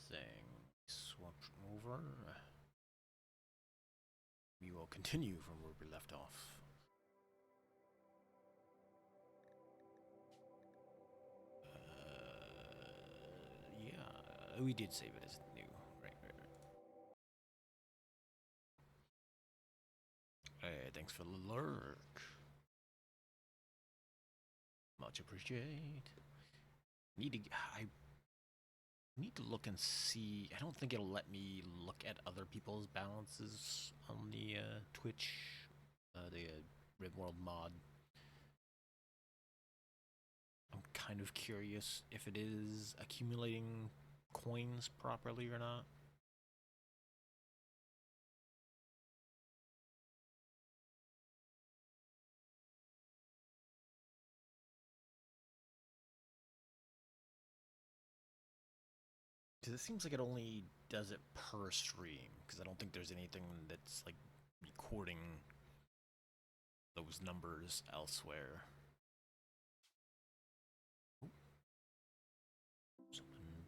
thing. Swap over. We will continue from where we left off. Yeah, we did save it as new. Right. Hey, thanks for the lurk. Much appreciate. I need to look and see. I don't think it'll let me look at other people's balances on the Twitch, the Rimworld mod. I'm kind of curious if it is accumulating coins properly or not. Because it seems like it only does it per stream, because I don't think there's anything that's like recording those numbers elsewhere. Ooh. Someone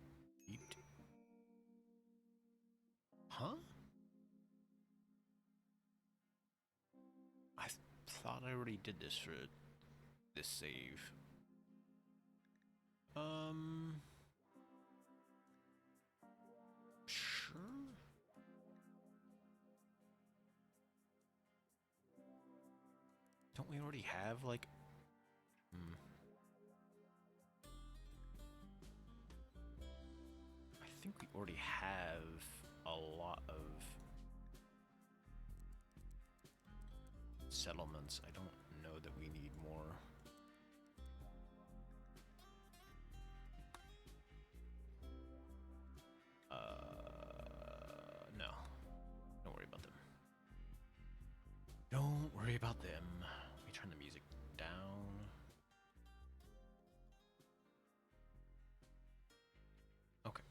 beeped. Huh? I thought I already did this for this save. Sure. Don't we already have like? I think we already have a lot of settlements. I don't know that we need more. No. Don't worry about them. Don't worry about them. Let me turn the music down. Okay.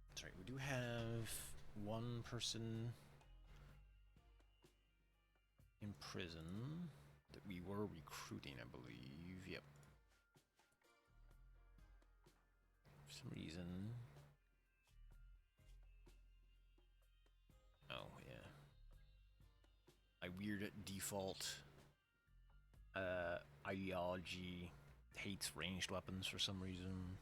That's right, we do have one person in prison that we were recruiting, I believe. Yep. For some reason. Oh, yeah. My weird default ideology hates ranged weapons for some reason.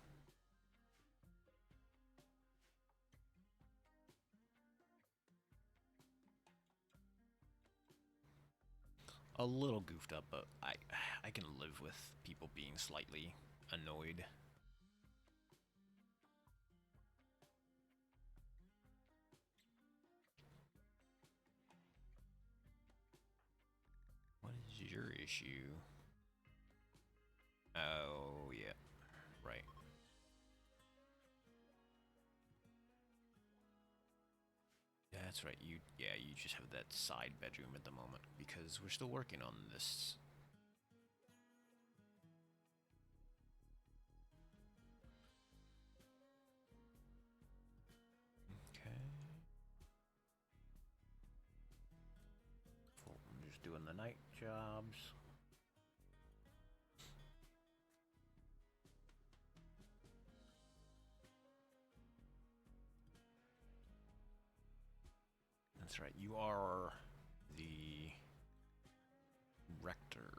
A little goofed up, but I can live with people being slightly annoyed. What is your issue? Oh, yeah. Right. That's right. You just have that side bedroom at the moment because we're still working on this. Okay. I'm just doing the night jobs. That's right. You are the rector.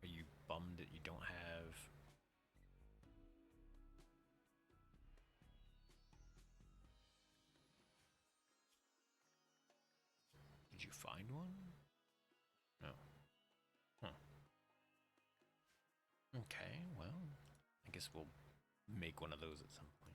Are you bummed that you don't have? Did you find one? No. Huh. Okay, well, I guess we'll make one of those at some point.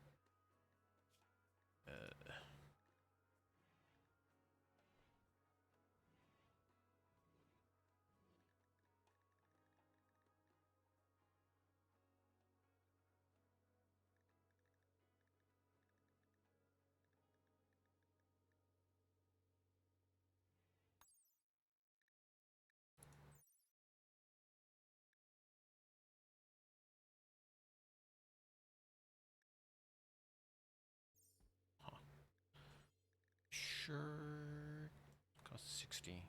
shirt costs 60.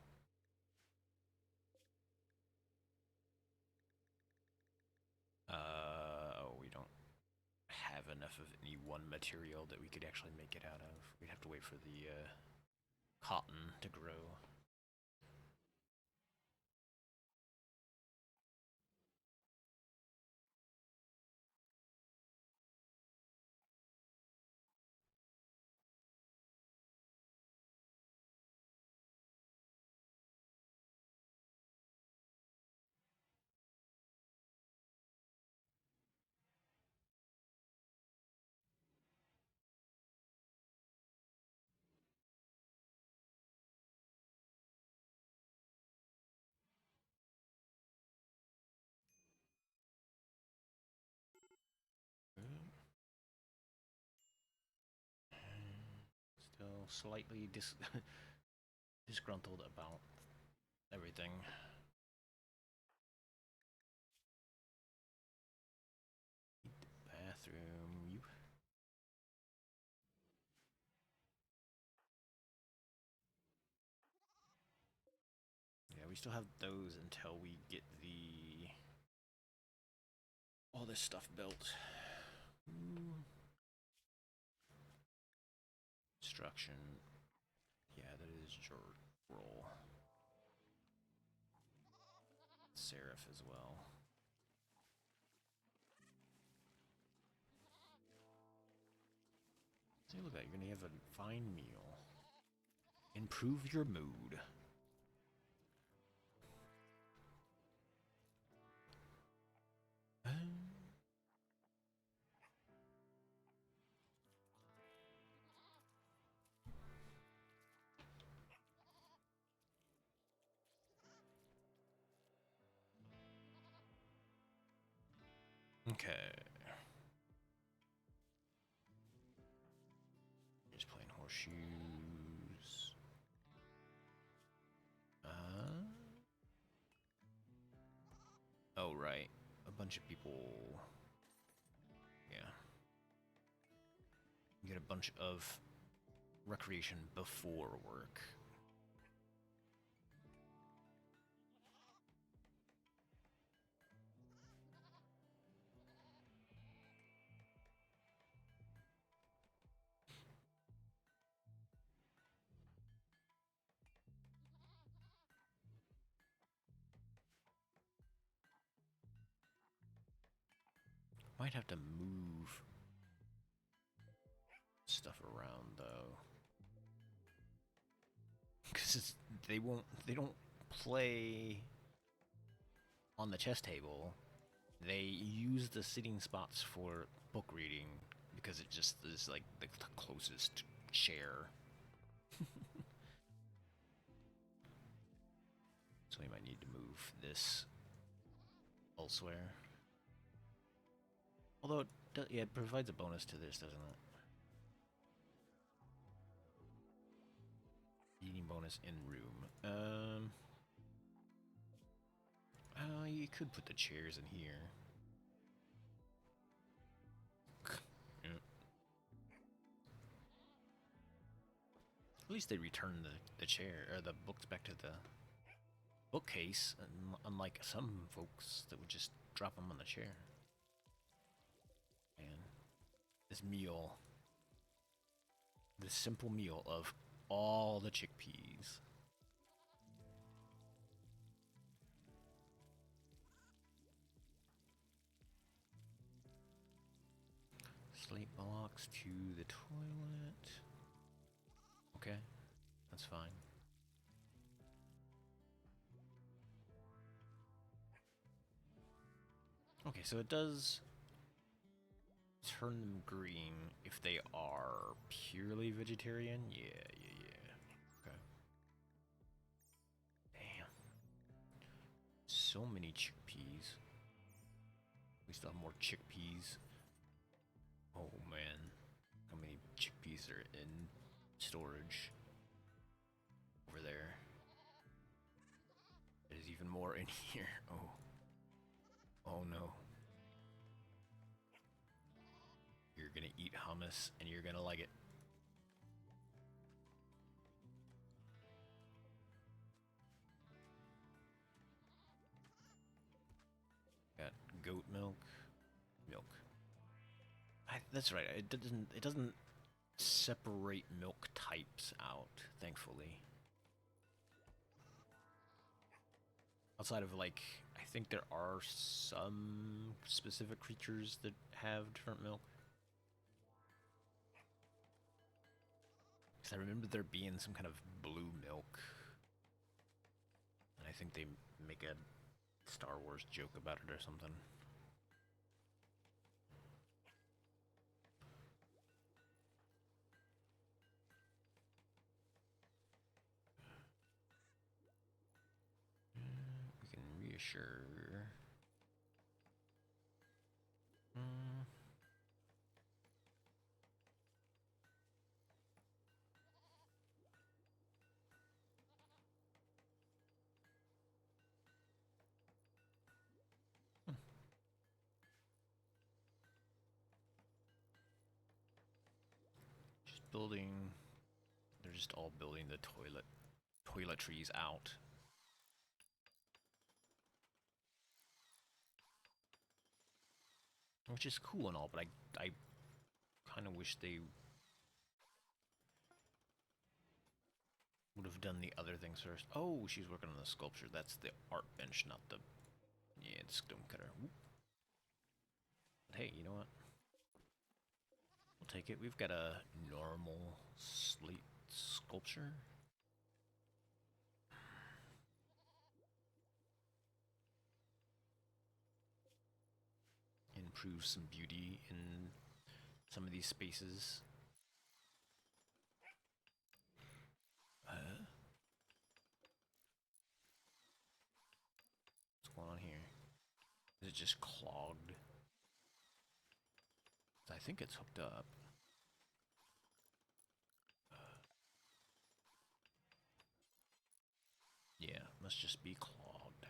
We don't have enough of any one material that we could actually make it out of. We'd have to wait for the cotton to grow. Still slightly disgruntled about everything. Bathroom. Yeah, we still have those until we get all this stuff built. Construction. Yeah, that is your role. Seraph as well. See, look at that. You're gonna have a fine meal. Improve your mood. Okay. Just playing horseshoes. Oh, right. A bunch of people. Yeah. You get a bunch of recreation before work. Might have to move stuff around though, because they don't play on the chess table. They use the sitting spots for book reading because it just is like the closest chair. So we might need to move this elsewhere. Although, yeah, it provides a bonus to this, doesn't it? Eating bonus in room. You could put the chairs in here. Yeah. At least they return the chair or the books back to the bookcase, unlike some folks that would just drop them on the chair. And this meal, this simple meal of all the chickpeas. Slate blocks to the toilet. Okay, that's fine. Okay, so it does turn them green if they are purely vegetarian. Yeah. Okay. Damn. So many chickpeas. We still have more chickpeas. Oh man. How many chickpeas are in storage over there? There's even more in here. Oh no. You're gonna eat hummus and you're gonna like it. Goat milk. Milk. That's right. It doesn't separate milk types out, thankfully. Outside of, like, I think there are some specific creatures that have different milk. Because I remember there being some kind of blue milk. And I think they make a Star Wars joke about it or something. We can reassure. Just building. They're just all building the toiletries out. Which is cool and all, but I kind of wish they would have done the other things first. Oh, she's working on the sculpture. That's the art bench, not the... Yeah, the stone cutter. Whoop. But hey, you know what? We'll take it. We've got a normal slate sculpture. Improve some beauty in some of these spaces. What's going on here? Is it just clogged? I think it's hooked up. Yeah, must just be clogged.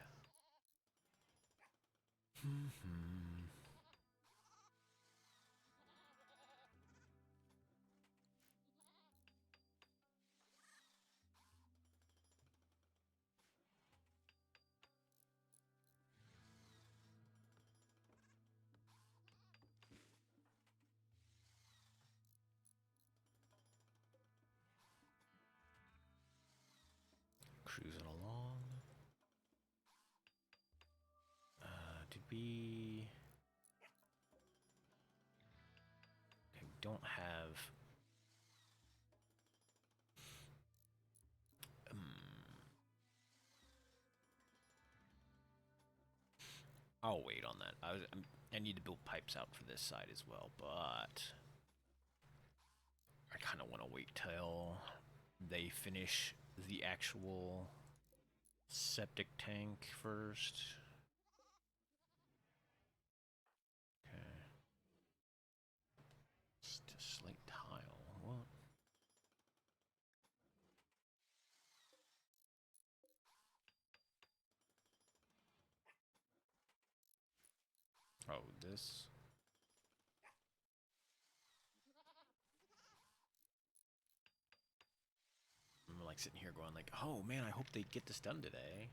Cruising along. Did we... Okay, we don't have... I'll wait on that. I need to build pipes out for this side as well, but... I kind of want to wait till they finish the actual septic tank first. Okay. Just a slate tile. What? Oh, this. I'm like sitting here going like, oh man, I hope they get this done today.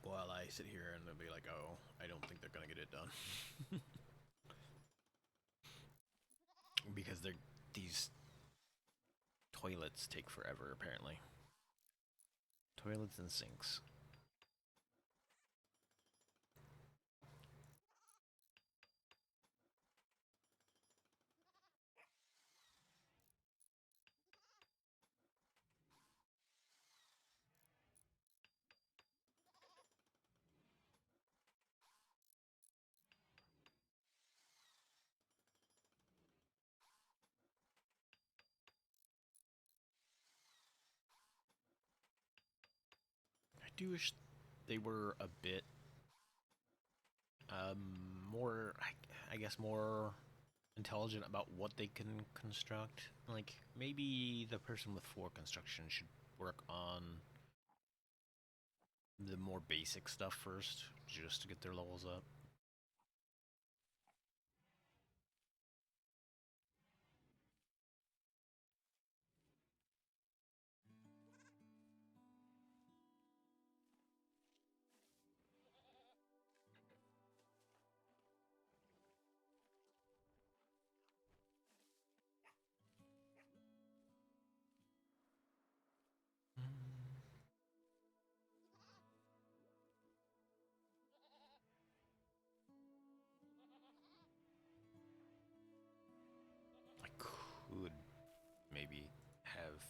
While I sit here and they'll be like, oh, I don't think they're gonna get it done. Because these toilets take forever, apparently. Toilets and sinks. I do wish they were a bit more, I guess, more intelligent about what they can construct. Like, maybe the person with 4 construction should work on the more basic stuff first, just to get their levels up. could maybe have...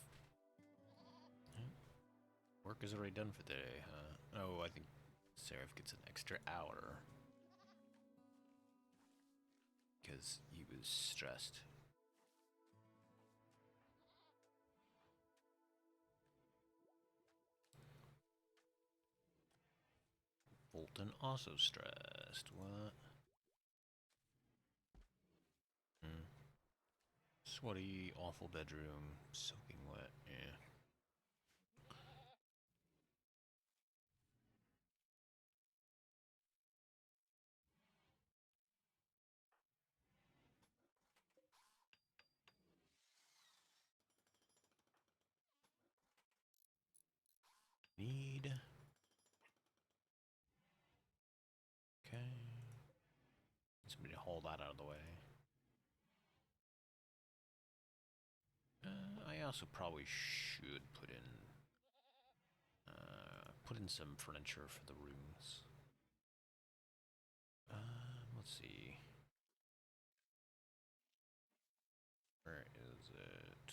Work is already done for the day, huh? Oh, I think Seraph gets an extra hour. Because he was stressed. Fulton also stressed. What? Sweaty, awful bedroom, soaking wet. Yeah. Need. Okay. Somebody to haul that out of the way. I also probably should put in some furniture for the rooms. Let's see. Where is it?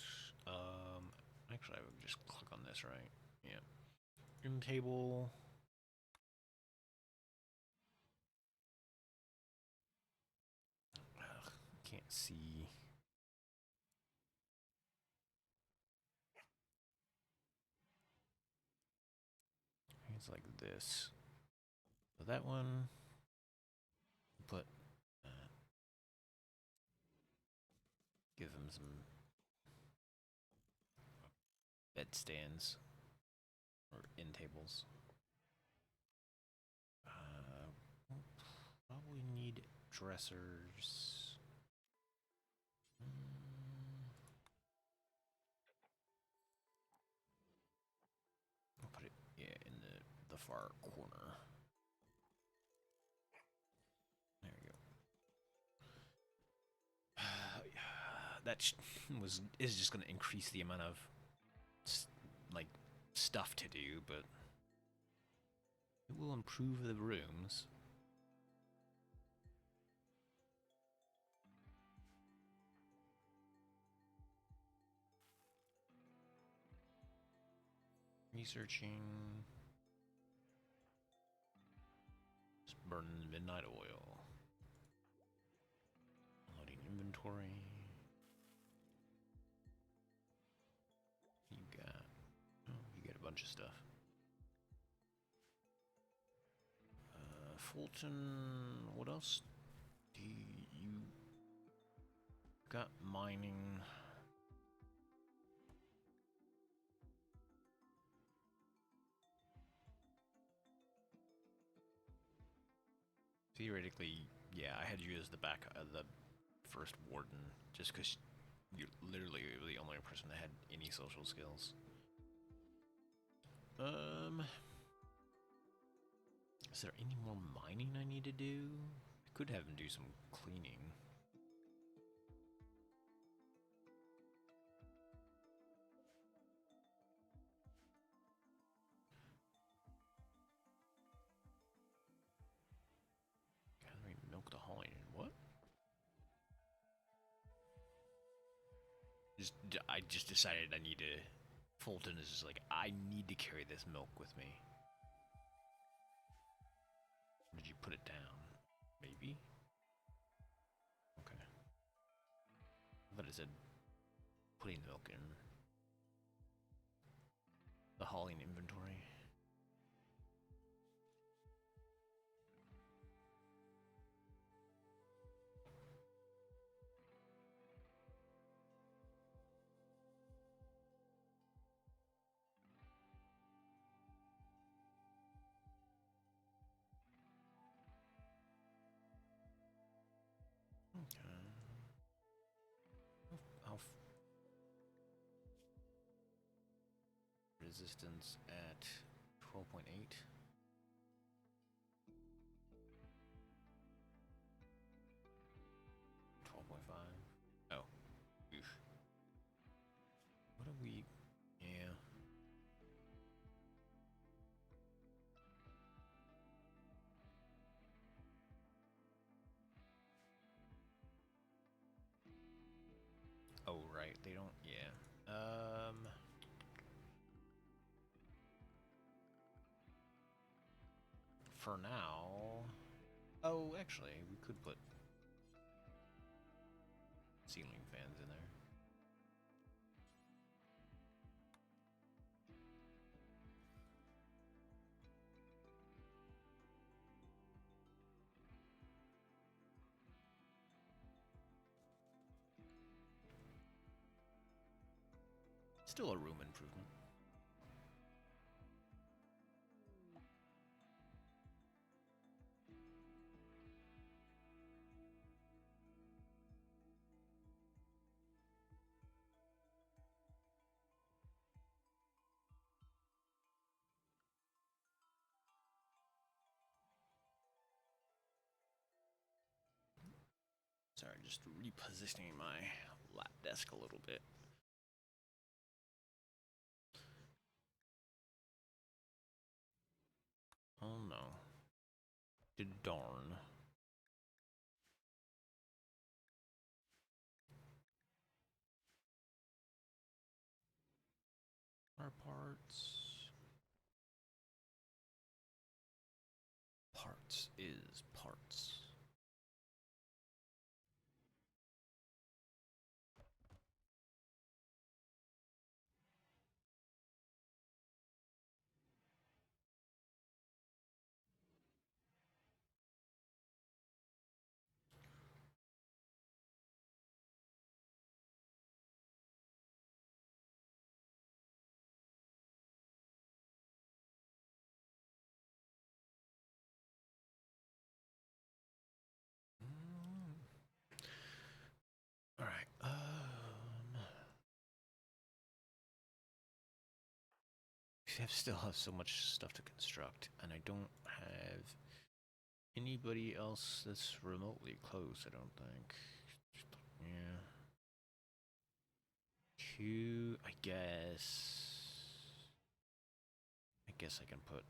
Actually, I would just click on this, right? Yeah. Room table. Ugh, can't see. It's like this. So that one. Put. Give him some bed stands or end tables. Probably need dressers. I'll put it in the far corner. There we go. That is just going to increase the amount of like stuff to do, but it will improve the rooms. Researching. Just burning midnight oil. Loading inventory. You got. Oh, you get a bunch of stuff. Fulton. What else? Do you got mining? Theoretically, yeah, I had you as the first warden, just because you're literally the only person that had any social skills. Is there any more mining I need to do? I could have him do some cleaning. Gathering milk to hauling. What? I just decided I need to. Fulton is just like, I need to carry this milk with me. Or did you put it down? Maybe? Okay. I thought it said putting the milk in the hauling inventory. Resistance at 12.8. 12.5. Oh. Oof. What are we... Yeah. Oh, right. right. They don't. Yeah. For now. Oh, actually, we could put ceiling fans in there. Still a room improvement. Sorry, just repositioning my lap desk a little bit. Oh no. Darn. Our parts. Parts is parts. All right. I still have so much stuff to construct, and I don't have anybody else that's remotely close. I don't think. Yeah. Q. I guess I can put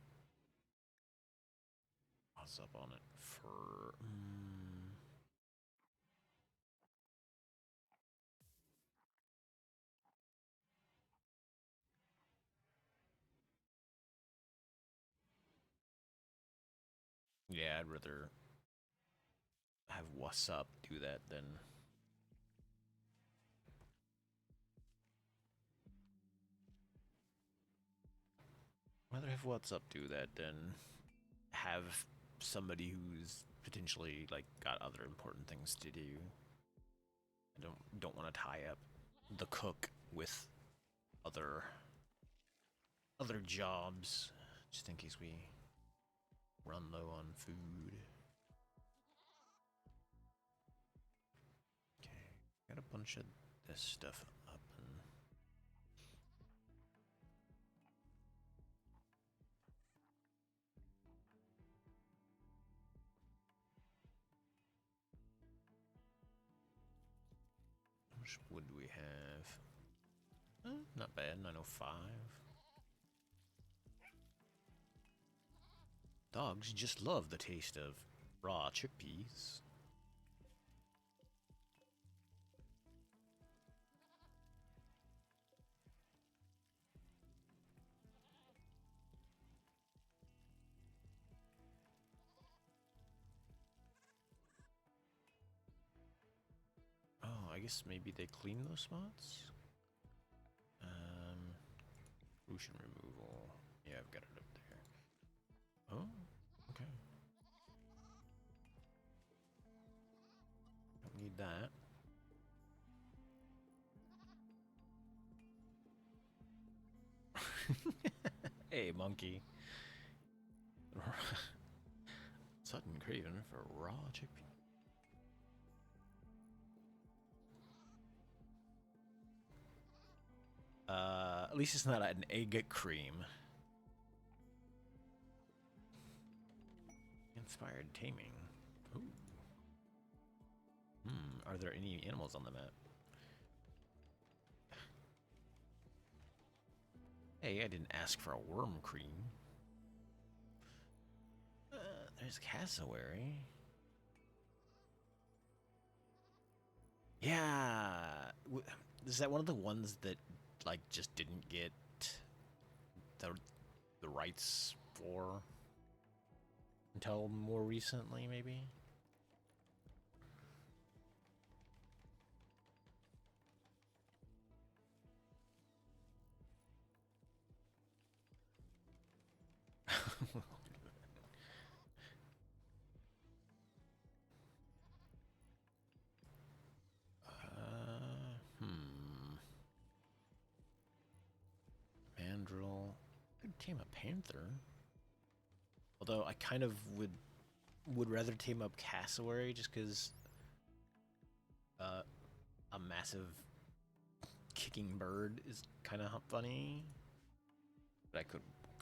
what's up on it for. Yeah, I'd rather have what's up do that than. Rather have what's up do that than have somebody who's potentially like got other important things to do. I don't want to tie up the cook with other jobs just in case we run low on food. Okay, got a bunch of this stuff up and how much wood do we have? Not bad, 905. Dogs just love the taste of raw chickpeas. Oh, I guess maybe they clean those spots? Ocean removal. Yeah, I've got it up there. Oh, okay. Don't need that. Hey, monkey. Sudden craving for raw chickpea. At least it's not an egg cream. Inspired taming. Ooh. Are there any animals on the map? Hey, I didn't ask for a worm cream. There's cassowary. Yeah. is that one of the ones that like just didn't get the the rights for until more recently, maybe? Hmm. Mandrill. Could tame a panther. Although I kind of would rather tame up cassowary just because uh, a massive kicking bird is kind of funny. But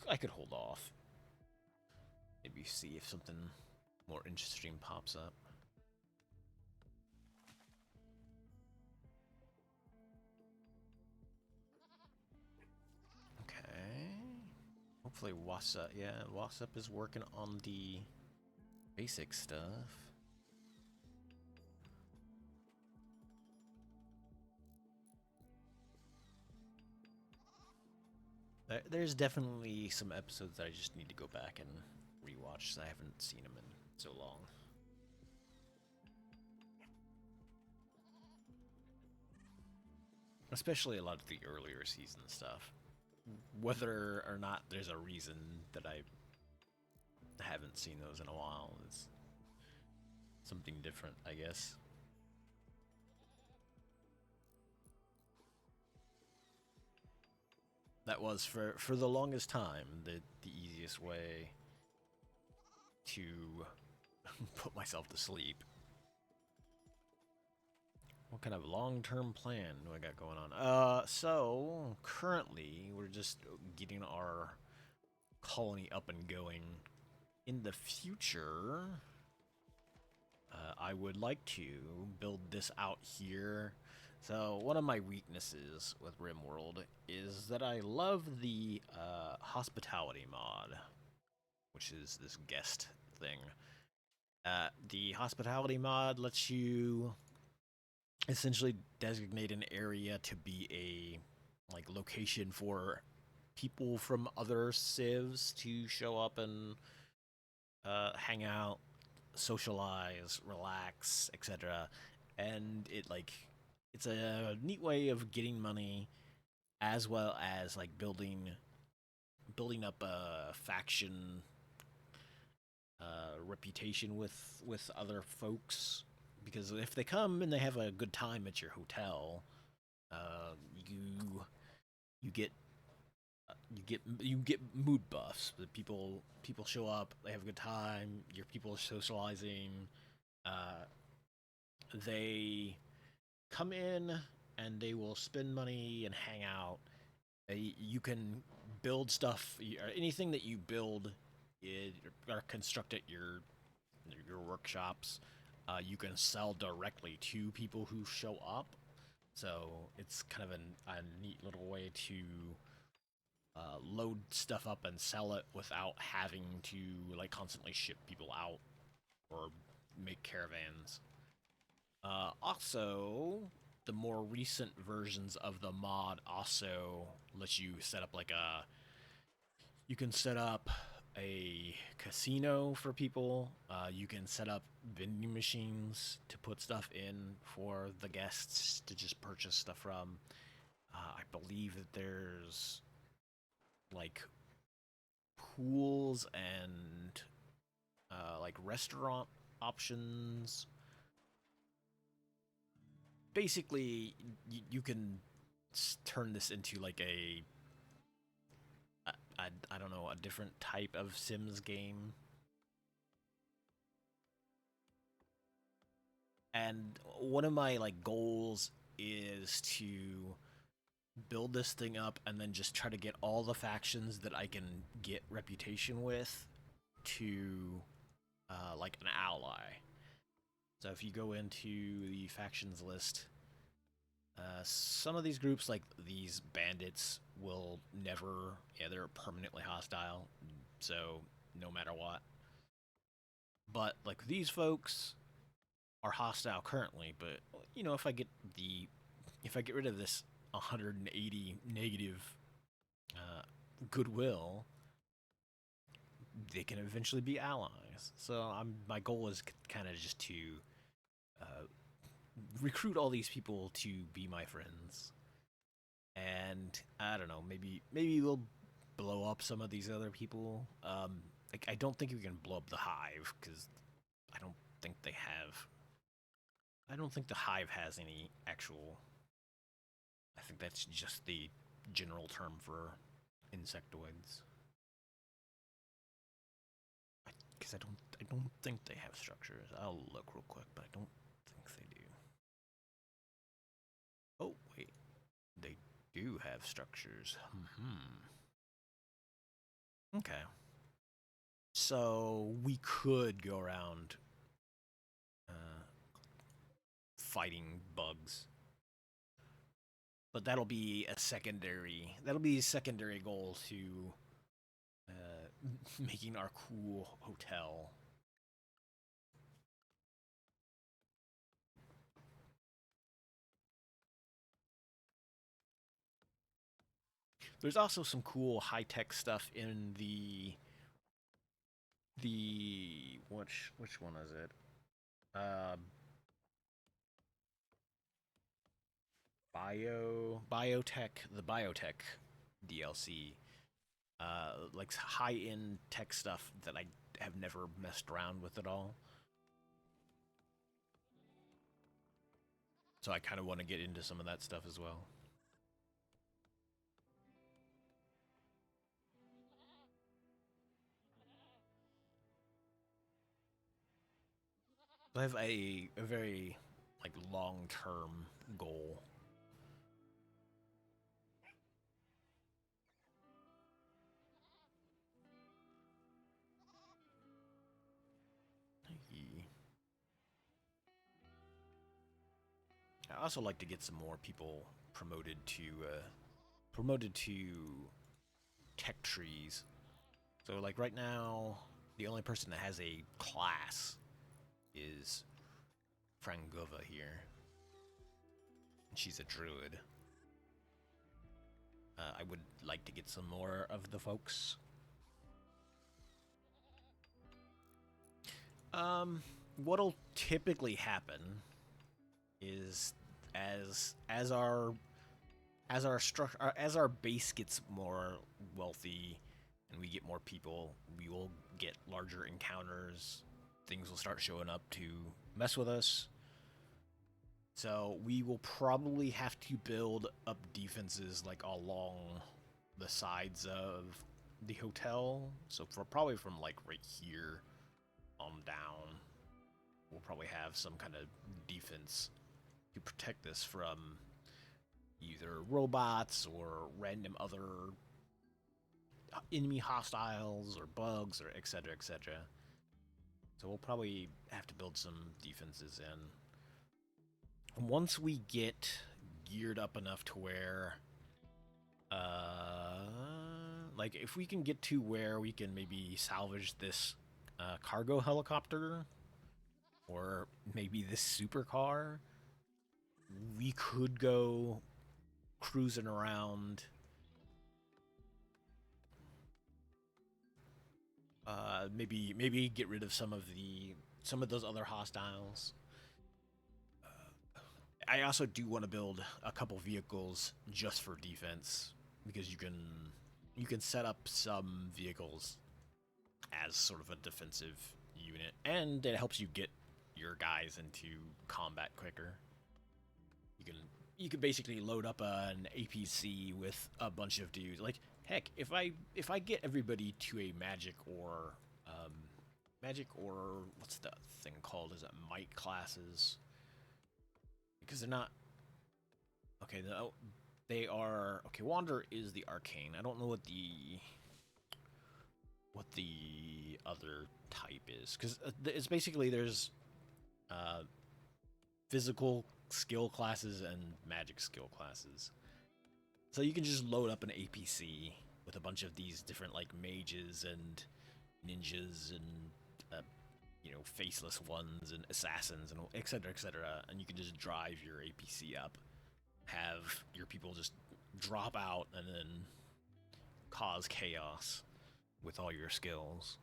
I could hold off. Maybe see if something more interesting pops up. Okay. Hopefully Wassa, yeah, Wassup is working on the basic stuff. There's definitely some episodes that I just need to go back and rewatch, because I haven't seen them in so long. Especially a lot of the earlier season stuff. Whether or not there's a reason that I haven't seen those in a while is something different, I guess. That was for the longest time the easiest way to put myself to sleep. What kind of long-term plan do I got going on? So currently we're just getting our colony up and going. In the future, I would like to build this out here. So one of my weaknesses with Rimworld is that I love the hospitality mod, which is this guest thing. The hospitality mod lets you essentially designate an area to be a like location for people from other civs to show up and hang out, socialize, relax, etc. And it's a neat way of getting money as well as like building up a faction reputation with other folks, because if they come and they have a good time at your hotel, you get you get mood buffs. The people show up, they have a good time. Your people are socializing. Uh, they come in and they will spend money and hang out. You can build stuff. Anything that you build or construct at your workshops, you can sell directly to people who show up. So it's kind of a neat little way to load stuff up and sell it without having to like constantly ship people out or make caravans. Also, the more recent versions of the mod also let you set up like a you can set up a casino for people. You can set up vending machines to put stuff in for the guests to just purchase stuff from. I believe that there's like pools and like restaurant options. Basically, you can turn this into like I don't know, a different type of Sims game. And one of my like goals is to build this thing up and then just try to get all the factions that I can get reputation with to like an ally. So if you go into the factions list, some of these groups, like these bandits, will never, yeah, they're permanently hostile, so no matter what. But like these folks are hostile currently, but if I get the if I get rid of this 180 negative goodwill, they can eventually be allies. So my goal is kind of just to uh, recruit all these people to be my friends, and I don't know, maybe we'll blow up some of these other people. Like I don't think we can blow up the hive because I don't think they have. I don't think the hive has any actual. I think that's just the general term for insectoids. Because I don't think they have structures. I'll look real quick, but I don't think they do. Oh wait, they do have structures. Okay. So we could go around fighting bugs, but that'll be a secondary. That'll be a secondary goal to making our cool hotel. There's also some cool high tech stuff in the which one is it? Uh, the biotech DLC. Like high end tech stuff that I have never messed around with at all. So I kind of want to get into some of that stuff as well. I have a very like long term goal. I also like to get some more people promoted to tech trees. So like right now, the only person that has a class is Frangova here. She's a druid. I would like to get some more of the folks. What'll typically happen is as our base gets more wealthy and we get more people, we will get larger encounters. Things will start showing up to mess with us. So we will probably have to build up defenses like along the sides of the hotel. So probably from like right here on down, we'll probably have some kind of defense to protect this from either robots or random other enemy hostiles or bugs or etc. etc. So we'll probably have to build some defenses in. Once we get geared up enough to where like if we can get to where we can maybe salvage this cargo helicopter or maybe this supercar, we could go cruising around. Maybe get rid of some of those other hostiles. I also do want to build a couple vehicles just for defense because you can set up some vehicles as sort of a defensive unit, and it helps you get your guys into combat quicker. You can basically load up an APC with a bunch of dudes. Like heck, if I get everybody to a magic or what's the thing called? Is it might classes? Because they're not okay. They are okay. Wander is the arcane. I don't know what the other type is because it's basically there's physical skill classes and magic skill classes. So you can just load up an APC with a bunch of these different like mages and ninjas and faceless ones and assassins and etc. etc. And you can just drive your APC up have your people just drop out and then cause chaos with all your skills.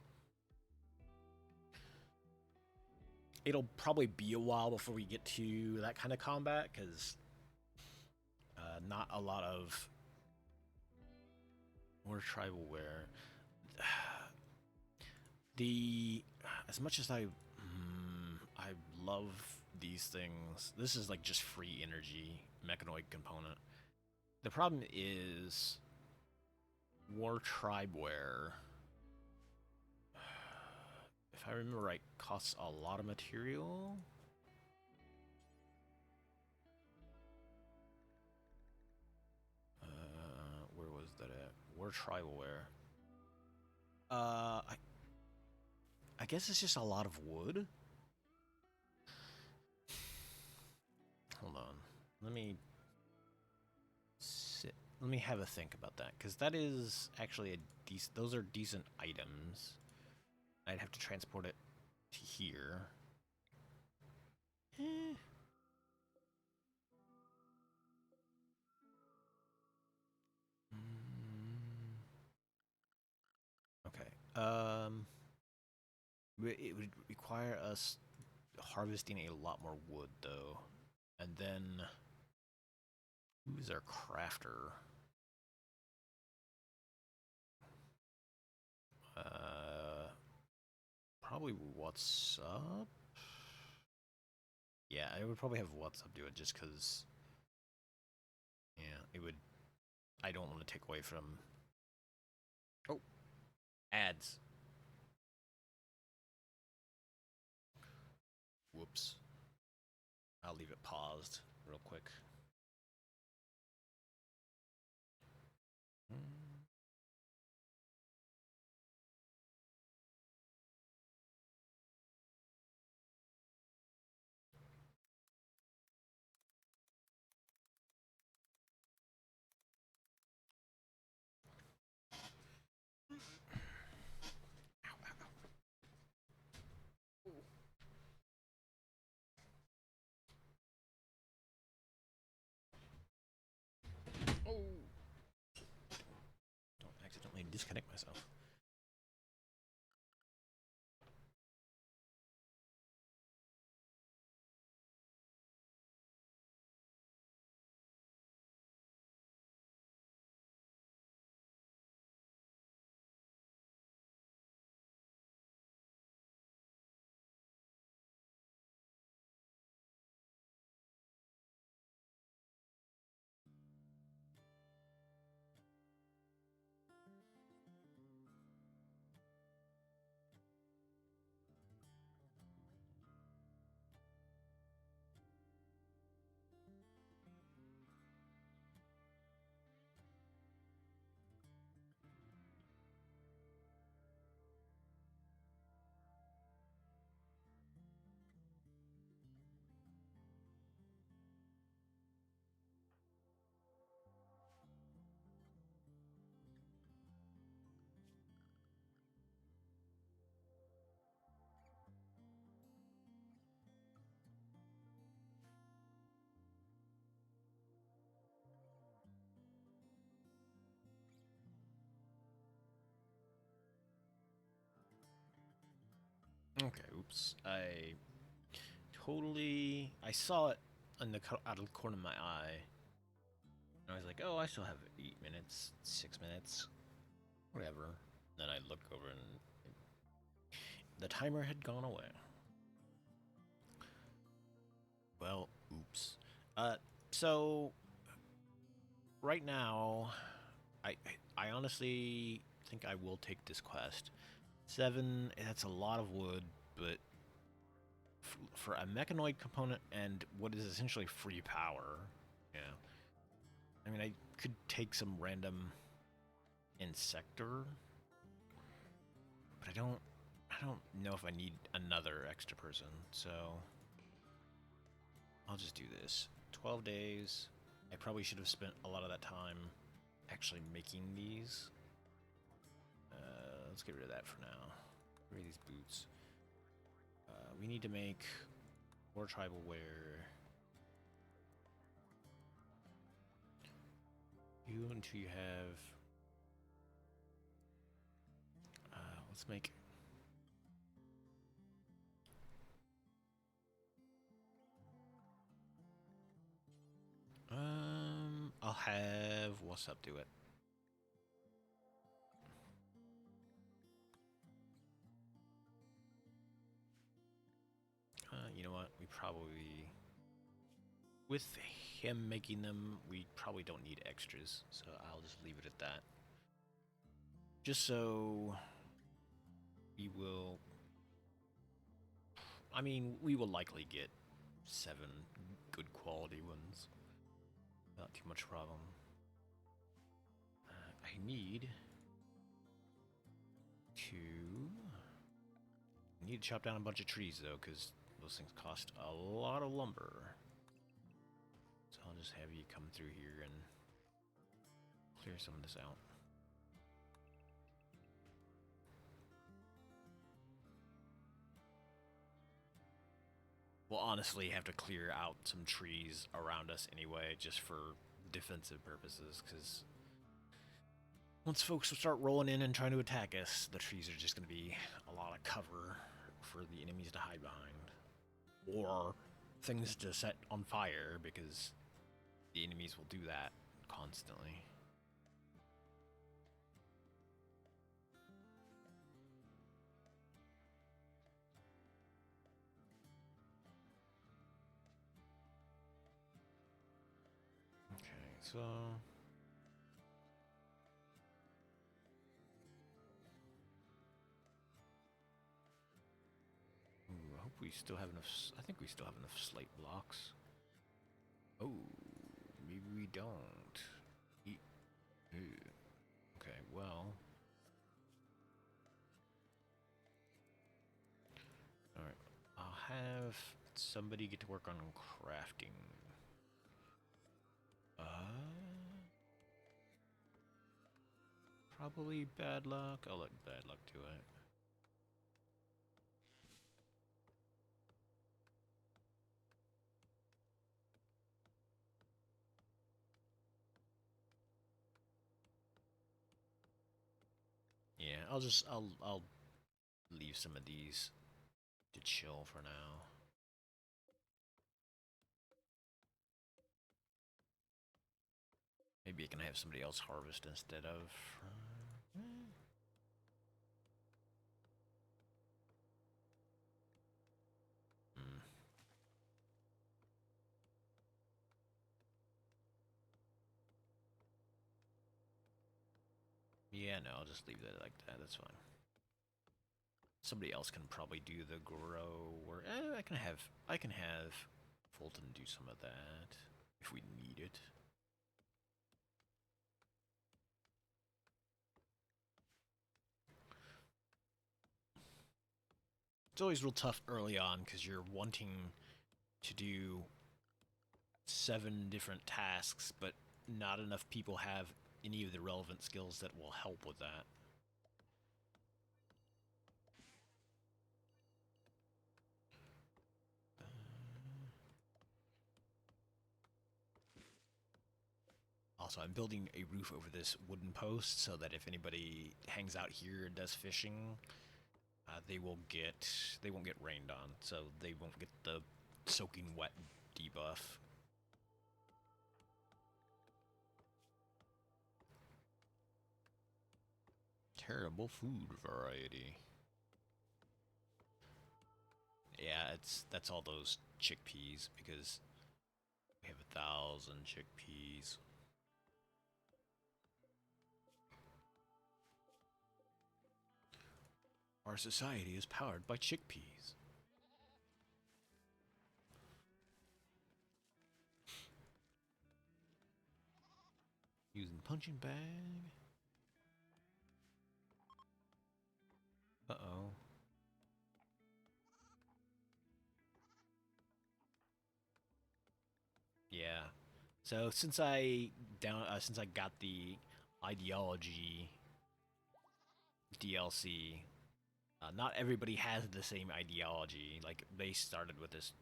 It'll probably be a while before we get to that kind of combat, because not a lot of more tribal wear. The as much as I love these things, this is like just free energy mechanoid component. The problem is war tribe wear, if I remember right, costs a lot of material. Where was that at? War tribal wear. I guess it's just a lot of wood. Hold on. Let me sit. Let me have a think about that, because that is actually a decent. Those are decent items. I'd have to transport it to here. Eh. Okay. It would require us harvesting a lot more wood, though. And then, who's our crafter? Probably what's up? Yeah, I would probably have what's up do it, just because, yeah, it would, I don't want to take away from, oh, ads. Whoops. I'll leave it paused real quick. Oh! Don't accidentally disconnect myself. Okay, oops. I saw it out of the corner of my eye. And I was like, oh, I still have 8 minutes, 6 minutes, whatever. Then I look over and the timer had gone away. Well, oops. So right now, I honestly think I will take this quest. 7, that's a lot of wood, but for a mechanoid component and what is essentially free power, yeah. I mean, I could take some random insector, but I don't know if I need another extra person, so I'll just do this. 12 days. I probably should have spent a lot of that time actually making these. Let's get rid of that for now. Get rid of these boots. We need to make more tribal wear. You until you have. Let's make. I'll have what's up do it. You know what? We probably, with him making them, we probably don't need extras, so I'll just leave it at that. Just so we will. I mean, we will likely get 7 good quality ones. Not too much problem. I need to chop down a bunch of trees though, because those things cost a lot of lumber. So I'll just have you come through here and clear some of this out. We'll honestly have to clear out some trees around us anyway, just for defensive purposes, because once folks start rolling in and trying to attack us, the trees are just going to be a lot of cover for the enemies to hide behind. Or things to set on fire, because the enemies will do that constantly. Okay, so I hope we still have enough. I think we still have enough slate blocks. Oh, maybe we don't. Okay, well. Alright, I'll have somebody get to work on crafting. Probably bad luck. I'll let bad luck do it. Yeah, I'll leave some of these to chill for now. Maybe I can have somebody else harvest instead of. Yeah, no, I'll just leave it like that. That's fine. Somebody else can probably do the grow, or I can have Fulton do some of that if we need it. It's always real tough early on because you're wanting to do 7 different tasks, but not enough people have any of the relevant skills that will help with that. Also, I'm building a roof over this wooden post so that if anybody hangs out here and does fishing, they won't get rained on, so they won't get the soaking wet debuff. Terrible food variety. Yeah, that's all those chickpeas because we have 1,000 chickpeas. Our society is powered by chickpeas. Using punching bag. Uh-oh. Yeah. So since I got the ideology DLC, not everybody has the same ideology. Like they started with this.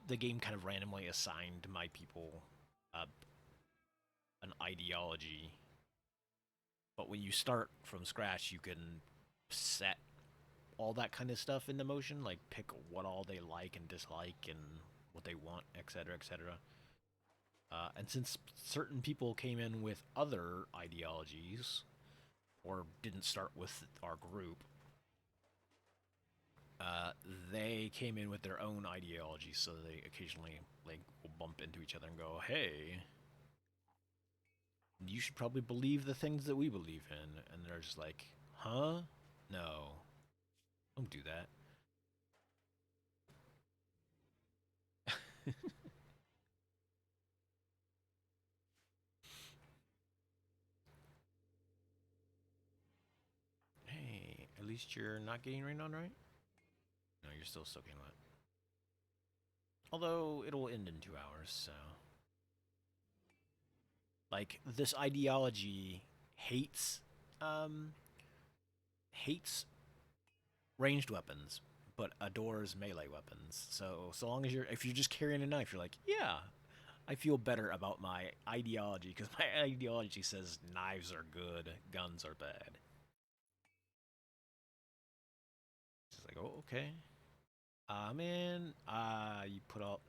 The game kind of randomly assigned my people an ideology. But when you start from scratch, you can set all that kind of stuff into motion, like pick what all they like and dislike and what they want, etc., etc. And since certain people came in with other ideologies, or didn't start with our group, they came in with their own ideology, so they occasionally like will bump into each other and go, "Hey, you should probably believe the things that we believe in," and they're just like, "Huh? No, don't do that." Hey, at least you're not getting rained on, right? No, you're still soaking wet. Although it'll end in 2 hours, so like this ideology hates um hates ranged weapons, but adores melee weapons. So long as if you're just carrying a knife, you're like, yeah, I feel better about my ideology because my ideology says knives are good, guns are bad. It's like, oh, okay. Man, you put up.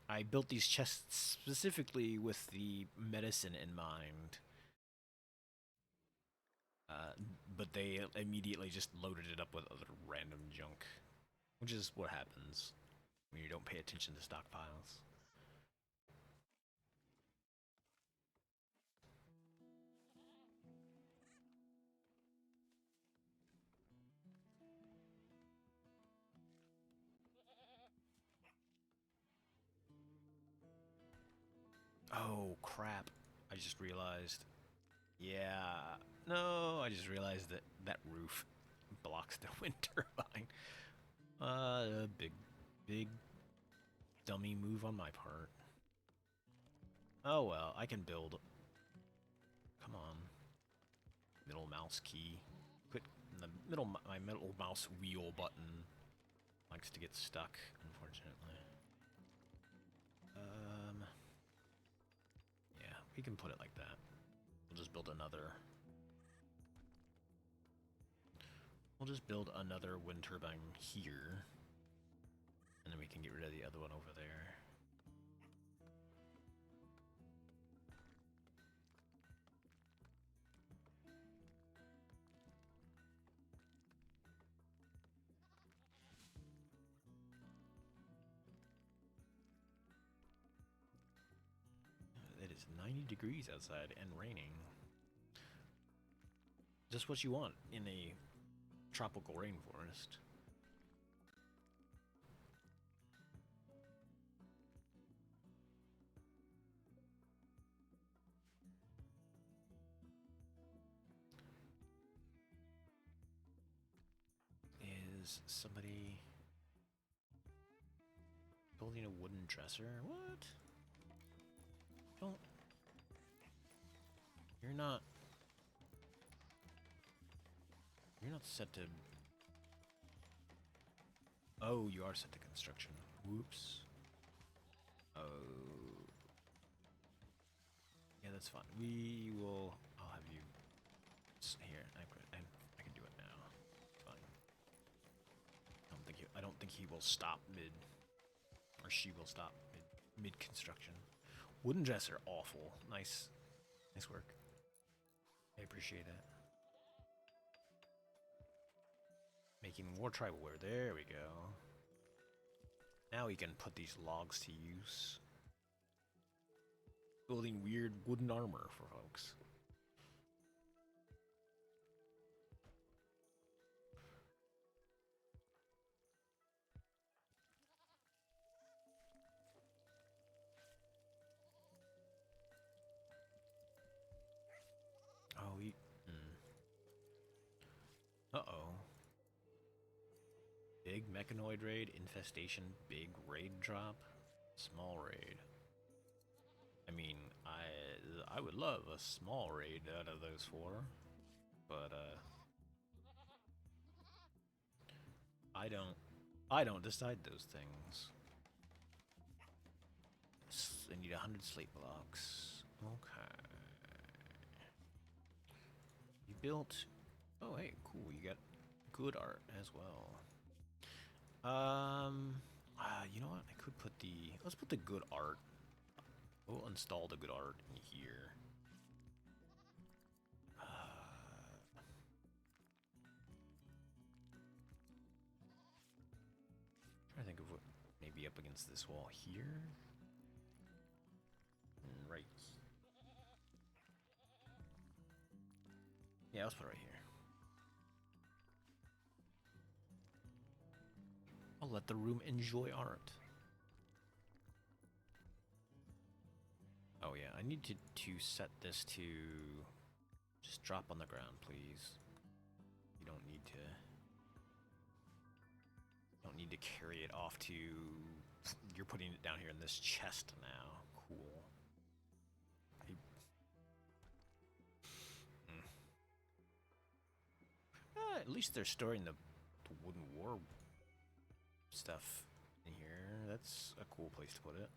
I built these chests specifically with the medicine in mind. Uh, but they immediately just loaded it up with other random junk, which is what happens when you don't pay attention to stockpiles. Oh, crap. I just realized. Yeah. No, I just realized that that roof blocks the wind turbine. Big, big dummy move on my part. Oh well, I can build. Come on. Middle mouse key. Quit the middle. My middle mouse wheel button likes to get stuck, unfortunately. Yeah, we can put it like that. We'll just build another. We'll just build another wind turbine here, and then we can get rid of the other one over there. It is 90 degrees outside and raining. Just what you want in a tropical rainforest. Is somebody building a wooden dresser? What? Don't. You're not. You're not set to. Oh, you are set to construction. Whoops. Oh. Yeah, that's fine. We will. I'll have you. Here, I can do it now. Fine. I don't think he will stop mid, or she will stop mid construction. Wooden dresser, awful. Nice work. I appreciate that. Making more tribalware. There we go. Now we can put these logs to use. Building weird wooden armor for folks. Oh, we. Uh-oh. Big mechanoid raid, infestation, big raid drop, small raid. I mean, I would love a small raid out of those four, but I don't decide those things. I need 100 slate blocks. Okay. You built... Oh, hey, cool. You got good art as well. You know what? I could put the... Let's put the good art. We'll install the good art in here. Trying to think of what maybe up against this wall here. Right. Yeah, let's put it right here. I'll let the room enjoy art. Oh yeah, I need to set this to just drop on the ground, please. You don't need to carry it off to... You're putting it down here in this chest now. Cool. At least they're storing the wooden war stuff in here. That's a cool place to put it.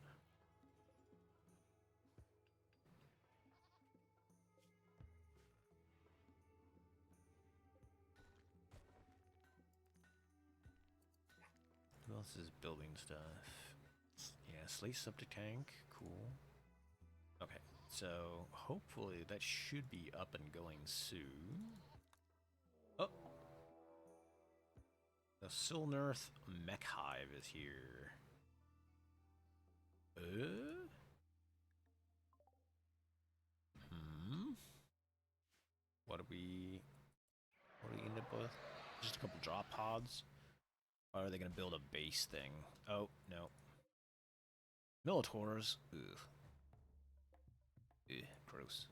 Who else is building stuff? Yeah, slate septic tank. Cool. Okay, so hopefully that should be up and going soon. Oh! The Silnerth Mech Hive is here. What do we end up with? Just a couple drop pods? Or are they gonna build a base thing? Oh, no. Militaurs. Ugh. Ugh, gross.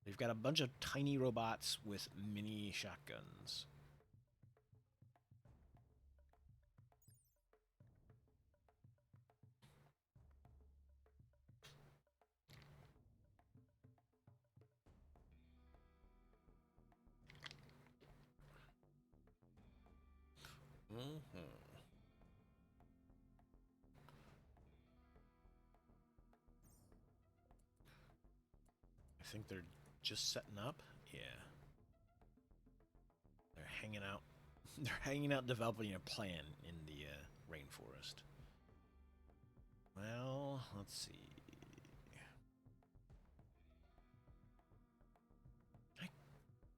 They've got a bunch of tiny robots with mini shotguns. I think they're just setting up. Yeah. They're hanging out. They're hanging out developing a plan in the rainforest. Well, let's see.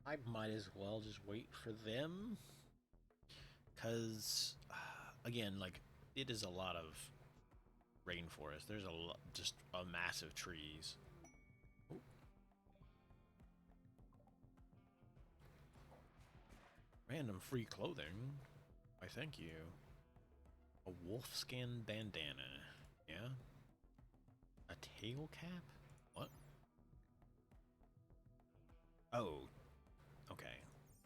I might as well just wait for them. Because, again, like, it is a lot of rainforest. There's a lot, just a massive trees. Ooh. Random free clothing. Why, thank you. A wolfskin bandana. Yeah? A tail cap? What? Oh. Okay.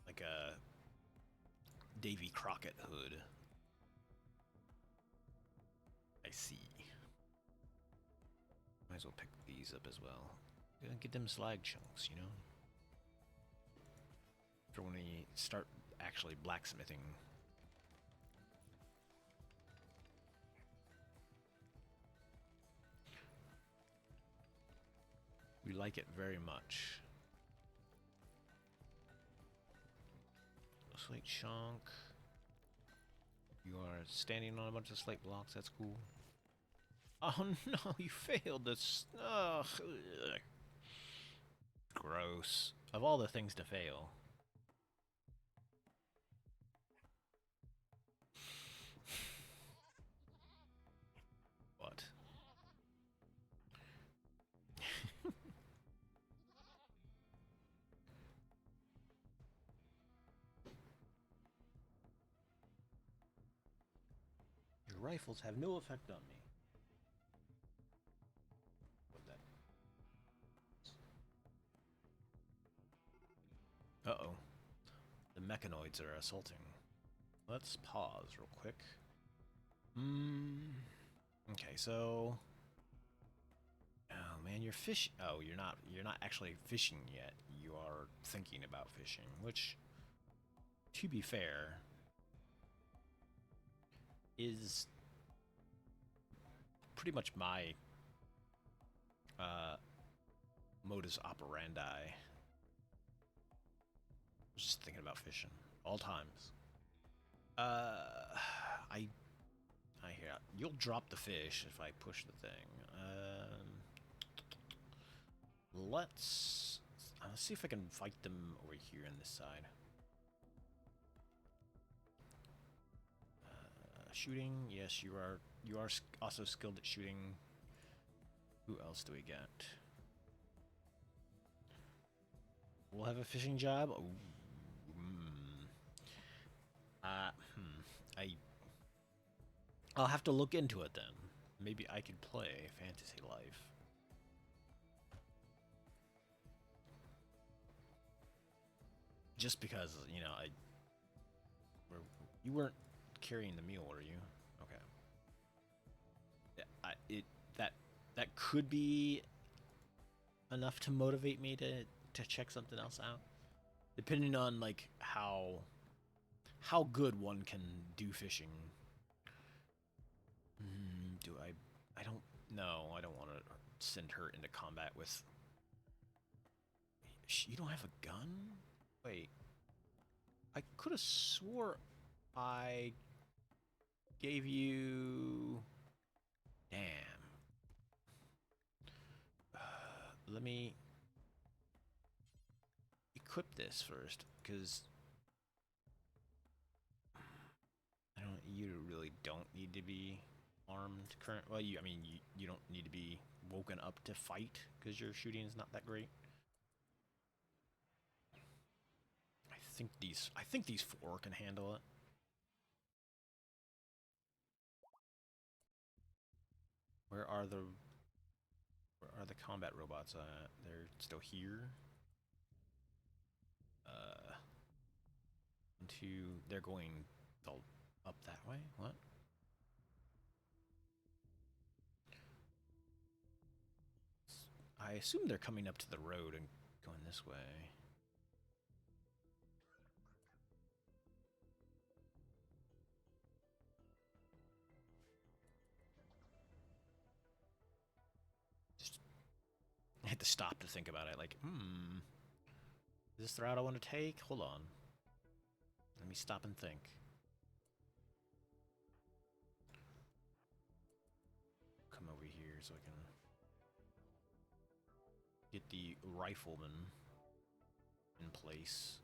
Like a Davy Crockett hood. I see. Might as well pick these up as well. Get them slag chunks, you know? For when we start actually blacksmithing. We like it very much. Slate chunk. You are standing on a bunch of slate blocks. That's cool. Oh no, you failed this. Ugh. Gross. Of all the things to fail. What? Your rifles have no effect on me. Uh-oh. The mechanoids are assaulting. Let's pause real quick. Okay, so... Oh man, you're fish... Oh, you're not actually fishing yet. You are thinking about fishing, which, to be fair, is pretty much my modus operandi. I was just thinking about fishing all times. I hear you'll drop the fish if I push the thing. Let's see if I can fight them over here on this side. Shooting, yes, you are. You are also skilled at shooting. Who else do we get? We'll have a fishing job. Ooh, I'll have to look into it then. Maybe I could play Fantasy Life. Just because, you know, you weren't carrying the meal, were you? Okay. Yeah, that could be enough to motivate me to check something else out, depending on like how good one can do fishing. Do I don't know. I don't want to send her into combat with. You don't have a gun? Wait. I could have swore I gave you. Damn. Let me equip this first, because you really don't need to be armed current. Well, I mean, you don't need to be woken up to fight because your shooting is not that great. I think these four can handle it. Where are the combat robots at? They're still here. They're going up that way. What? I assume they're coming up to the road and going this way. I had to stop to think about it. Like, is this the route I want to take? Hold on. Let me stop and think. Come over here so I can get the rifleman in place.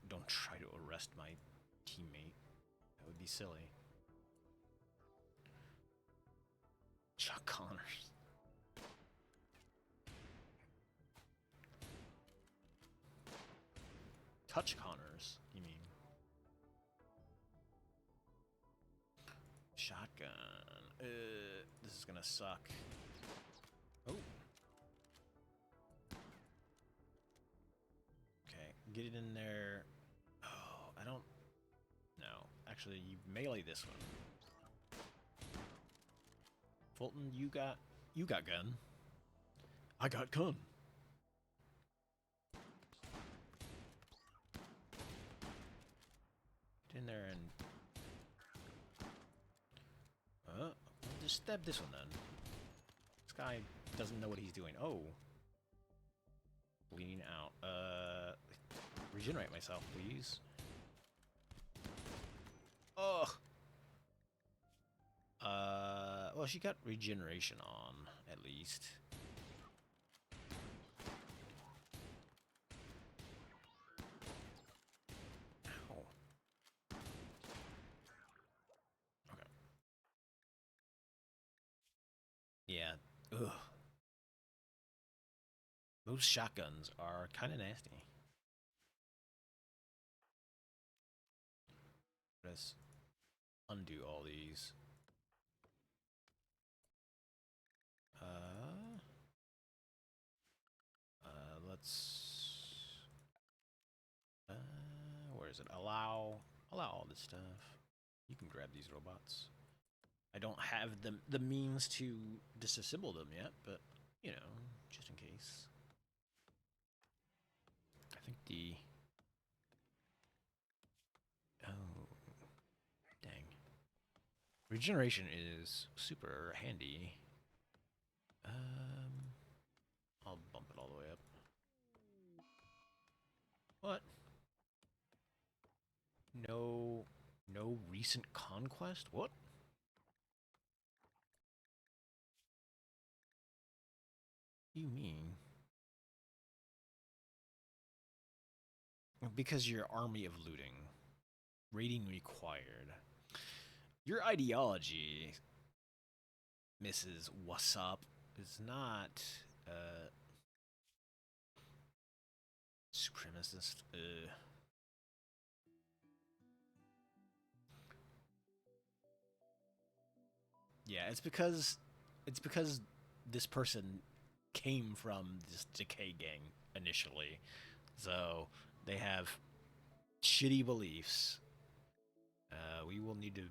Don't try to arrest my teammate. That would be silly. Chuck Connors. Touch Connors, you mean? Shotgun. This is gonna suck. Oh. Okay, get it in there. Oh, I don't. No, actually, you melee this one. Fulton, you got gun. I got gun. Get in there and just stab this one then. This guy doesn't know what he's doing. Oh, bleeding out. Regenerate myself, please. Ugh. Well, she got regeneration on, at least. Ow. Okay. Yeah. Ugh. Those shotguns are kind of nasty. Let's undo all these. Let's. Where is it? Allow all this stuff. You can grab these robots. I don't have the means to disassemble them yet, but you know, just in case. I think Regeneration is super handy. I'll bump it all the way up. What? No recent conquest? What? What do you mean? Because your army of looting. Rating required. Your ideology, Mrs. What's Up, is not supremacist. Yeah, it's because this person came from this decay gang initially, so they have shitty beliefs. We will need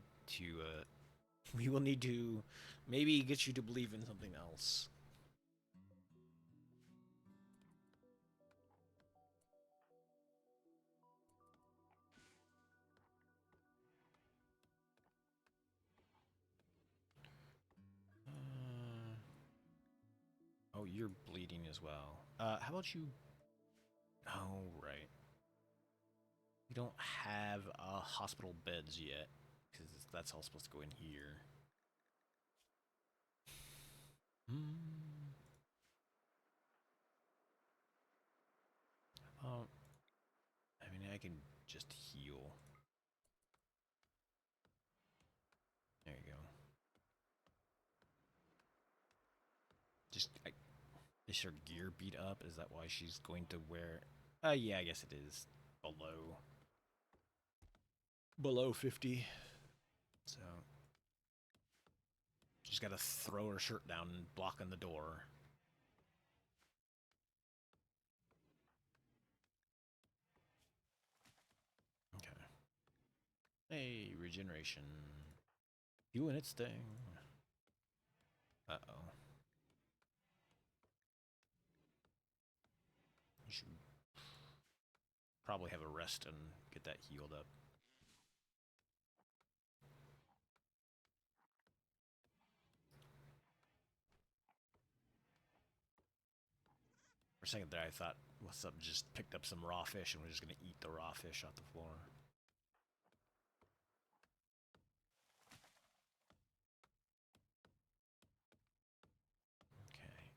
we will need to maybe get you to believe in something else. Oh, you're bleeding as well. How about you? Oh, right. We don't have hospital beds yet, because that's all supposed to go in here. Oh, I mean, I can just heal. There you go. Is her gear beat up? Is that why she's going to wear? Yeah, I guess it is below 50. So she's got to throw her shirt down and blocking the door. Okay. Hey, regeneration. Doing its thing. Uh-oh. You should probably have a rest and get that healed up. For a second there, I thought, what's up, just picked up some raw fish and we're just going to eat the raw fish off the floor. Okay.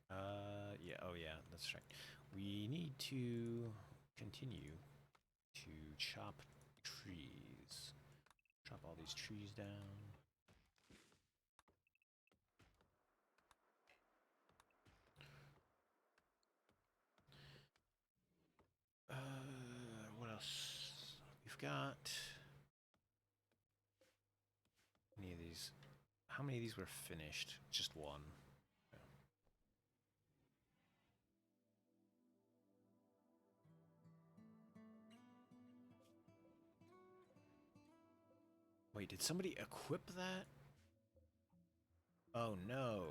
Yeah, oh yeah, that's right. We need to continue to chop trees. Chop all these trees down. What else? We've got any of these. How many of these were finished? Just one. Okay. Wait, did somebody equip that? Oh no.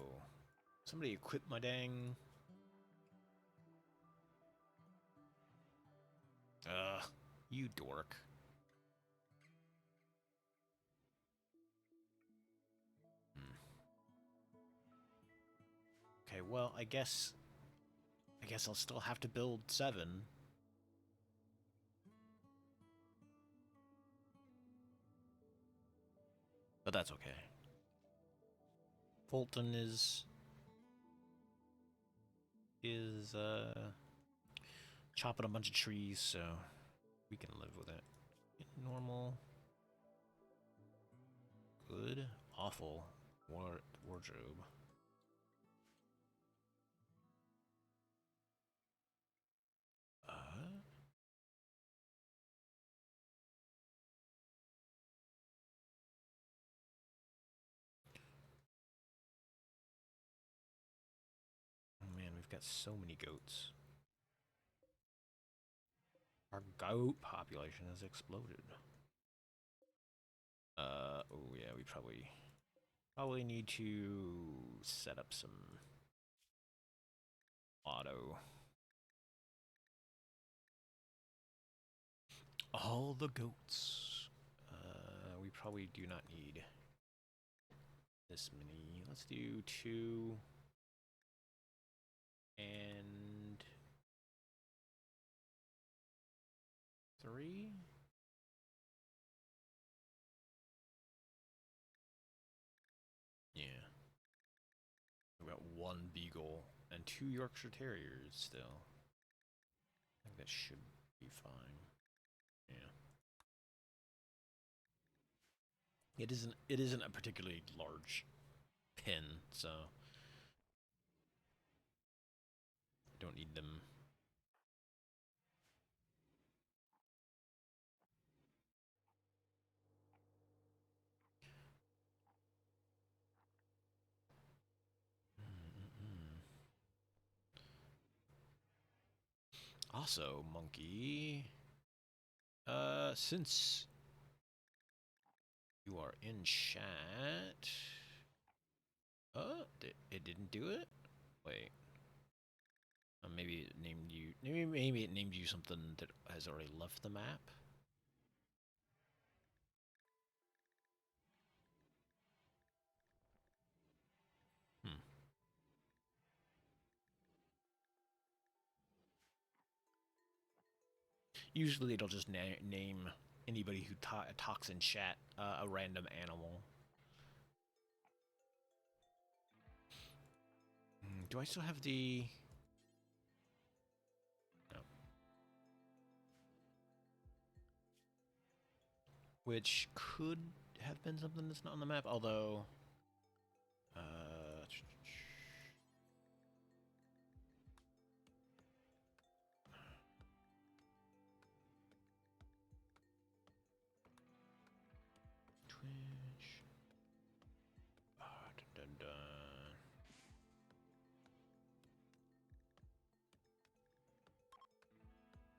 Somebody equipped my dang... Ugh, you dork. Okay, well, I guess I'll still have to build 7. But that's okay. Fulton is chopping a bunch of trees, so we can live with it. Normal. Good. Awful. Wardrobe. Oh man, we've got so many goats. Our goat population has exploded. Oh yeah, we probably need to set up some auto. All the goats. We probably do not need this many. Let's do 2 and 3. Yeah. We got 1 beagle and 2 Yorkshire Terriers still. I think that should be fine. Yeah. It isn't a particularly large pen, so I don't need them. Also, monkey, since you are in chat, it didn't do it? Wait. Maybe it named you. Maybe it named you something that has already left the map. Hmm. Usually it'll just name anybody who talks in chat a random animal. Do I still have the? No. Which could have been something that's not on the map, although. Twitch. Dun, dun, dun.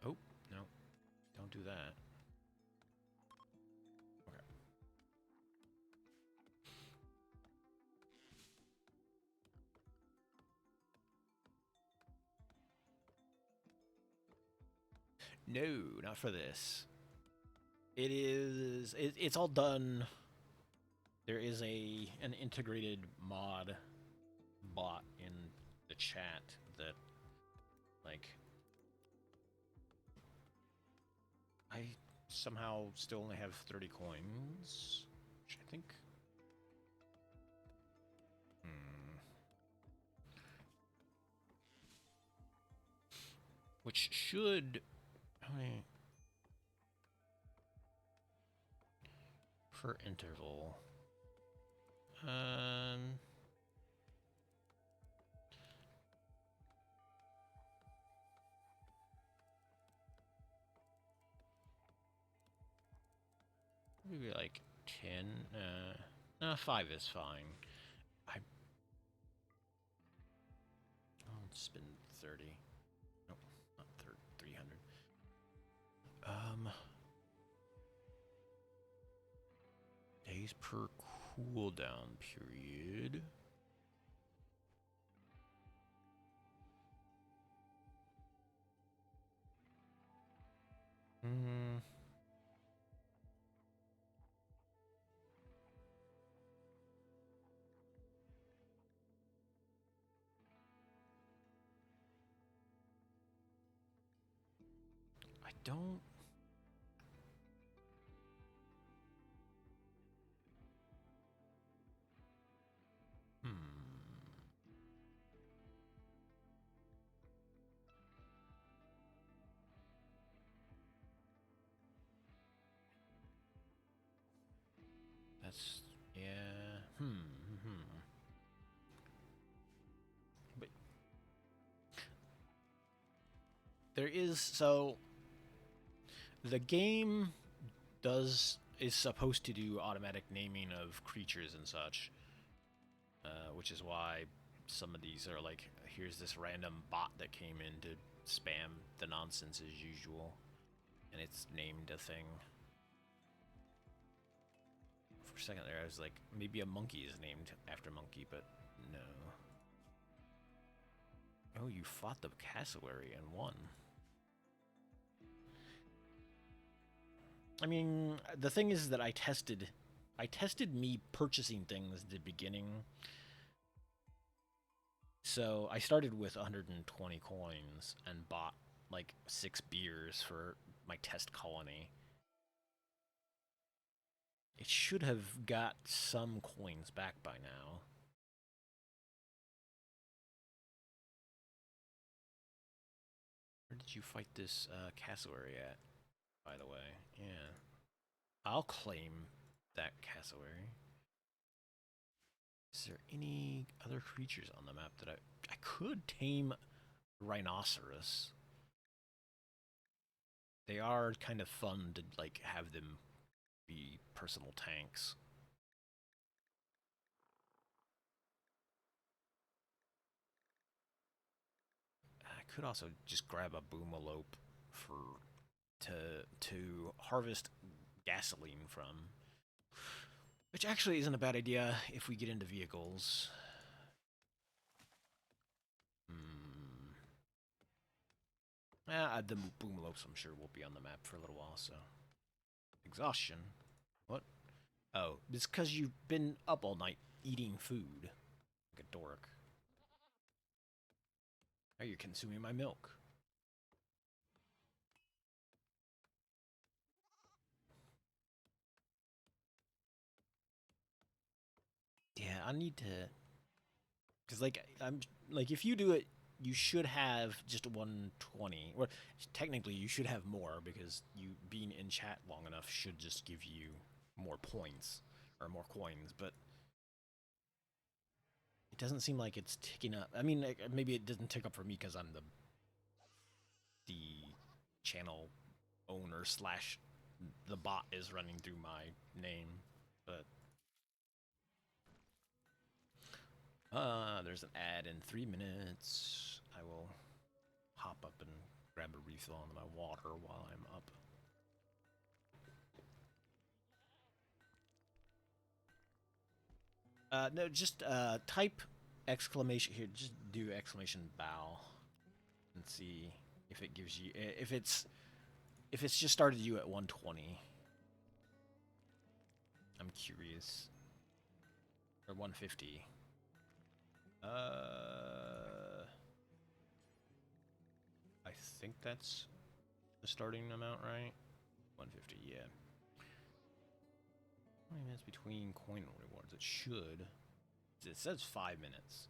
Oh, no. Don't do that. Okay. No, not for this. It's all done. There is an integrated mod bot in the chat that, like, I somehow still only have 30 coins, which I think. Which should. How many? Per interval. Maybe like 10. No, 5 is fine. I'll spend 30. Nope, not 300. Days per cooldown period. I don't. That's, yeah. But there is, so the game is supposed to do automatic naming of creatures and such, which is why some of these are like, here's this random bot that came in to spam the nonsense as usual, and it's named a thing. For a second there, I was like, maybe a monkey is named after monkey, but no. Oh, you fought the cassowary and won. I mean, the thing is that I tested I tested me purchasing things at the beginning. So I started with 120 coins and bought like 6 beers for my test colony. It should have got some coins back by now. Where did you fight this cassowary at, by the way? Yeah. I'll claim that cassowary. Is there any other creatures on the map that I could tame rhinoceros? They are kind of fun to like have them be personal tanks. I could also just grab a boomalope for to harvest gasoline from, which actually isn't a bad idea if we get into vehicles. The boomalopes, I'm sure, will be on the map for a little while, so. Exhaustion? What? Oh, it's because you've been up all night eating food. Like a dork. Now you're consuming my milk. Yeah, I need to... Because, like, I'm... Like, if you do it, you should have just 120. Or, technically, you should have more, because you being in chat long enough should just give you more points. Or more coins, but... It doesn't seem like it's ticking up. I mean, maybe it doesn't tick up for me because I'm the channel owner slash the bot is running through my name, but there's an ad in 3 minutes. I will hop up and grab a refill on my water while I'm up. No, just type exclamation here. Just do exclamation bow and see if it gives you if it's just started you at 120. I'm curious. Or 150. I think that's the starting amount, right? 150, yeah. How many minutes between coin rewards? It should. It says 5 minutes.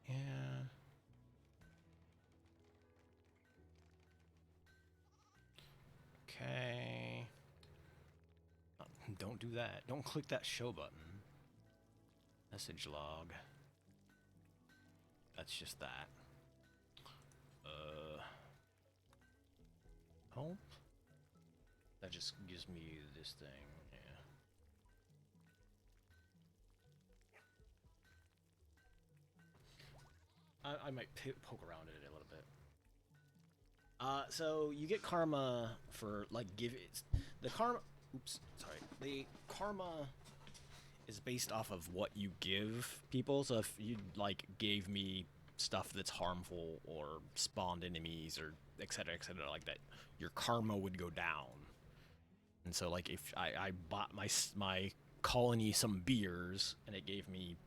Yeah. Okay. Don't do that. Don't click that show button. Message log. That's just that. Help? That just gives me this thing. Yeah. I might poke around it a little bit. So you get karma for like the karma. Oops, sorry. The karma is based off of what you give people. So if you like gave me stuff that's harmful or spawned enemies or etc like that, your karma would go down. And so like if I bought my colony some beers and it gave me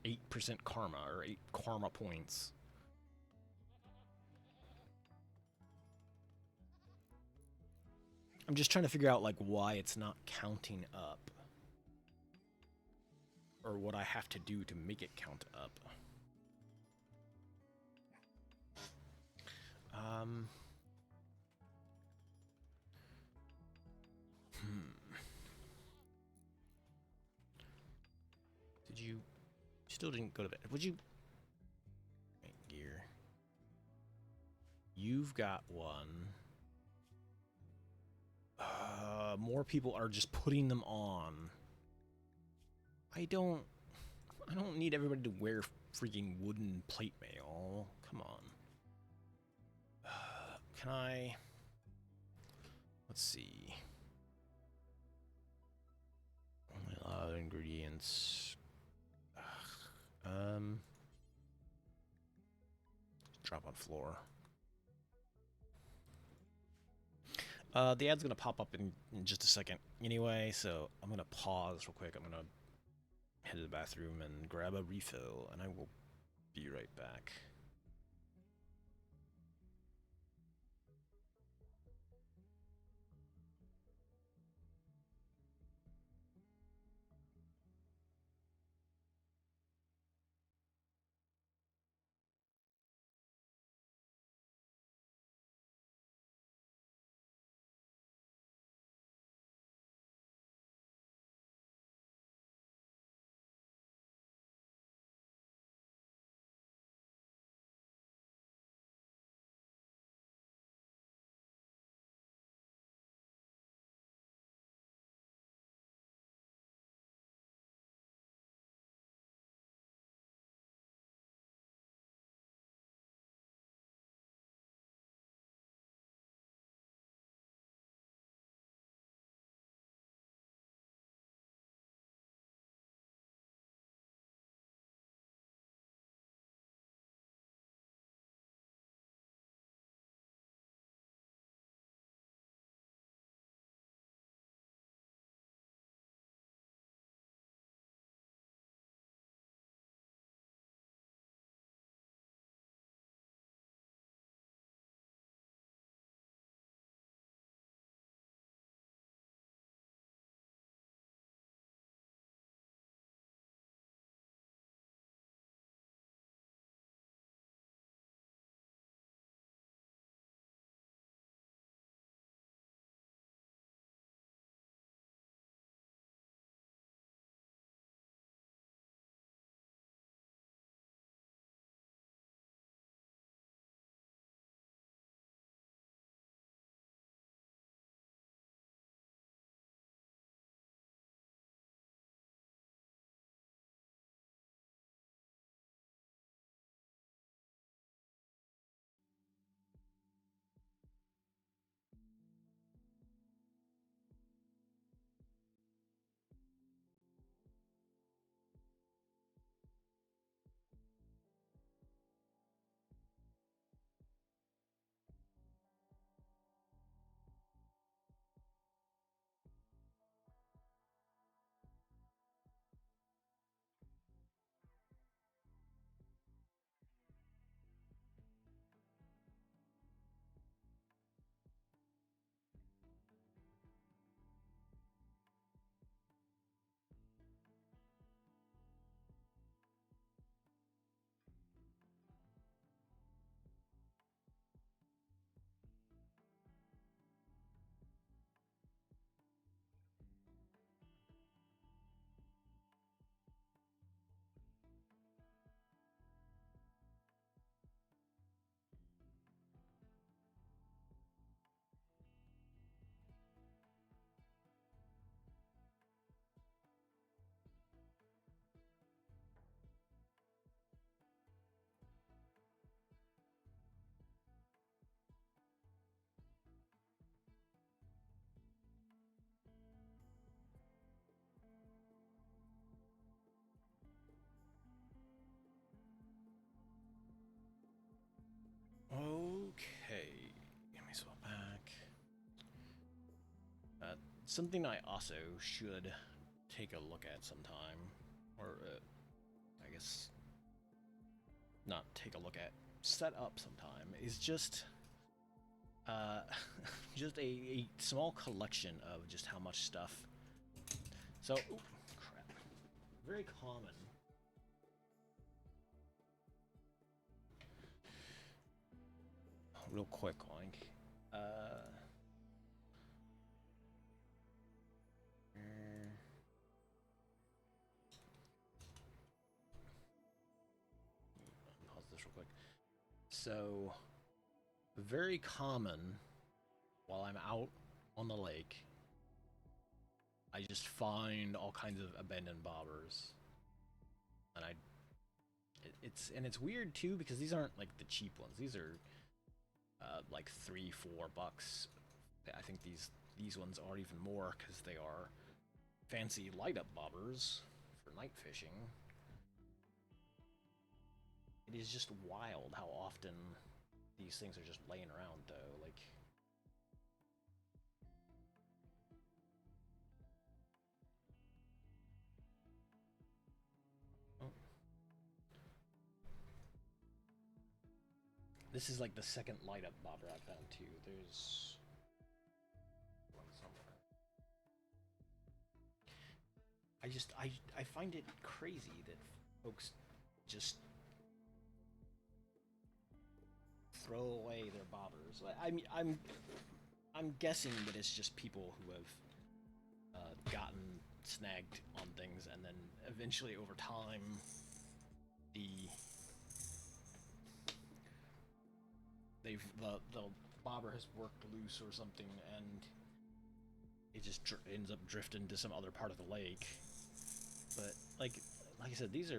8% karma or 8 karma points. I'm just trying to figure out like why it's not counting up. Or what I have to do to make it count up. Did you still didn't go to bed? Would you gear? You've got one. More people are just putting them on. I don't need everybody to wear freaking wooden plate mail. Come on. Can I? Let's see. ingredients. Drop on floor. The ad's gonna pop up in just a second anyway, so I'm gonna pause real quick. I'm gonna head to the bathroom and grab a refill, and I will be right back. Okay, let me swap back. Something I also should take a look at sometime, or I guess not take a look at, set up sometime, is just just a small collection of just how much stuff. So, ooh, crap. Very common. Real quick, Oink. Pause this real quick. So, very common while I'm out on the lake, I just find all kinds of abandoned bobbers, and it's weird too because these aren't like the cheap ones. These are like $3-4. I think these ones are even more because they are fancy light up bobbers for night fishing. It is just wild how often these things are just laying around, though. Like, oh. This is like the second light up bobber I found too. There's one somewhere. I find it crazy that folks just throw away their bobbers. I'm guessing that it's just people who have gotten snagged on things, and then eventually over time the bobber has worked loose or something, and it just ends up drifting to some other part of the lake. But like I said, these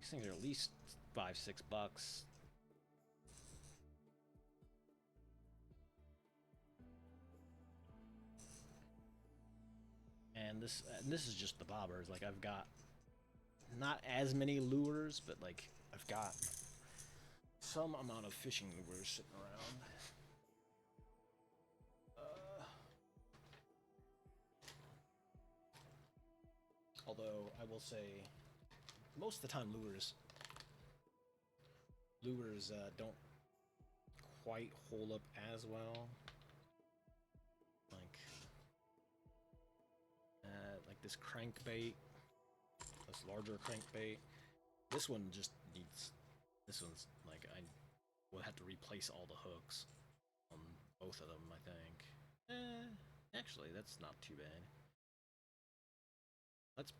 things are at least $5-6. And this is just the bobbers. Like, I've got not as many lures, but like I've got some amount of fishing lures sitting around. Although I will say, most of the time lures don't quite hold up as well. Like this crankbait, this larger crankbait. This one just needs. This one's like, I will have to replace all the hooks on both of them, I think. Actually, that's not too bad.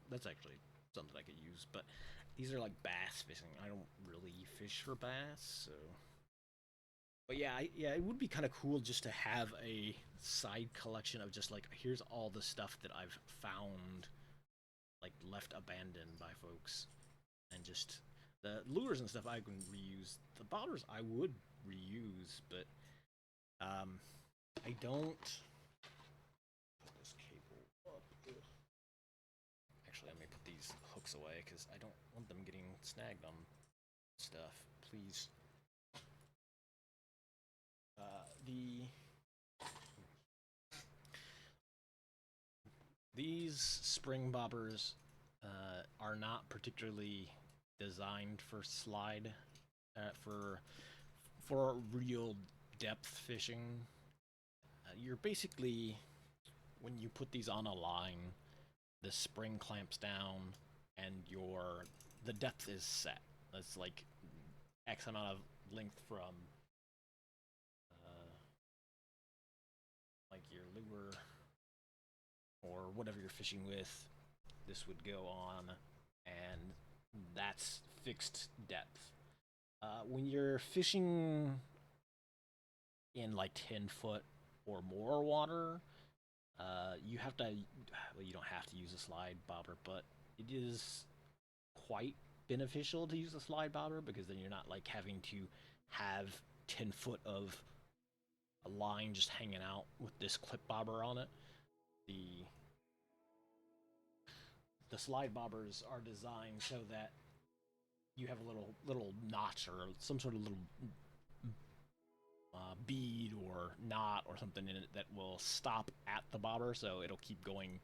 That's actually something I could use, but these are like bass fishing. I don't really fish for bass, so. But yeah, it would be kind of cool just to have a side collection of just like, here's all the stuff that I've found, like, left abandoned by folks, and just the lures and stuff I can reuse. The bobbers I would reuse, but I don't. Put this cable up. Actually, let me put these hooks away because I don't want them getting snagged on stuff. Please. These spring bobbers are not particularly designed for slide, for real depth fishing. You're basically, when you put these on a line, the spring clamps down, and the depth is set. That's like X amount of length from like your lure or whatever you're fishing with. This would go on, and that's fixed depth. When you're fishing in like 10-foot or more water, you have to. Well, you don't have to use a slide bobber, but it is quite beneficial to use a slide bobber, because then you're not like having to have 10 foot of a line just hanging out with this clip bobber on it. The slide bobbers are designed so that you have a little notch or some sort of little bead or knot or something in it that will stop at the bobber, so it'll keep going.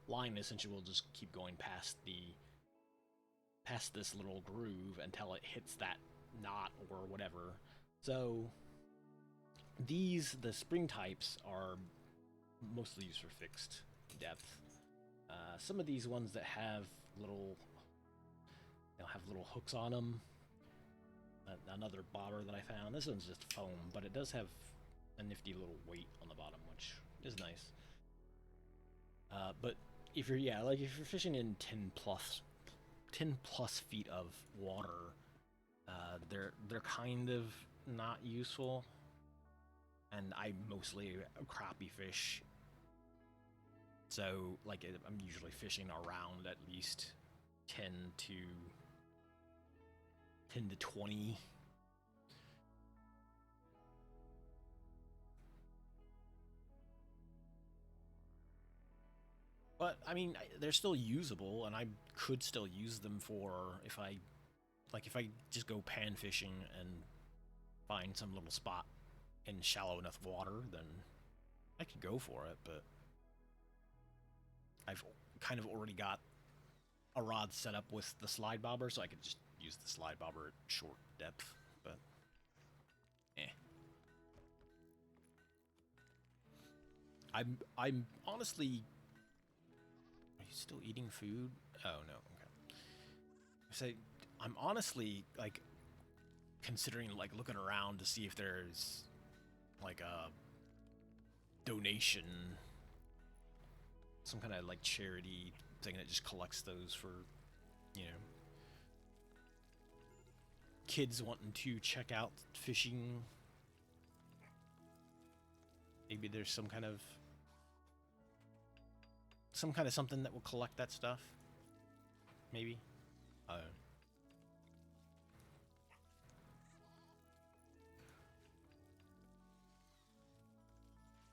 Line essentially will just keep going past this little groove until it hits that knot or whatever. So the spring types are mostly used for fixed depth. Some of these ones that have little hooks on them. Another bobber that I found. This one's just foam, but it does have a nifty little weight on the bottom, which is nice. But if you're fishing in 10 plus feet of water, they're kind of not useful. And I mostly crappie fish, so like I'm usually fishing around at least 10 to 20. But I mean, they're still usable, and I could still use them for if I just go pan fishing and find some little spot in shallow enough water, then I could go for it. But I've kind of already got a rod set up with the slide bobber, so I could just use the slide bobber at short depth. But I'm honestly. Are you still eating food? Oh no. Okay. Say I'm honestly like considering like looking around to see if there's like a donation, some kind of like charity thing that just collects those for, you know, kids wanting to check out fishing. Maybe there's some kind of something that will collect that stuff. Maybe.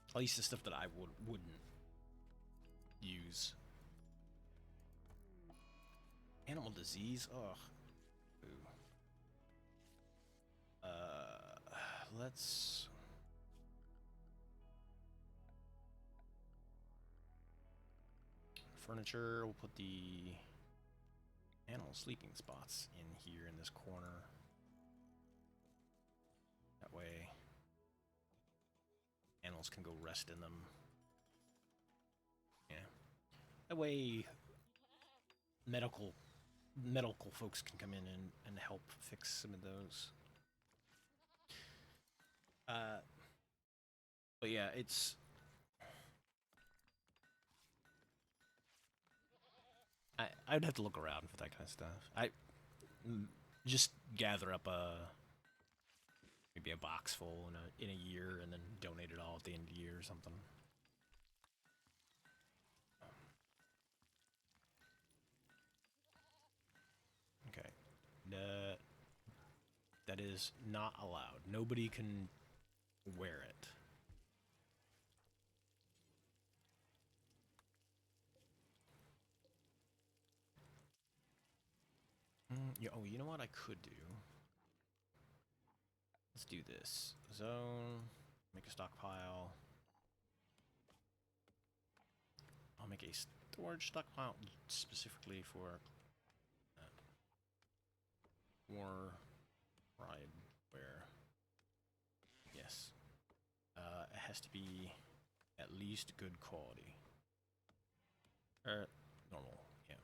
At least the stuff that I wouldn't use. Animal disease. Ugh. Ooh. Let's. Furniture. We'll put the animal sleeping spots in here in this corner. That way, animals can go rest in them. Yeah. That way, medical folks can come in and help fix some of those. But yeah, it's. I'd have to look around for that kind of stuff. I just gather up maybe a box full in a year and then donate it all at the end of the year or something. Okay. That is not allowed. Nobody can wear it. Yeah, oh, you know what I could do? Let's do this. Zone. Make a stockpile. I'll make a storage stockpile specifically for more ride wear. Yes. It has to be at least good quality. Normal, yeah.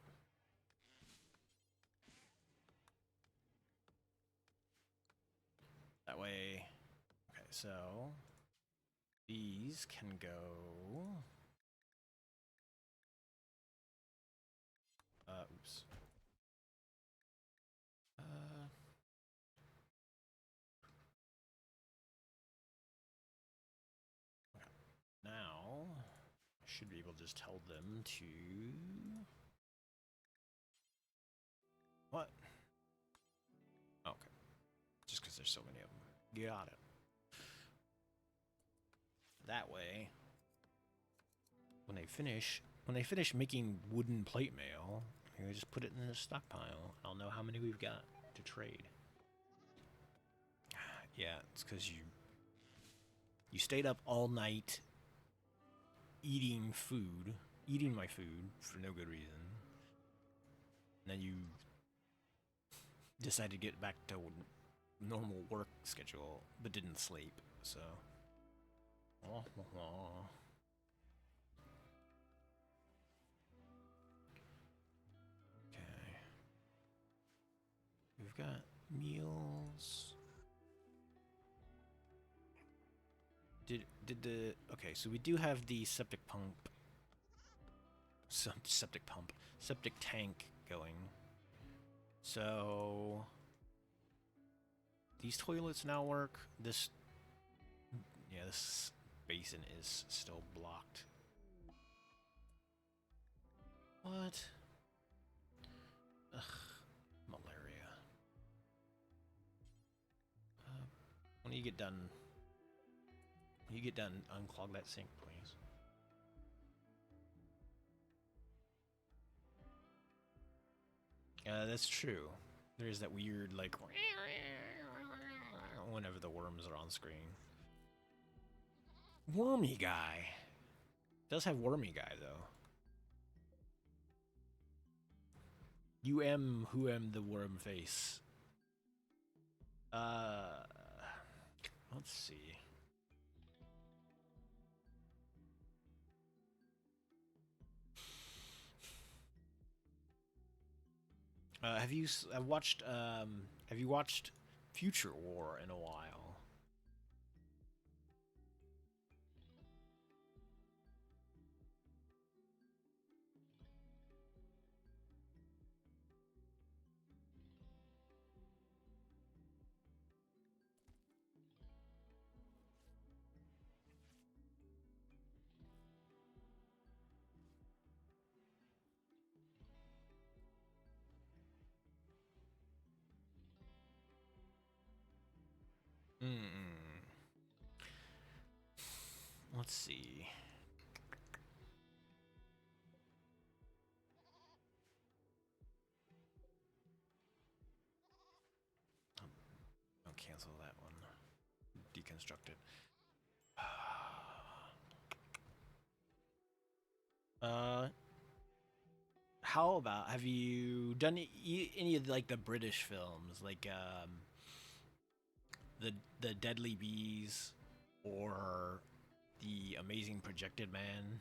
That way, okay, so these can go. Oops. Okay. Now, I should be able to just tell them to. What? Okay. Just because there's so many of them. Got it. That way, when they finish making wooden plate mail, we just put it in the stockpile. I'll know how many we've got to trade. Yeah, it's because you stayed up all night eating my food for no good reason. And then you decided to get back to normal work schedule, but didn't sleep, so. Okay. We've got meals. Okay, so we do have the septic tank going. So these toilets now work. This basin is still blocked. What? Ugh, malaria. When you get done, unclog that sink, please. That's true. There's that weird, like, whenever the worms are on screen. Wormy guy. Does have wormy guy, though. You am who am the worm face. Uh, let's see. Have you watched Future War in a while? Mm. Let's see. I'll cancel that one. Deconstruct it. Uh, how about have you done any of like the British films, like the Deadly Bees or the Amazing Projected Man?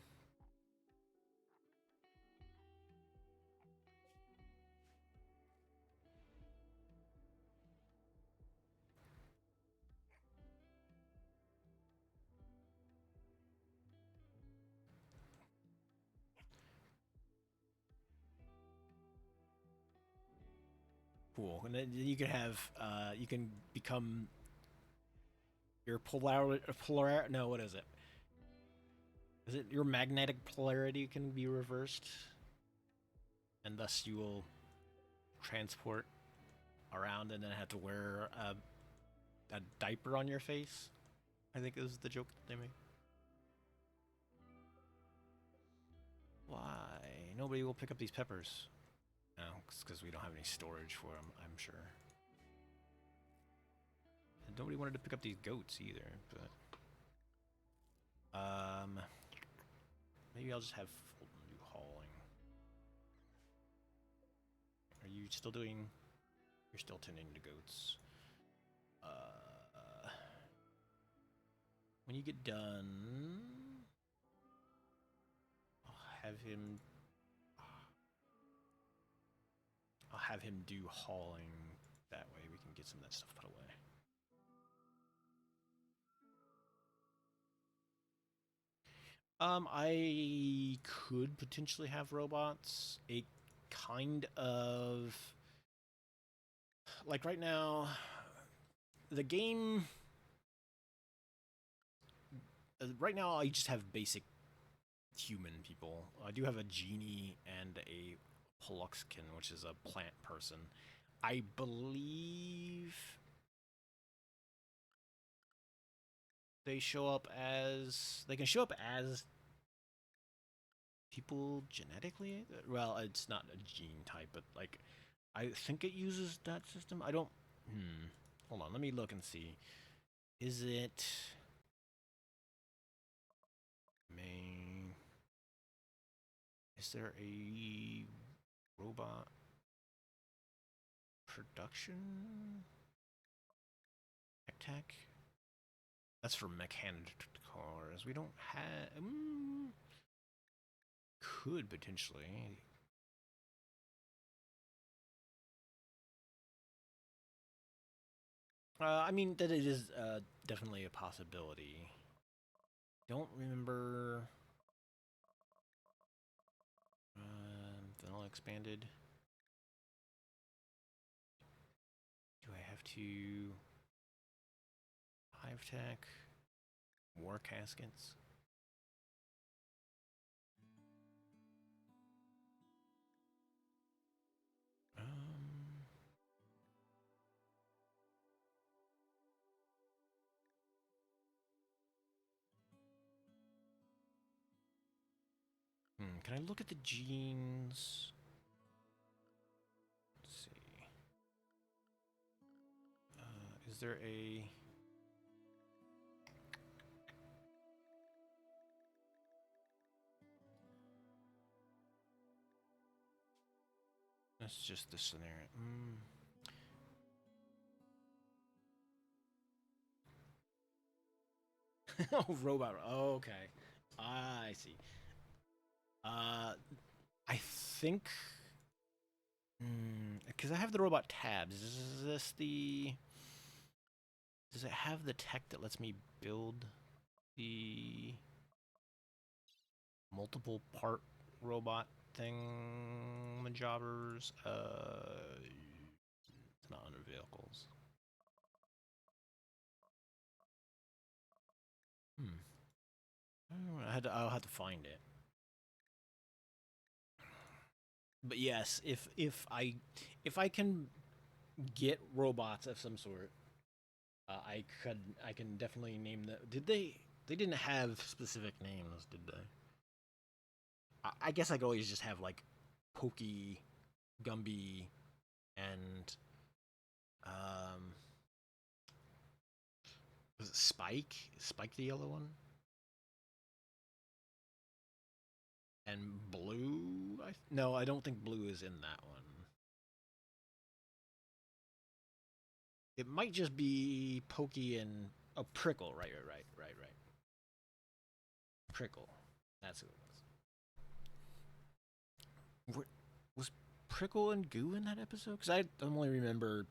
Cool. And then you can have you can become your polar no, what is it? Is it your magnetic polarity can be reversed, and thus you will transport around and then have to wear a diaper on your face? I think is the joke that they make. Why? Nobody will pick up these peppers. No, it's because we don't have any storage for them, I'm sure. And nobody wanted to pick up these goats either, but... Maybe I'll just have Fulton do hauling. Are you still doing... You're still tending to goats. When you get done... I'll have him... I'll have him do hauling. That way we can get some of that stuff put away. I could potentially have robots. It kind of... Like right now, the game... Right now I just have basic human people. I do have a genie and a Pluxkin, which is a plant person. I believe they show up as... They can show up as people genetically. Well, it's not a gene type, but like I think it uses that system. I don't. Hold on, let me look and see. Is it main? Is there a robot production tech? That's for mechanic cars. We don't have. Could potentially. I mean, that it is definitely a possibility. Don't remember. Vanilla expanded. Do I have to hive tech? War caskets? Um, can I look at the genes? there a... That's just the scenario. Oh, robot. Oh, okay. I see. I think... Because I have the robot tabs. Is this the... Does it have the tech that lets me build the multiple part robot thing jobbers? It's not under vehicles. I'll have to find it. But yes, if I can get robots of some sort, I can definitely name them. Did they? They didn't have specific names, did they? I guess I could always just have like Pokey, Gumby, and was it Spike? Spike the yellow one? And Blue? No, I don't think Blue is in that one. It might just be Pokey and Prickle. Right. Prickle. That's who it was. Was Prickle and Goo in that episode? Because I only remember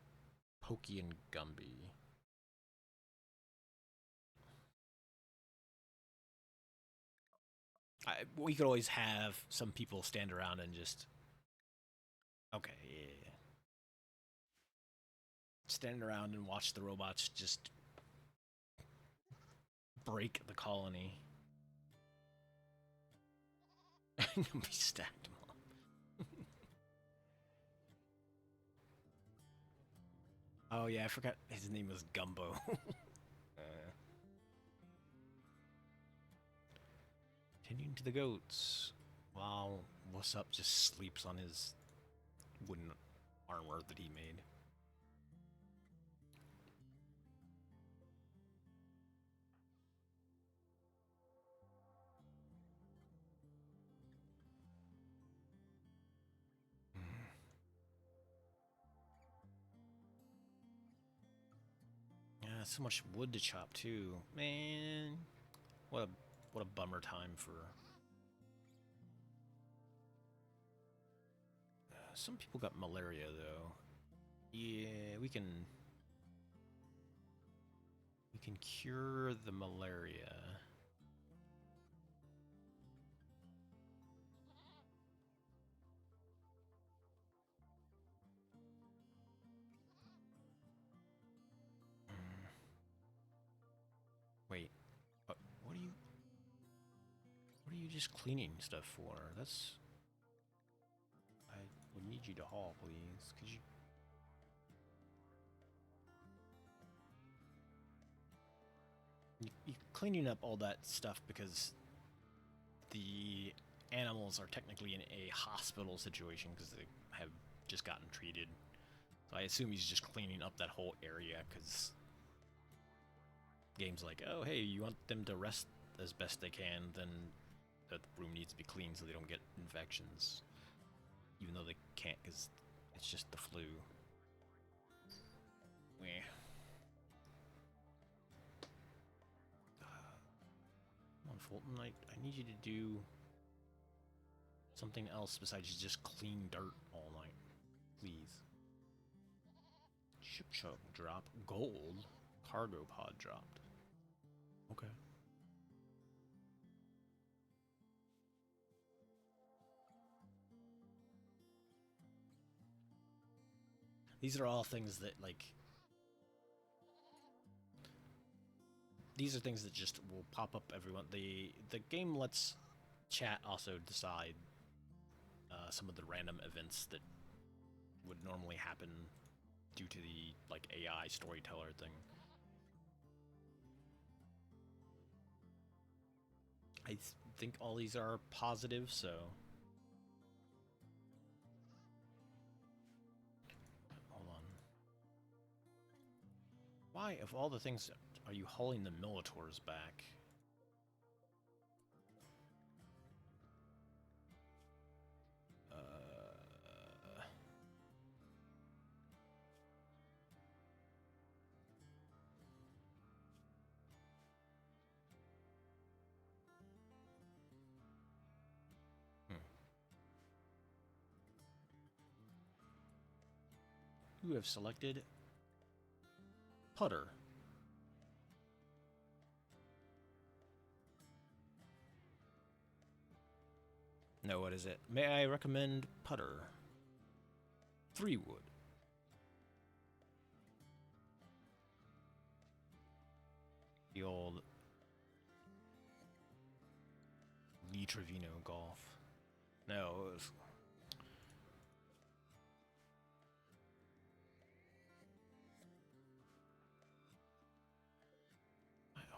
Pokey and Gumby. We could always have some people stand around and just... Okay, yeah. Stand around and watch the robots just break the colony. And we stacked them up. Oh yeah, I forgot his name was Gumbo. Tending to the goats while What's Up just sleeps on his wooden armor that he made. Yeah, so much wood to chop too. Man, what a bummer time for... Some people got malaria though. Yeah, we can cure the malaria. Wait, what are you just cleaning stuff for? That's... I would need you to haul, please. Could you... You're cleaning up all that stuff because the animals are technically in a hospital situation because they have just gotten treated. So I assume he's just cleaning up that whole area because game's like, oh hey, you want them to rest as best they can, then the room needs to be clean so they don't get infections. Even though they can't because it's just the flu. Meh. Come on, Fulton, I need you to do something else besides just clean dirt all night. Please. Ship chug drop. Gold. Cargo pod dropped. Okay. These are all things that, like... These are things that just will pop up everyone. The game lets chat also decide some of the random events that would normally happen due to the, like, AI storyteller thing. I think all these are positive, so... Hold on. Why, of all the things, are you hauling the Militors back? You have selected Putter. No, what is it? May I recommend Putter? 3 wood. The old Lee Trevino golf. No, it was...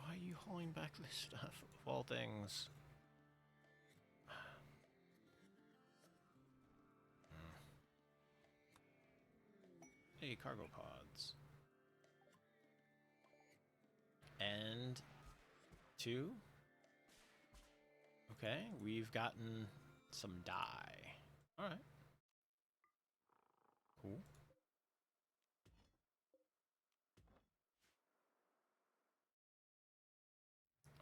Why are you hauling back this stuff, of all things? Hey, cargo pods. And 2. Okay, we've gotten some dye. Alright. Cool.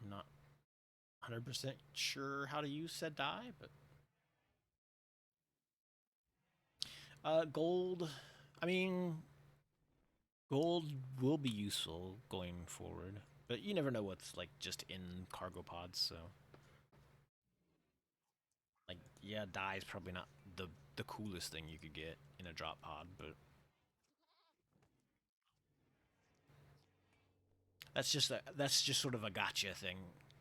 I'm not 100% sure how to use said dye, but... gold... I mean... Gold will be useful going forward, but you never know what's, like, just in cargo pods, so... Like, yeah, dye is probably not the coolest thing you could get in a drop pod, but... That's just sort of a gotcha thing,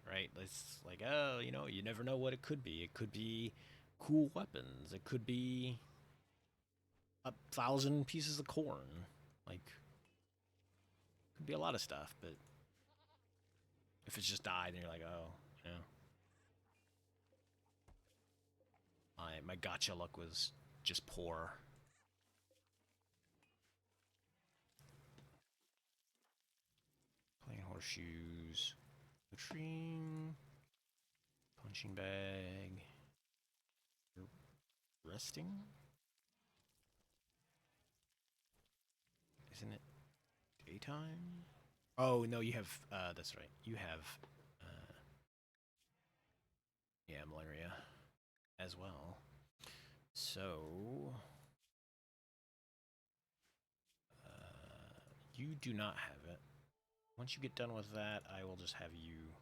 right? It's like, oh, you know, you never know what it could be. It could be cool weapons. It could be 1,000 pieces of corn. Like, could be a lot of stuff, but if it's just died, then you're like, oh, you know. My gotcha luck was just poor. Plain horseshoes. Latrine. Punching bag. You're resting? Isn't it daytime? Oh, no, you have, that's right. You have, yeah, malaria as well. So, you do not have it. Once you get done with that, I will just have you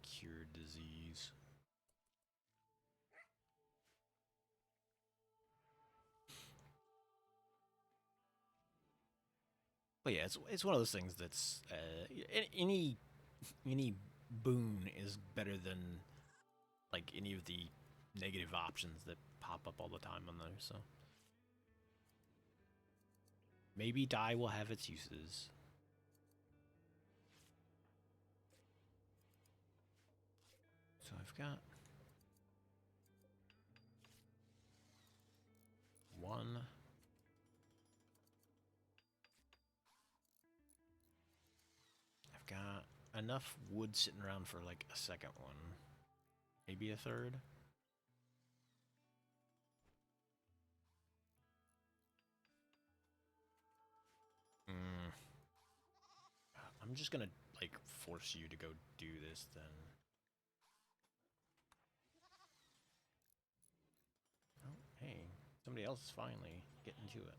cure disease. But yeah, it's one of those things that's any boon is better than like any of the negative options that pop up all the time on there. So maybe dye will have its uses. So I've got 1. I've got enough wood sitting around for like a second one. Maybe a third. I'm just gonna like force you to go do this then. Oh, hey, somebody else is finally getting to it.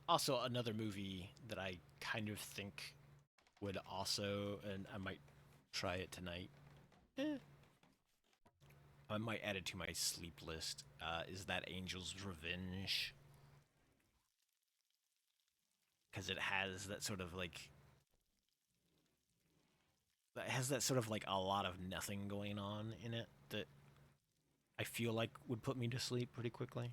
Also, another movie that I kind of think would also, and I might try it tonight. I might add it to my sleep list. Is that Angel's Revenge? Because it has that sort of like that has that sort of like a lot of nothing going on in it that I feel like would put me to sleep pretty quickly.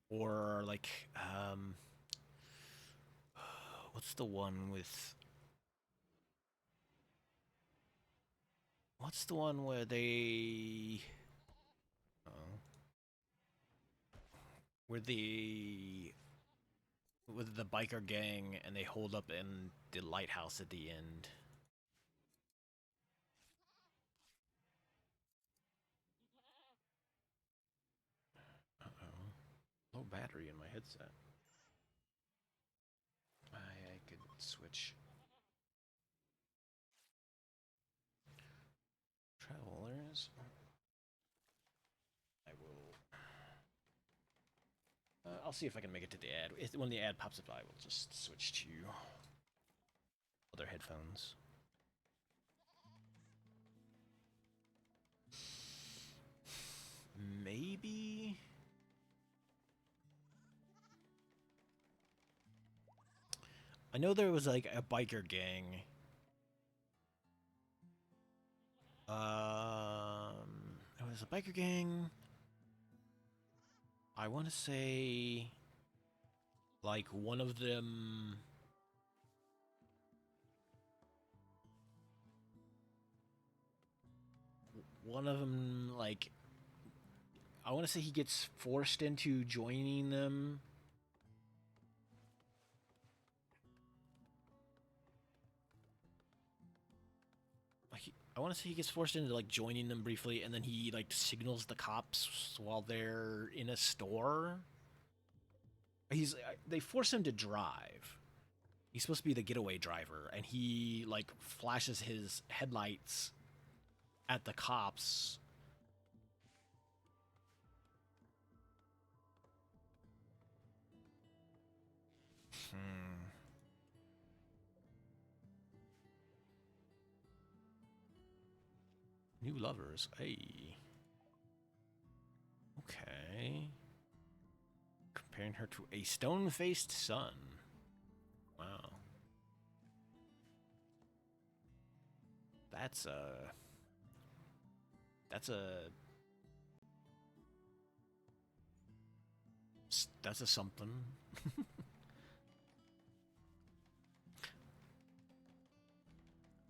Or like, what's the one with? What's the one where they? Oh, where the with the biker gang and they hold up in the lighthouse at the end. Uh-oh. Low battery in my headset. I could switch. Travelers. I will. I'll see if I can make it to the ad. When the ad pops up, I will just switch to other headphones. Maybe. I know there was like a biker gang. It was a biker gang. I want to say, like one of them. One of them, like, I want to say he gets forced into joining them. I want to say he gets forced into like joining them briefly, and then he like signals the cops while they're in a store. They force him to drive. He's supposed to be the getaway driver, and he like flashes his headlights at the cops. Hmm. New lovers. Hey. Okay. Comparing her to a stone-faced son. Wow. That's a. That's a. That's a something.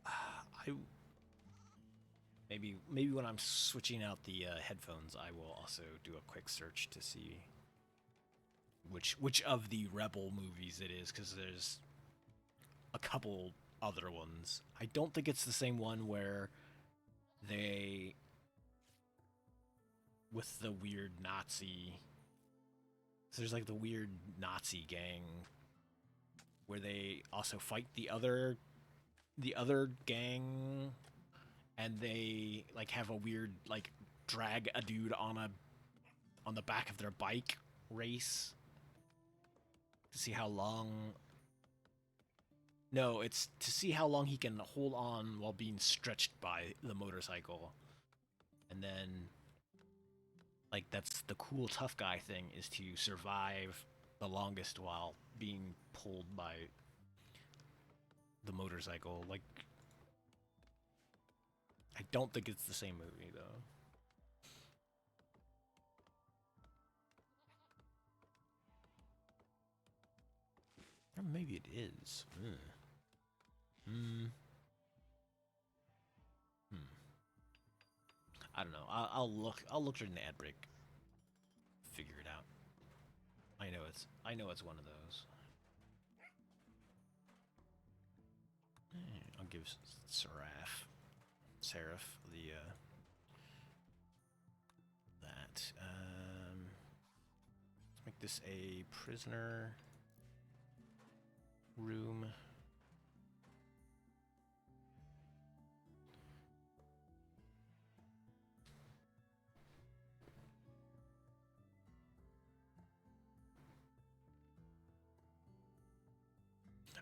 I maybe when I'm switching out the headphones, I will also do a quick search to see which of the Rebel movies it is, because there's a couple other ones. I don't think it's the same one where they with the weird Nazi. So there's like the weird Nazi gang where they also fight the other gang, and they like have a weird like drag a dude on the back of their bike race to see how long. No, it's to see how long he can hold on while being stretched by the motorcycle. And then like that's the cool tough guy thing, is to survive the longest while being pulled by the motorcycle. Like I don't think it's the same movie though. Or maybe it is. Hmm. Hmm. I don't know. I'll look. I'll look during the ad break. Figure it out. I know it's one of those. I'll give Seraph the that. Let's make this a prisoner room.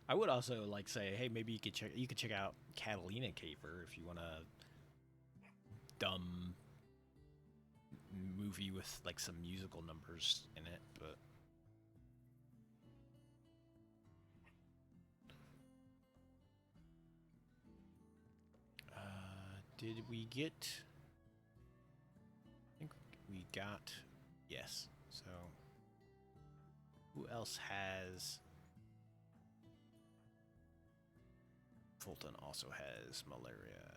I would also like say, hey, maybe you could check out Catalina Caper if you want a dumb movie with like some musical numbers in it, but did we get? I think we got yes. So who else has? Fulton also has malaria.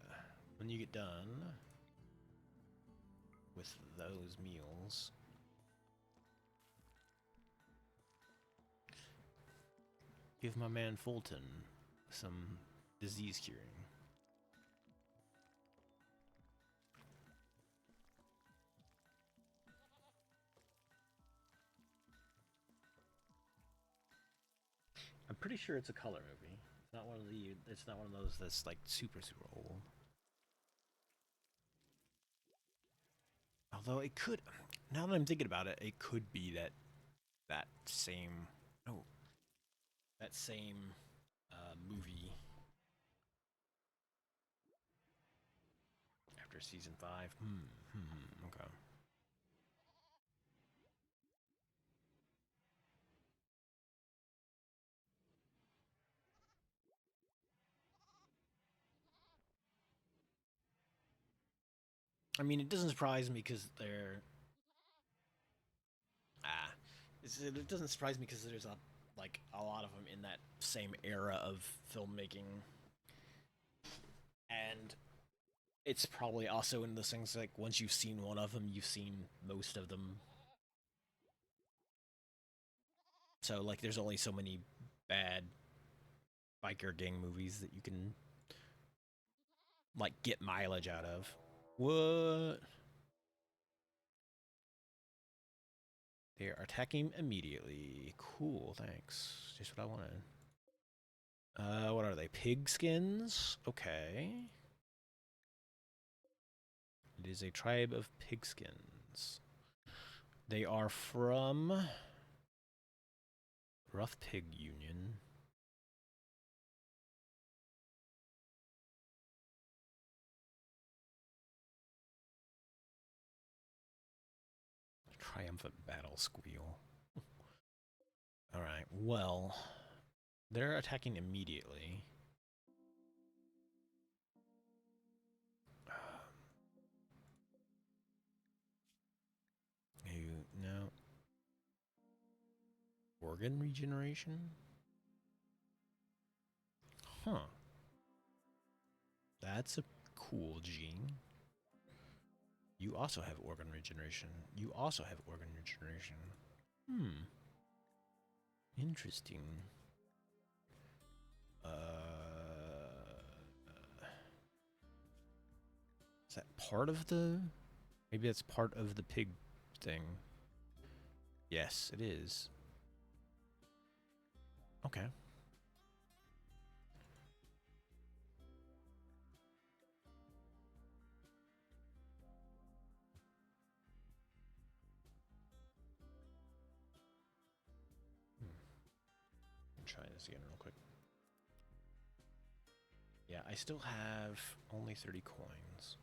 When you get done with those meals, give my man Fulton some disease curing. I'm pretty sure it's a color movie. It's not one of the. It's not one of those that's like super old. Although it could, now that I'm thinking about it, it could be that same that same movie after season 5. Okay. I mean, it doesn't surprise me because they're ah, it doesn't surprise me because there's a lot of them in that same era of filmmaking, and it's probably also in those things like once you've seen one of them, you've seen most of them. So like, there's only so many bad biker gang movies that you can like get mileage out of. What? They are attacking immediately. Cool, thanks. Just what I wanted. What are they? Pigskins? Okay. It is a tribe of pigskins. They are from Rough Pig Union. Triumphant Battle Squeal. Alright, well, they're attacking immediately. No. Organ regeneration? Huh. That's a cool gene. You also have organ regeneration. You also have organ regeneration. Interesting. Is that part of the... Maybe that's part of the pig thing. Yes, it is. Okay. Try this again real quick. Yeah, I still have only 30 coins.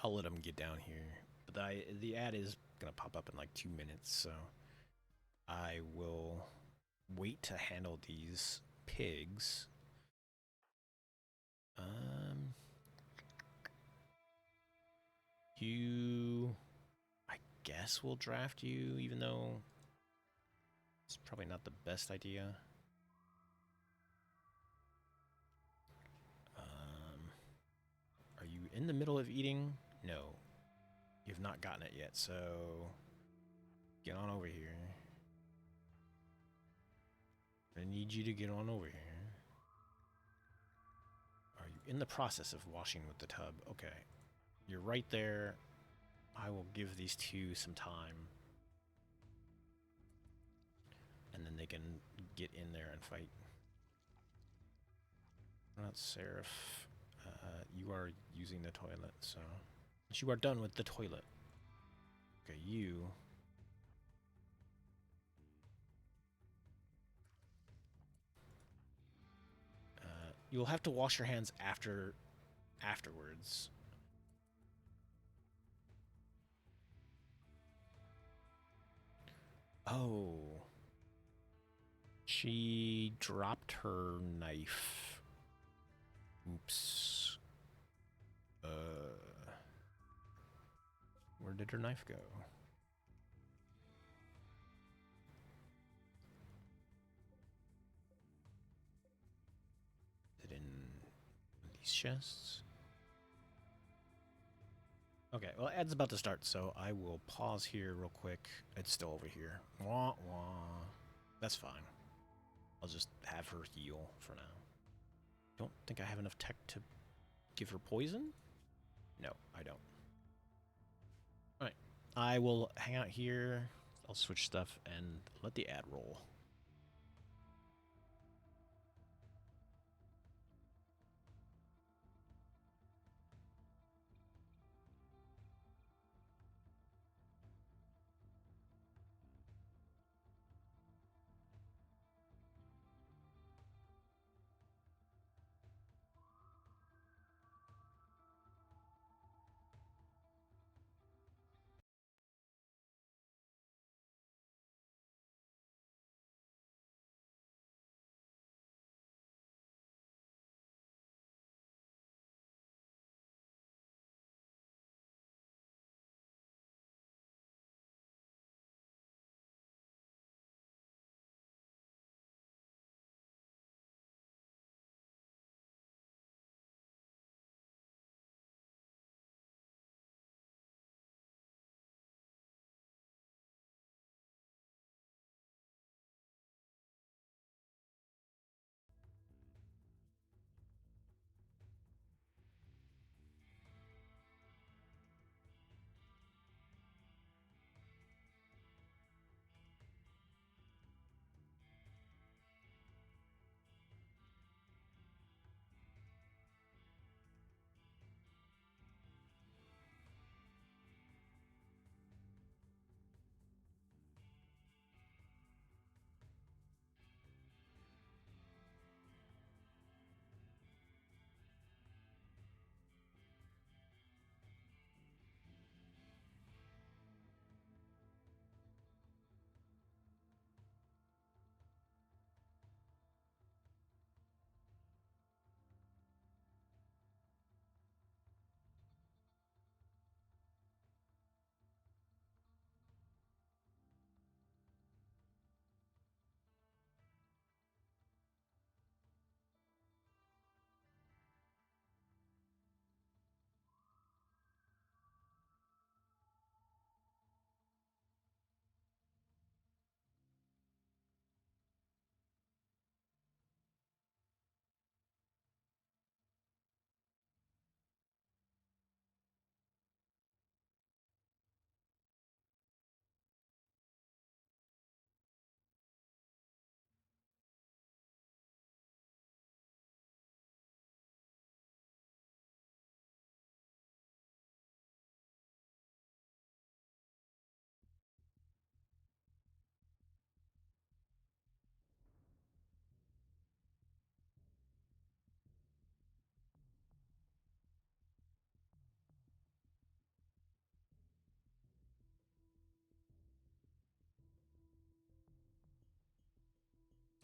I'll let them get down here. But the ad is going to pop up in like 2 minutes, so I will wait to handle these pigs. You... I guess we'll draft you, even though it's probably not the best idea. Are you in the middle of eating? No. You've not gotten it yet, so get on over here. I need you to get on over here. Are you in the process of washing with the tub? Okay. You're right there. I will give these two some time. And then they can get in there and fight. Not Seraph. You are using the toilet, so... You are done with the toilet. Okay, you... You'll have to wash your hands afterwards. Oh. She dropped her knife. Oops. Where did her knife go? Is it in these chests? Okay, well, Ed's about to start, so I will pause here real quick. It's still over here. Wah, wah. That's fine. I'll just have her heal for now. Don't think I have enough tech to give her poison? No, I don't. Alright. I will hang out here. I'll switch stuff and let the ad roll.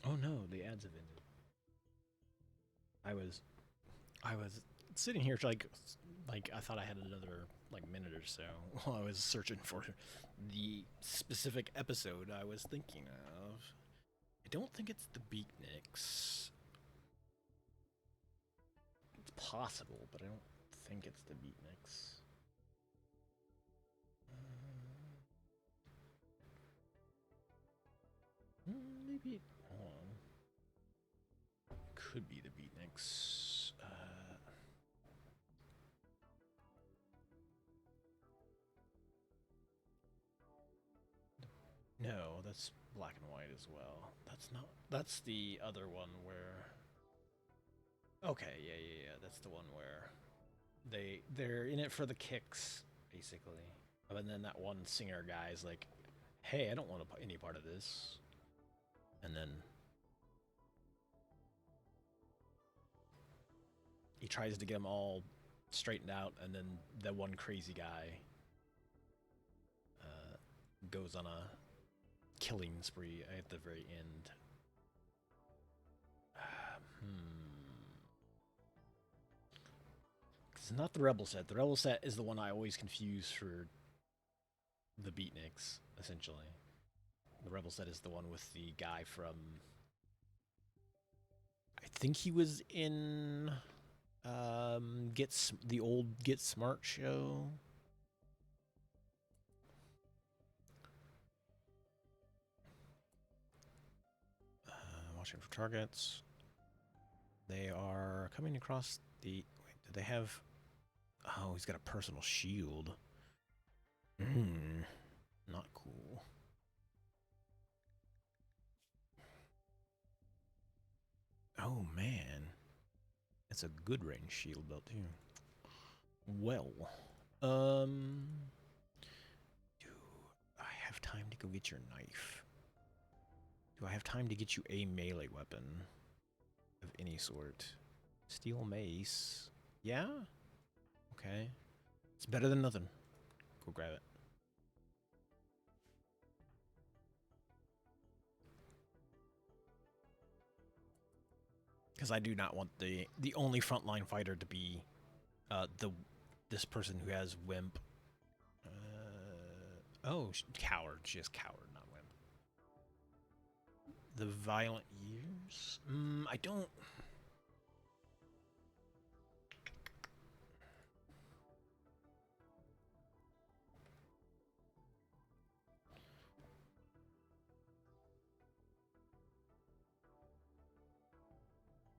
Oh no, the ads have ended. I was sitting here like I thought I had another like minute or so while I was searching for the specific episode I was thinking of. I don't think it's the Beatniks. It's possible, but I don't think it's the Beatniks. Maybe. Hold on. Could be the Beatniks. No, that's black and white as well. That's not. That's the other one where. Okay, yeah. That's the one where they're in it for the kicks, basically. And then that one singer guy's like, "Hey, I don't want any part of this." And then tries to get them all straightened out, and then that one crazy guy goes on a killing spree at the very end. It's not the Rebel set. The Rebel set is the one I always confuse for the Beatniks, essentially. The Rebel set is the one with the guy from... I think he was in the old Get Smart show. Watching for targets. They are coming across the... Wait, do they have... Oh, he's got a personal shield. Not cool. Oh, man. It's a good range shield belt, too. Well, do I have time to go get your knife? Do I have time to get you a melee weapon of any sort? Steel mace. Yeah? Okay. It's better than nothing. Go grab it. Because I do not want the only frontline fighter to be this person who has Wimp. Oh, Coward. She has Coward, not Wimp. The Violent Years? I don't...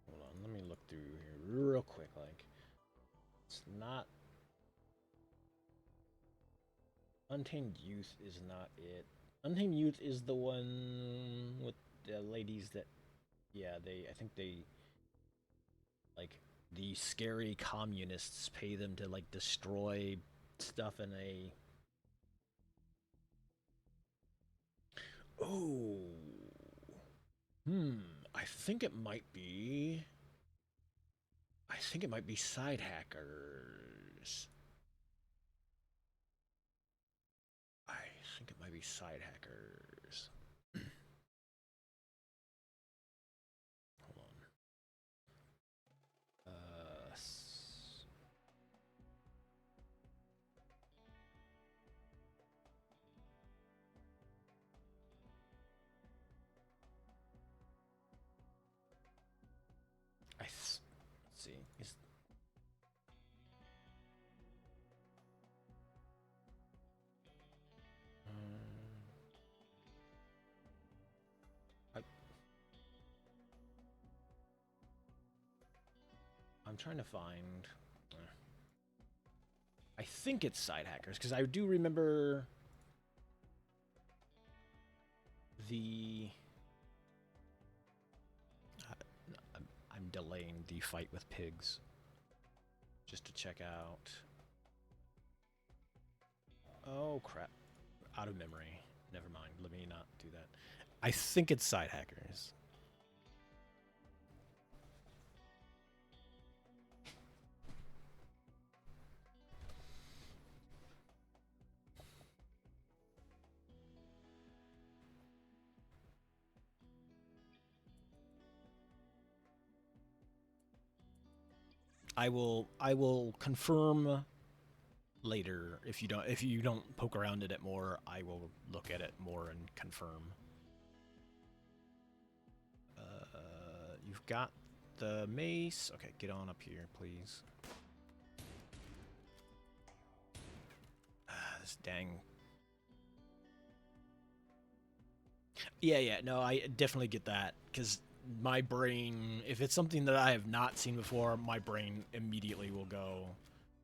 Hold on, let me look through here real quick. Like, it's not... Untamed Youth is not it. Untamed Youth is the one with the ladies that... Yeah, I think they... Like, the scary communists pay them to, like, destroy stuff in a... Oh... I think it might be... I think it might be Side Hackers. I think it might be Side Hackers. Hold on. Let's see. I'm trying to find... I think it's Side Hackers, because I do remember the... I'm delaying the fight with pigs just to check out... Oh, crap. Out of memory. Never mind. Let me not do that. I think it's Side Hackers. I will confirm later. If you don't poke around in it more, I will look at it more and confirm. You've got the mace. Okay, get on up here, please. This dang... Yeah, no, I definitely get that, because my brain, if it's something that I have not seen before, my brain immediately will go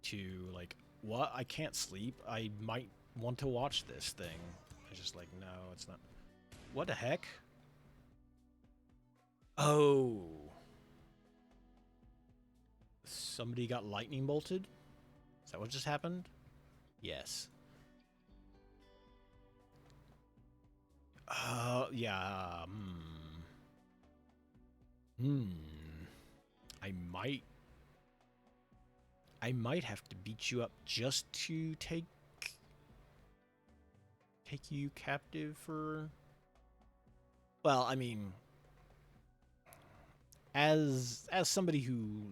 to, like, what? I can't sleep? I might want to watch this thing. It's just like, no, it's not. What the heck? Oh. Somebody got lightning bolted? Is that what just happened? Yes. Yeah. I might I might have to beat you up just to take you captive for. Well, I mean, as somebody who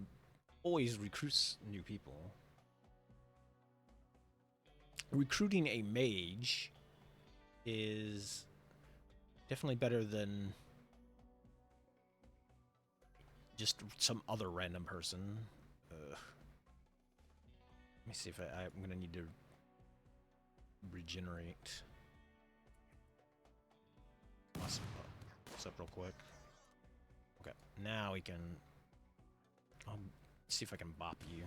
always recruits new people, recruiting a mage is definitely better than just some other random person. Let me see if I'm gonna need to regenerate. Awesome. What's up real quick? Okay, now we can. I'll see if I can bop you.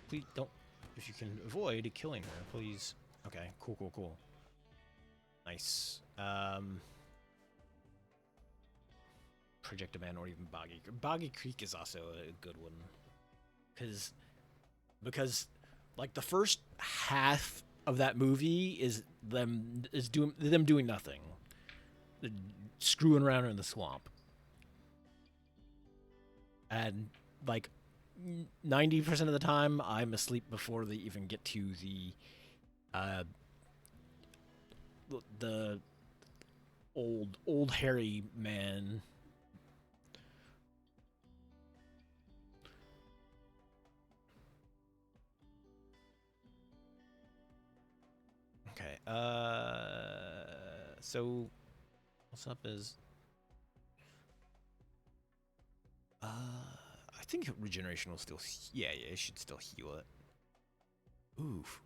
Please don't. If you can avoid killing her, please. Okay, cool. Nice. Project Man or even Boggy Creek is also a good one. Because like the first half of that movie is them doing nothing. They're screwing around in the swamp. And like 90% of the time I'm asleep before they even get to the old hairy man. Okay. So what's up is I think regeneration will still yeah, it should still heal it. Oof.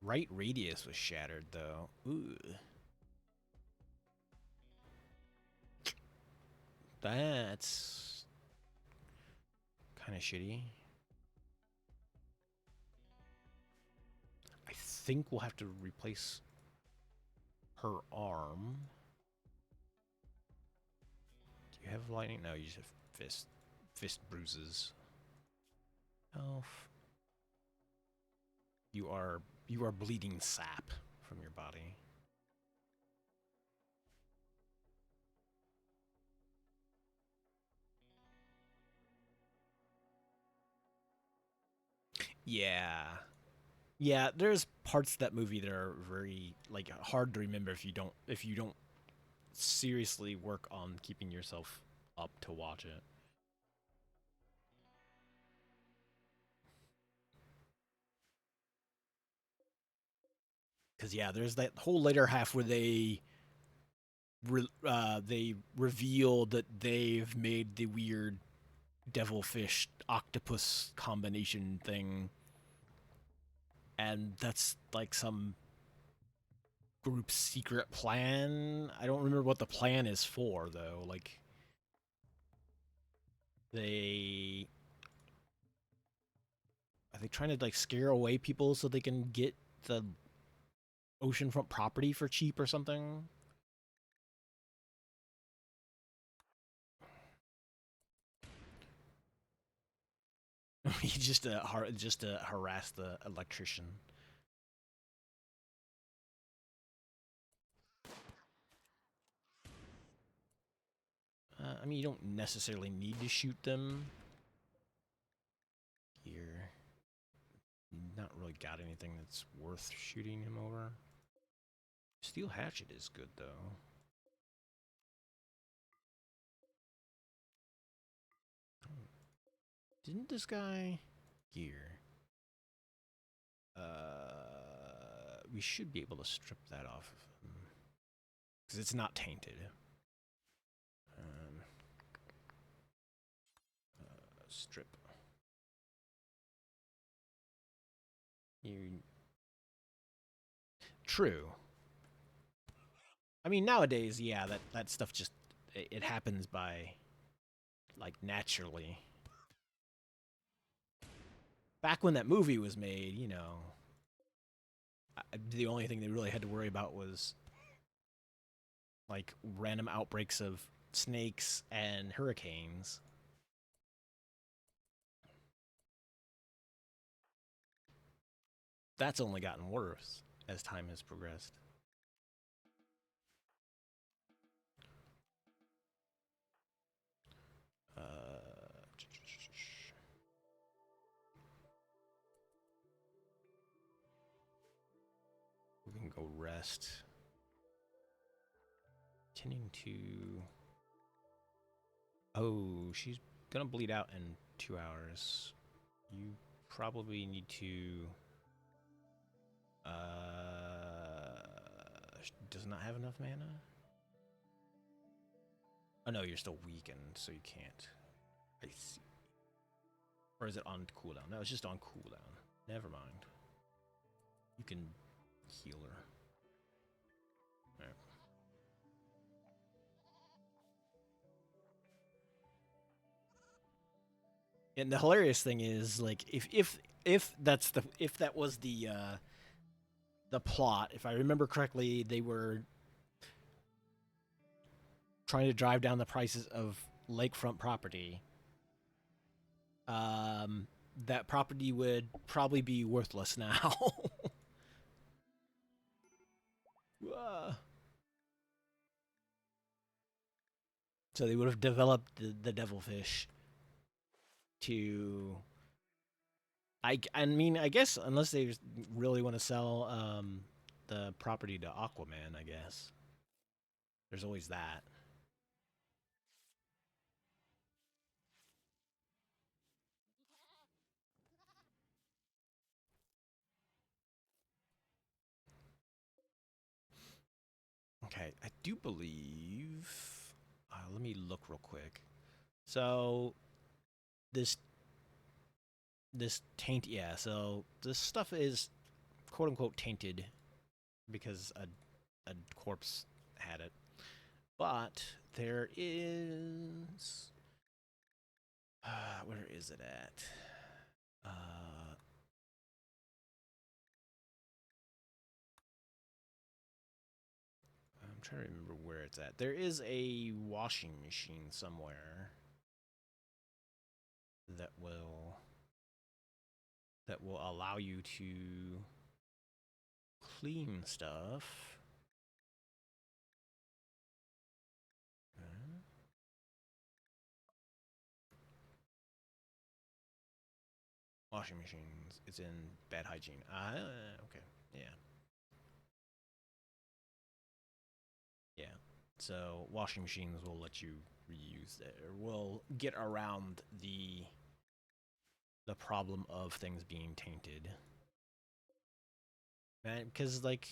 Right radius was shattered though. Ooh. That's kind of shitty. I think we'll have to replace her arm. Do you have lightning? No, you just have fist bruises. Elf. You are bleeding sap from your body. Yeah. Yeah, there's parts of that movie that are very like hard to remember if you don't seriously work on keeping yourself up to watch it. Cuz yeah, there's that whole later half where they reveal that they've made the weird devilfish octopus combination thing, and that's like some group's secret plan. I don't remember what the plan is for though. Like they are they trying to like scare away people so they can get the oceanfront property for cheap or something? just to harass the electrician. I mean, you don't necessarily need to shoot them. Here, not really got anything that's worth shooting him over. Steel hatchet is good though. Didn't this guy here? We should be able to strip that off of him because it's not tainted. Um, strip. You. True. I mean, nowadays, yeah, that stuff just it happens by like naturally. Back when that movie was made, you know, the only thing they really had to worry about was like random outbreaks of snakes and hurricanes. That's only gotten worse as time has progressed. Uh, go rest. Tending to... Oh, she's gonna bleed out in 2 hours. You probably need to... Does not have enough mana? Oh no, you're still weakened, so you can't. I see. Or is it on cooldown? No, it's just on cooldown. Never mind. You can heal her. Alright. And the hilarious thing is, like, if that was the plot, if I remember correctly, they were trying to drive down the prices of lakefront property. That property would probably be worthless now. So they would have developed the devilfish to... I mean, I guess unless they really want to sell the property to Aquaman, I guess. There's always that. Okay, I do believe... let me look real quick. So, this taint... Yeah, so this stuff is quote-unquote tainted because a corpse had it. But there is... where is it at? I'm trying to remember where it's at. There is a washing machine somewhere that will allow you to clean stuff. Washing machines. It's in bad hygiene. Okay. Yeah. Yeah. So washing machines will let you reuse it, or will get around the problem of things being tainted. Man, because like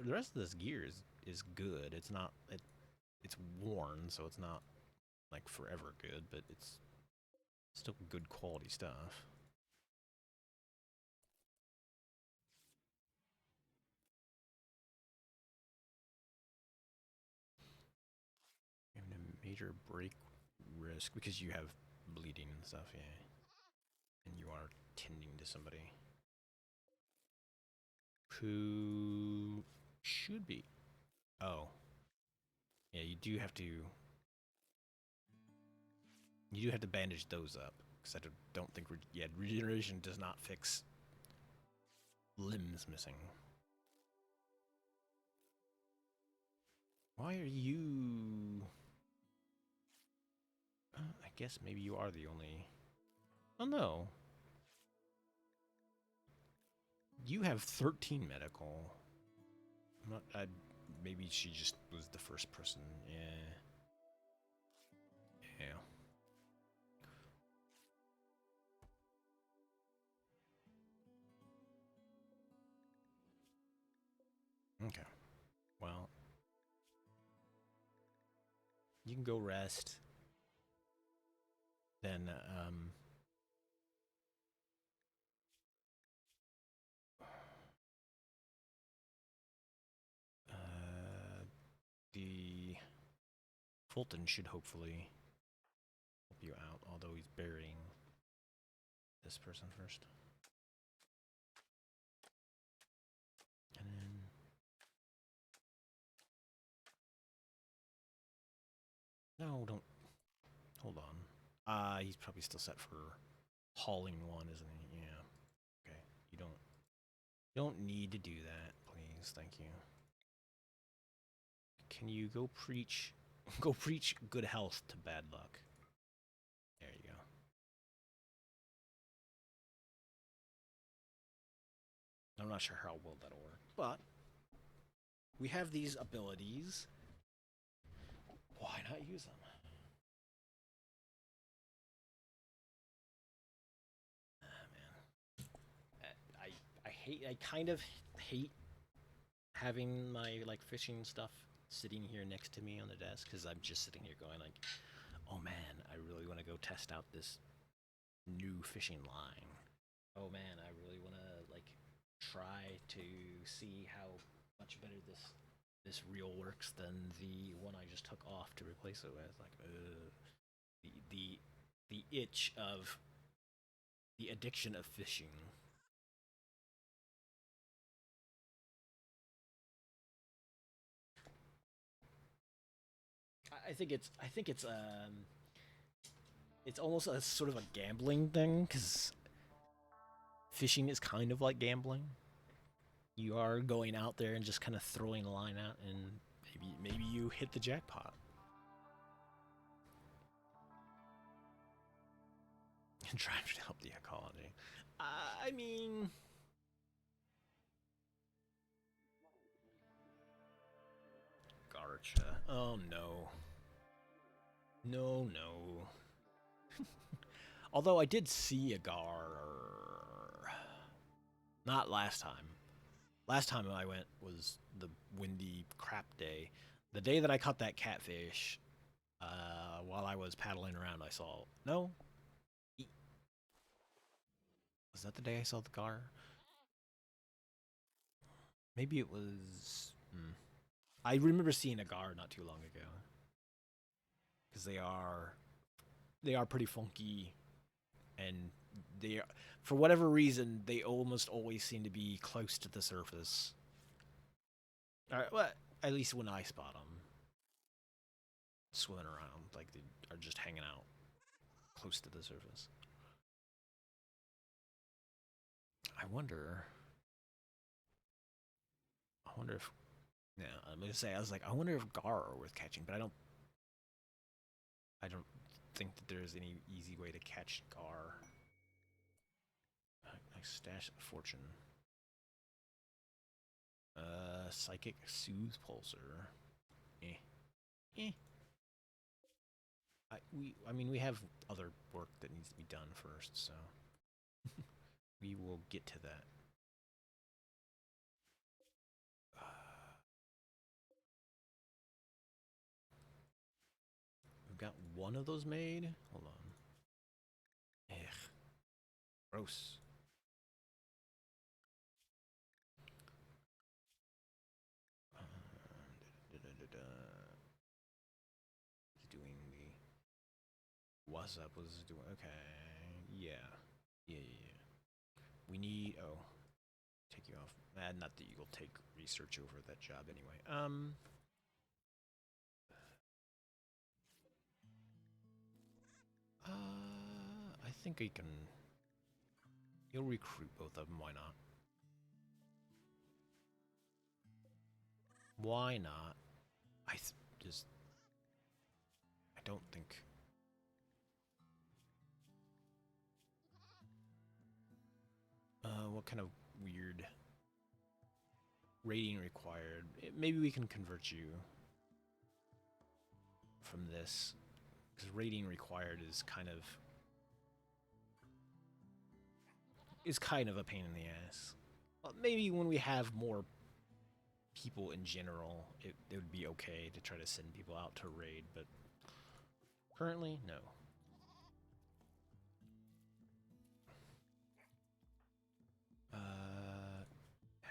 the rest of this gear is good. It's not it's worn, so it's not like forever good, but it's still good quality stuff. And a major break risk because you have bleeding and stuff, yeah. And you are tending to somebody who should be. Oh. Yeah, you do have to bandage those up because I don't think regeneration does not fix limbs missing. Why are you... I guess maybe you are the only... Oh no. You have 13 medical. I'm not... maybe she just was the first person. Yeah. Yeah. Okay. Well, you can go rest. Then, the Fulton should hopefully help you out, although he's burying this person first. And then... No, don't... Hold on. He's probably still set for hauling one, isn't he? Yeah. Okay. You don't need to do that, please. Thank you. Can you go preach good health to bad luck? There you go. I'm not sure how well that'll work, but we have these abilities. Why not use them? Ah, man. I kind of hate having my like fishing stuff sitting here next to me on the desk because I'm just sitting here going like, oh man, I really want to go test out this new fishing line. Oh man, I really want to like try to see how much better this reel works than the one I just took off to replace it with. Like, the itch of the addiction of fishing. I think it's almost a sort of a gambling thing because fishing is kind of like gambling. You are going out there and just kind of throwing a line out, and maybe you hit the jackpot. And trying to help the ecology. I mean, Garcha. Oh no, no. Although I did see a gar. Not last time. Last time I went was the windy crap day. The day that I caught that catfish, while I was paddling around, I saw. No? Was that the day I saw the gar? Maybe it was. I remember seeing a gar not too long ago. Because they are pretty funky, and they are, for whatever reason, they almost always seem to be close to the surface. Well, at least when I spot them swimming around, like they are just hanging out close to the surface. I wonder. I wonder if. Yeah, I'm gonna say I was like, I wonder if gar are worth catching, but I don't. I don't think that there's any easy way to catch gar. Nice stash of fortune. Psychic soothe pulsar. Eh. I mean, we have other work that needs to be done first, so we will get to that. We've got one of those made. Hold on. Ugh. Gross. Doing the WhatsApp was doing okay. Yeah. We need take you off. Not that you'll take research over that job anyway. I think I can. You'll recruit both of them. Why not? Why not? Just. I don't think. What kind of weird rating required? Maybe we can convert you from this, because rating required is kind of a pain in the ass. Well, maybe when we have more people in general, it would be okay to try to send people out to raid, but currently, no.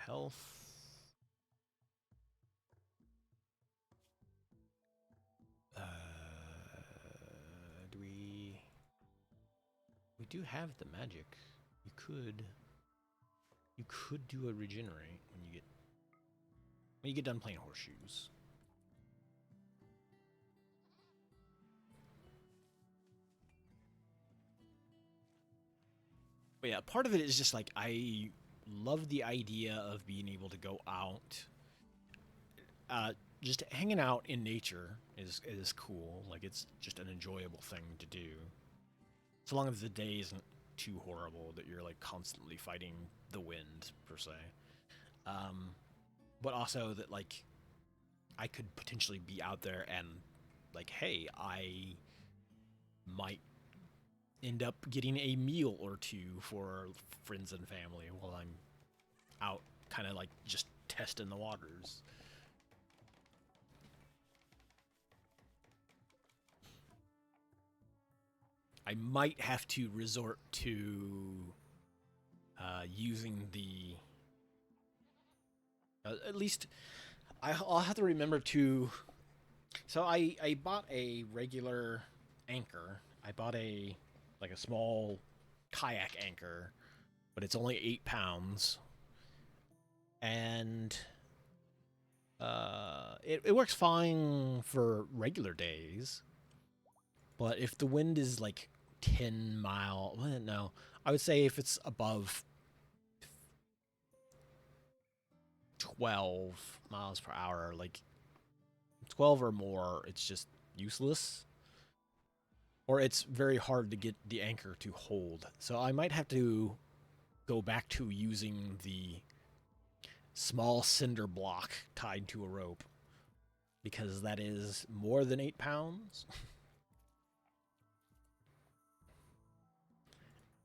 Health. Do we? We do have the magic. You could do a regenerate when you get done playing horseshoes. But yeah, part of it is just like I love the idea of being able to go out. Just hanging out in nature is cool. Like it's just an enjoyable thing to do. So long as the day isn't too horrible that you're like constantly fighting the wind per se. But also that like I could potentially be out there and like, hey, I might end up getting a meal or two for friends and family while I'm out, kind of like just testing the waters. I might have to resort to using the. At least I'll have to remember to. So I bought a regular anchor. I bought a small kayak anchor, but it's only 8 pounds, and it works fine for regular days. But if the wind is like 10 mile, well, no, I would say if it's above 12 miles per hour, like 12 or more, it's just useless. Or it's very hard to get the anchor to hold. So I might have to go back to using the small cinder block tied to a rope because that is more than 8 pounds.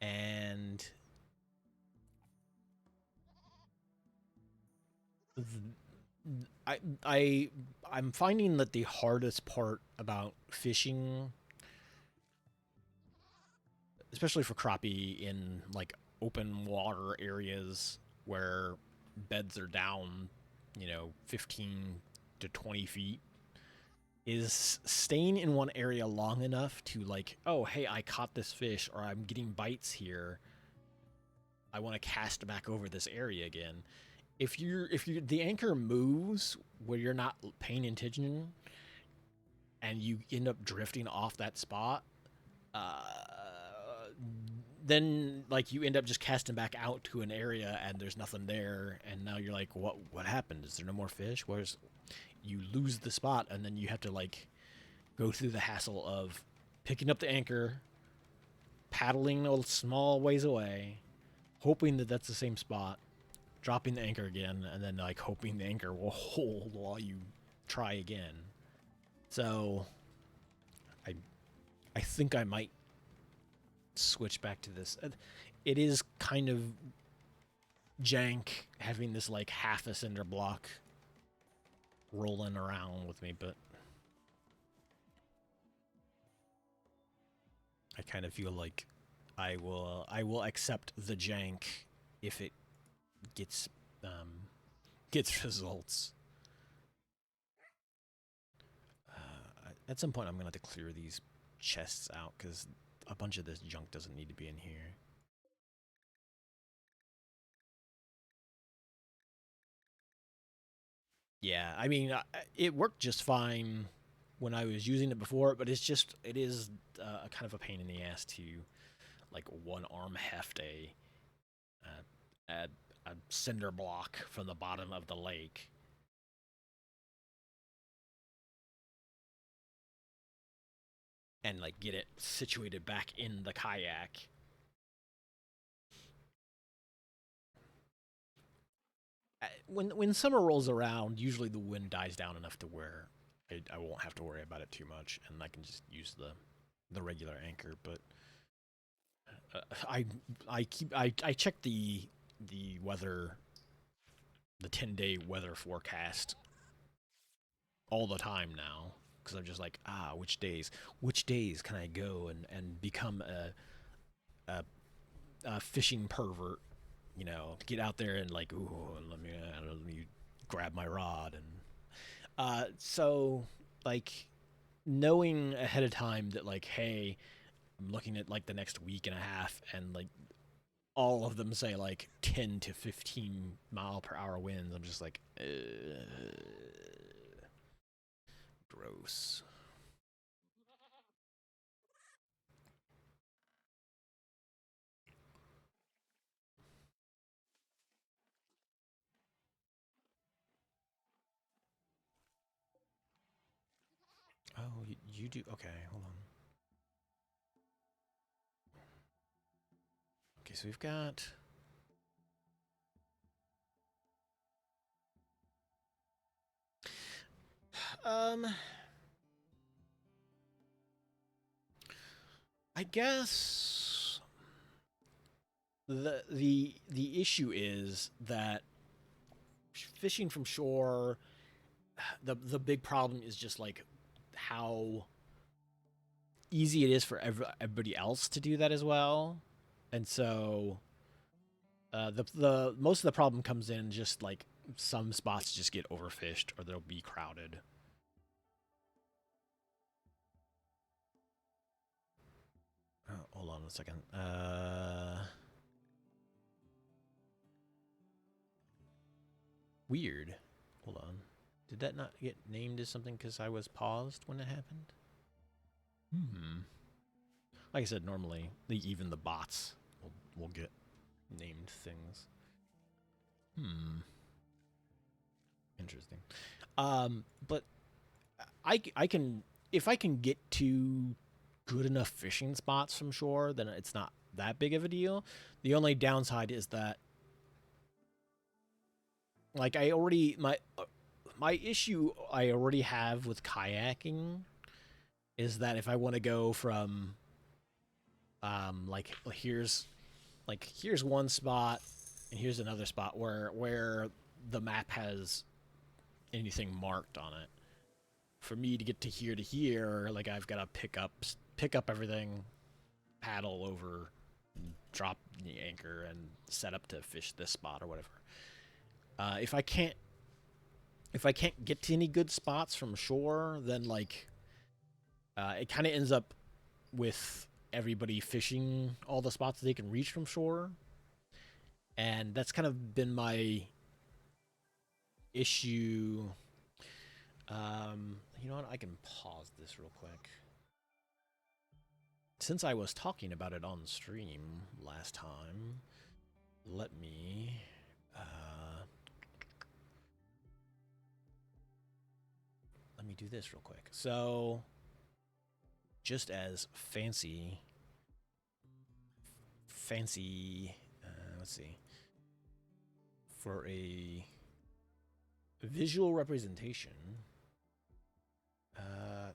And I I'm finding that the hardest part about fishing, especially for crappie in like open water areas where beds are down, 15 to 20 feet, is staying in one area long enough to like, oh, hey, I caught this fish or I'm getting bites here. I want to cast back over this area again. If you the anchor moves where you're not paying attention and you end up drifting off that spot, uh, then like you end up just casting back out to an area and there's nothing there, and now you're like, what happened? Is there no more fish? Where's you lose the spot, and then you have to like go through the hassle of picking up the anchor, paddling a small ways away, hoping that that's the same spot, dropping the anchor again, and then like hoping the anchor will hold while you try again. So I I think I might switch back to this. It is kind of jank having this like half a cinder block rolling around with me, but I kind of feel like I will accept the jank if it gets gets results. At some point, I'm gonna have to clear these chests out because a bunch of this junk doesn't need to be in here. Yeah, I mean, it worked just fine when I was using it before, but it is a kind of a pain in the ass to like one arm heft a, a cinder block from the bottom of the lake. And like get it situated back in the kayak. When summer rolls around, usually the wind dies down enough to where I won't have to worry about it too much, and I can just use the regular anchor. But I check the weather, the 10-day weather forecast all the time now because I'm just like, which days can I go and become a a fishing pervert, get out there and like, ooh, let me grab my rod, and so like knowing ahead of time that like, hey, I'm looking at like the next week and a half, and like all of them say like 10 to 15 mile per hour winds. I'm just like, gross. Oh, you do? Okay, hold on. Okay, so we've got. Um, I guess the issue is that fishing from shore, the big problem is just like how easy it is for everybody else to do that as well, and so the most of the problem comes in just like some spots just get overfished or they'll be crowded. Hold on a second. Weird. Hold on. Did that not get named as something because I was paused when it happened? Hmm. Like I said, normally even the bots will get named things. Hmm. Interesting. But I can if I can get to good enough fishing spots from shore, then it's not that big of a deal. The only downside is that like I already my issue I already have with kayaking is that if I want to go from here's one spot and here's another spot where the map has anything marked on it. For me to get to here, like I've got to pick up everything, paddle over, drop the anchor, and set up to fish this spot or whatever. Uh, if I can't if I can't get to any good spots from shore, then like it kind of ends up with everybody fishing all the spots they can reach from shore, and that's kind of been my issue. You know what? I can pause this real quick. Since I was talking about it on stream last time, let me let me do this real quick. So, just as fancy, let's see, for a visual representation.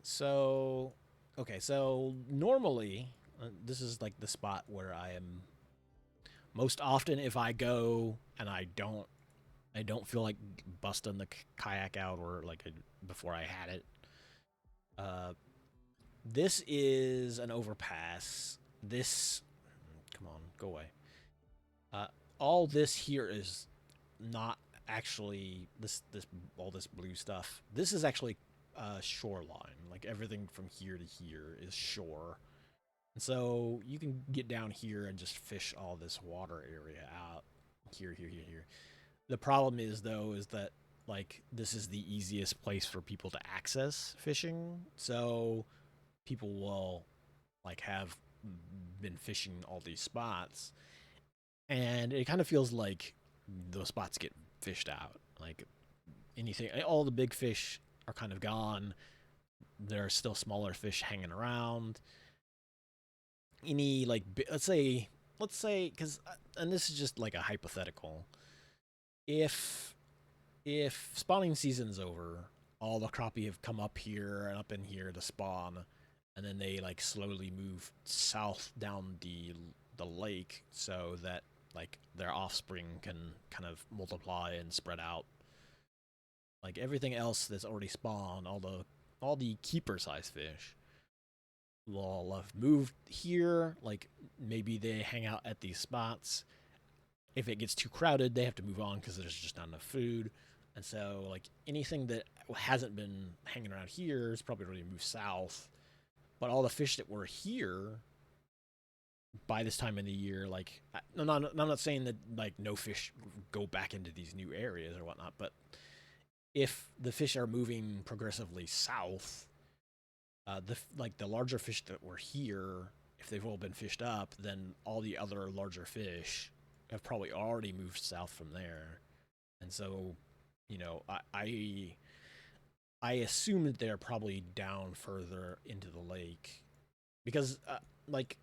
So, okay, so normally, this is like the spot where I am most often if I go and I don't feel like busting the kayak out or like before I had it. Uh, this is an overpass. This, come on, go away. Uh, all this here is not actually this all this blue stuff. This is actually shoreline. Like everything from here to here is shore. And so you can get down here and just fish all this water area out. Here. The problem is though is that like this is the easiest place for people to access fishing. So people will like have been fishing all these spots and it kind of feels like those spots get fished out. Like anything all the big fish are kind of gone. There are still smaller fish hanging around. Any like let's say because and this is just like a hypothetical if spawning season's over, all the crappie have come up here and up in here to spawn, and then they like slowly move south down the lake so that like their offspring can kind of multiply and spread out. Like everything else that's already spawned, all the keeper size fish will have moved here. Like maybe they hang out at these spots. If it gets too crowded, they have to move on because there's just not enough food. And so, like anything that hasn't been hanging around here is probably already moved south. But all the fish that were here by this time of the year, like I'm not saying that like no fish go back into these new areas or whatnot, but if the fish are moving progressively south, the larger fish that were here, if they've all been fished up, then all the other larger fish have probably already moved south from there, and so, you know, I assume that they're probably down further into the lake because, like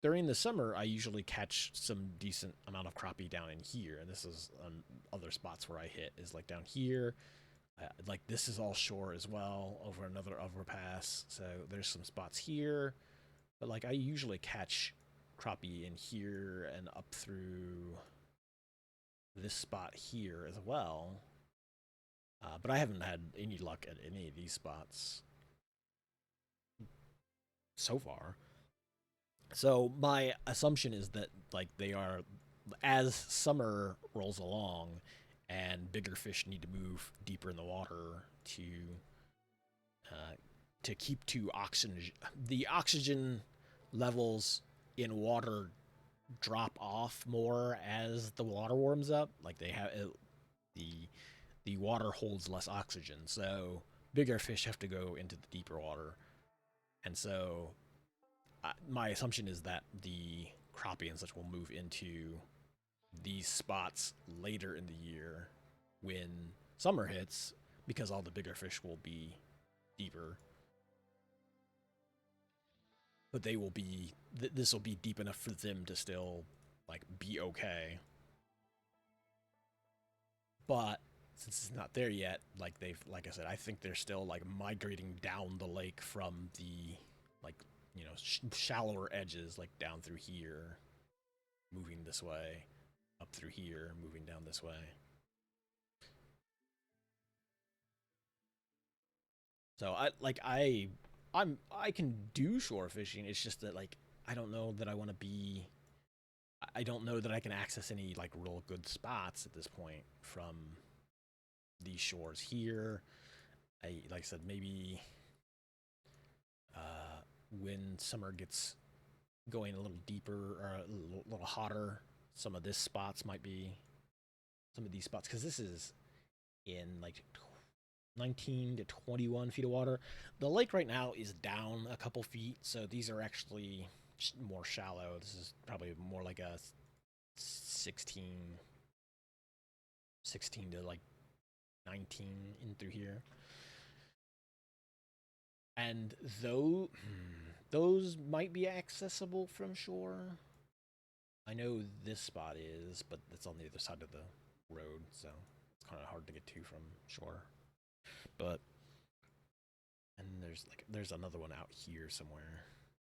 during the summer, I usually catch some decent amount of crappie down in here, and this is other spots where I hit is like down here. Like this is all shore as well over another overpass. So there's some spots here, but like I usually catch crappie in here and up through this spot here as well. But I haven't had any luck at any of these spots so far. So my assumption is that like they are, as summer rolls along and bigger fish need to move deeper in the water uh, to keep to oxygen, the oxygen levels in water drop off more as the water warms up. Like they have the the water holds less oxygen, so bigger fish have to go into the deeper water, and so my assumption is that the crappie and such will move into these spots later in the year when summer hits, because all the bigger fish will be deeper. But they will be. This will be deep enough for them to still like be okay. But since it's not there yet, like like I said, I think they're still like migrating down the lake from the like shallower edges, like down through here, moving this way, up through here, moving down this way. So I can do shore fishing. It's just that like I don't know that I want to be. I don't know that I can access any like real good spots at this point from these shores here. Like I said, maybe when summer gets going a little deeper or a little hotter, some of this spots might be some of these spots, because this is in like 19 to 21 feet of water. The lake right now is down a couple feet, so these are actually more shallow. This is probably more like a 16, 16 to like 19 in through here. And though those might be accessible from shore. I know this spot is, but it's on the other side of the road, so it's kind of hard to get to from shore. But and there's another one out here somewhere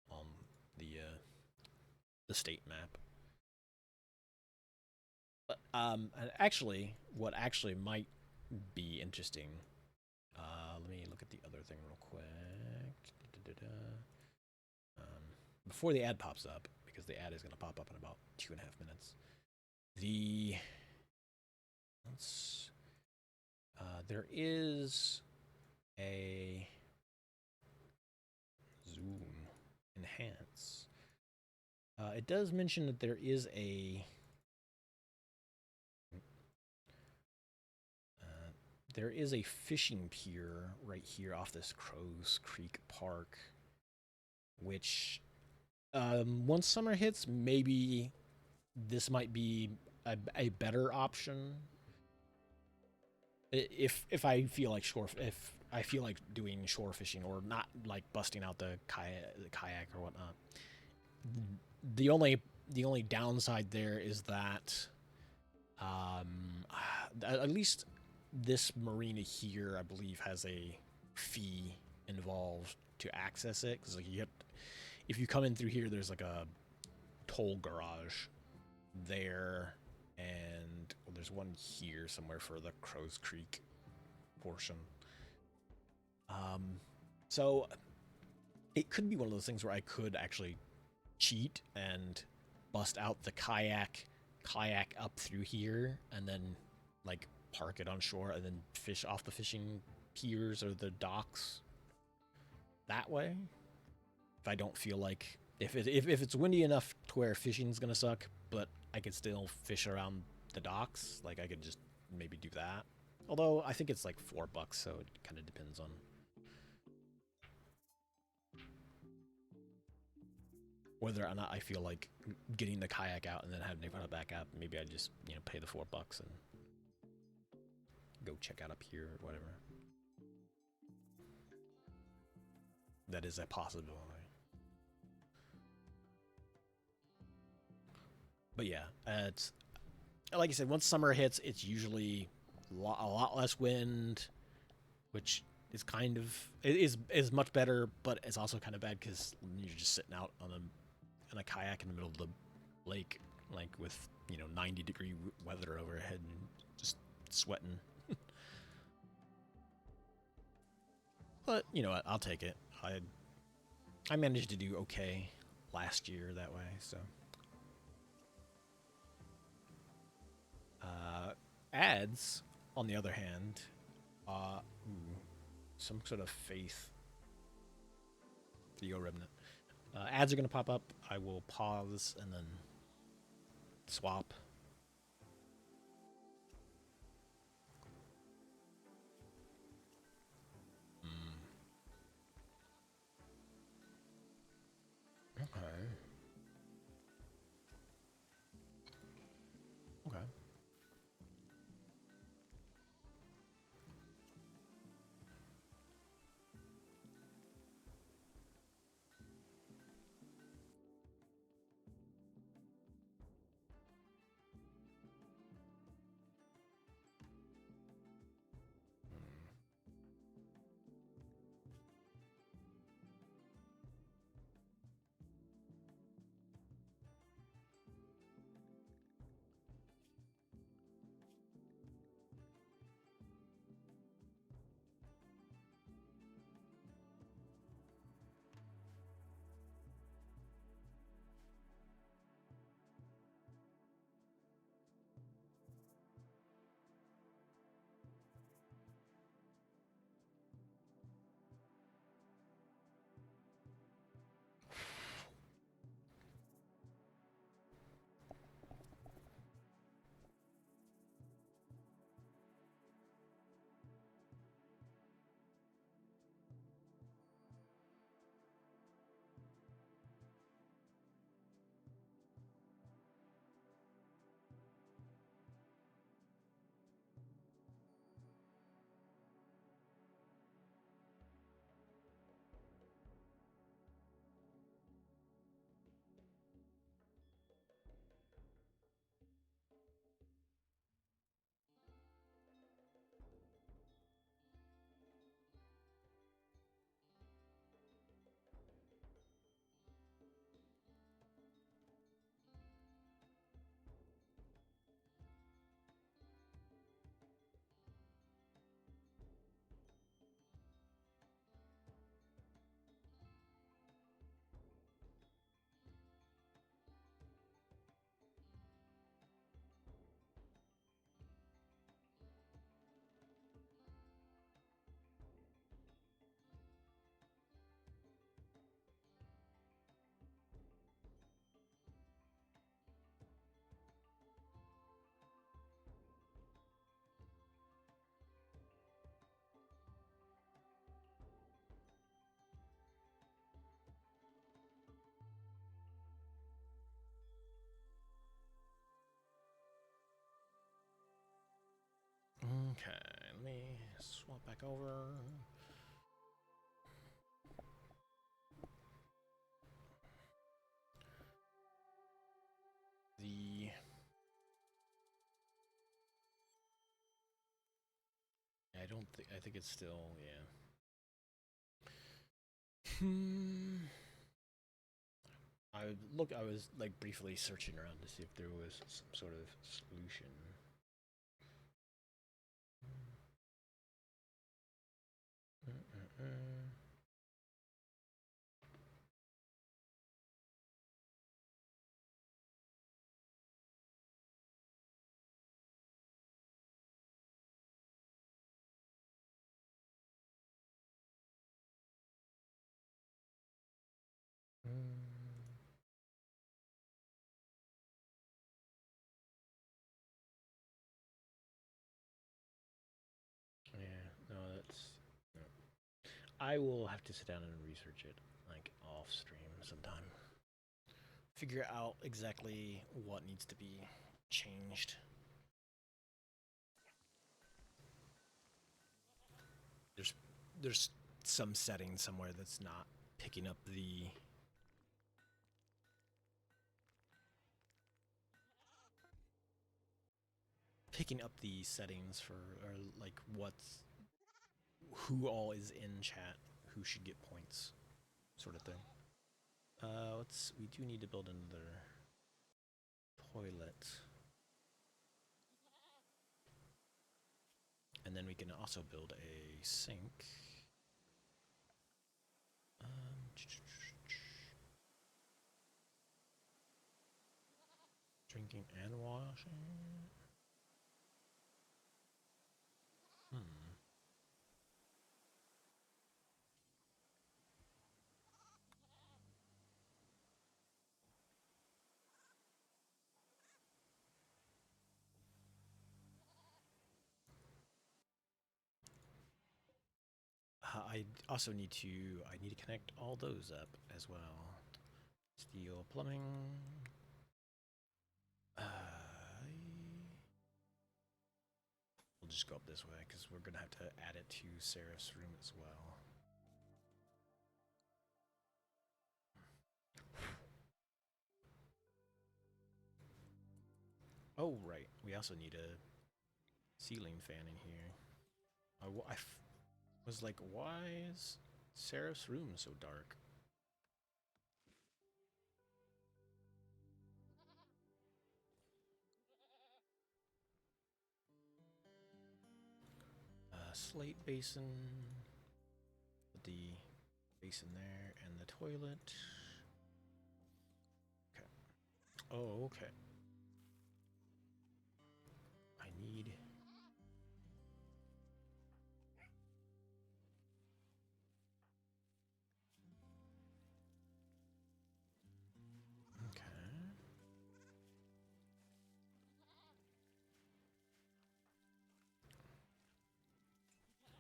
on the state map. But actually, what actually might be interesting. Let me look at the other thing real quick. Before the ad pops up, because the ad is going to pop up in about 2.5 minutes. There is a zoom enhance. It does mention that there is a fishing pier right here off this Crows Creek Park, which once summer hits, maybe this might be a better option. If I feel like if I feel like doing shore fishing or not, like busting out the kayak or whatnot. The only downside there is that at least this marina here, I believe, has a fee involved to access it, because like if you come in through here, there's like a toll garage there, and there's one here somewhere for the Crows Creek portion. So it could be one of those things where I could actually cheat and bust out the kayak up through here, and then like park it on shore and then fish off the fishing piers or the docks that way. If I don't feel like if it's windy enough to where fishing's gonna suck, but I could still fish around the docks, like I could just maybe do that. Although I think it's like $4, so it kind of depends on whether or not I feel like getting the kayak out and then having to put it back up. Maybe I just pay the $4 and go check out up here or whatever. That is a possibility. But yeah, it's like I said. Once summer hits, it's usually a lot less wind. which is kind of is much better, but it's also kind of bad because you're just sitting out on a kayak in the middle of the lake, like with 90-degree weather overhead and just sweating. But I'll take it. I managed to do okay last year that way, so. Ads, on the other hand, some sort of faith. Theo Remnant. Ads are going to pop up. I will pause and then swap. Okay. Okay. Okay, let me swap back over. The I think it's still, yeah. I was like briefly searching around to see if there was some sort of solution. Yeah, no, that's. No. I will have to sit down and research it, like off stream sometime. Figure out exactly what needs to be changed. There's there's some setting somewhere that's not picking up the settings for, or like what's who all is in chat, who should get points, sort of thing. We do need to build another toilet. And then we can also build a sink. Drinking and washing. I also need to connect all those up as well. Steel plumbing. We'll just go up this way because we're gonna have to add it to Sarah's room as well. Oh right, we also need a ceiling fan in here. I was like, why is Sarah's room so dark? Slate basin, put the basin there, and the toilet. Okay. Oh, okay. I need... Okay.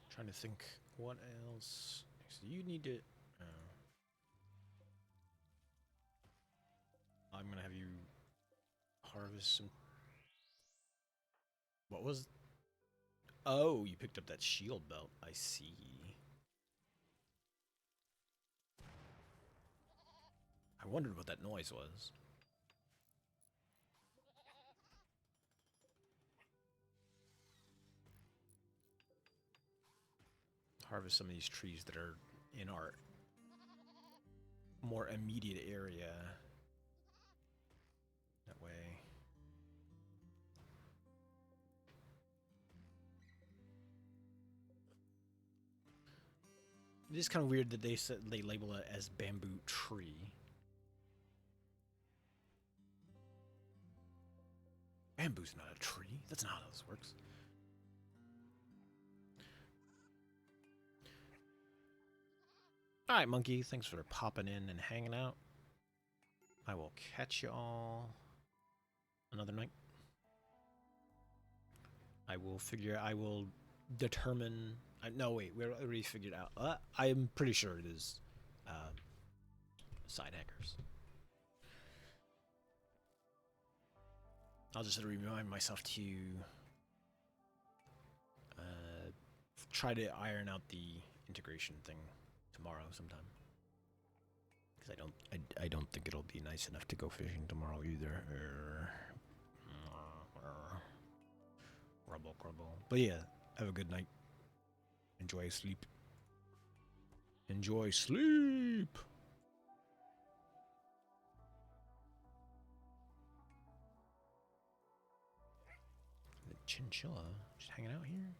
Trying to think what else. So you need to... I'm gonna have you harvest some... What was... Oh, you picked up that shield belt. I see. I wondered what that noise was. Harvest some of these trees that are in our more immediate area. That way. It is kind of weird that they label it as bamboo tree. Bamboo's not a tree. That's not how this works. Alright, monkey. Thanks for popping in and hanging out. I will catch you all another night. I will determine... no, wait. We already figured out. I'm pretty sure it is side hackers. I'll just remind myself to try to iron out the integration thing tomorrow sometime. Because I don't think it'll be nice enough to go fishing tomorrow either. Rubble, crubble. But yeah, have a good night. Enjoy sleep. Enjoy sleep. The chinchilla just hanging out here.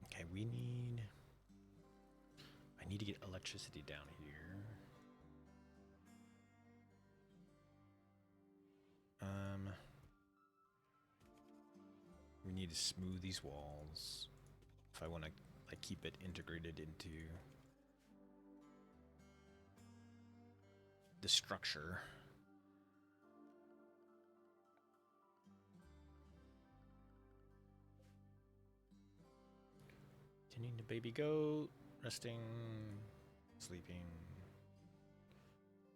Okay, I need to get electricity down here. We need to smooth these walls if I want to like keep it integrated into the structure. Tending to baby goat, resting, sleeping.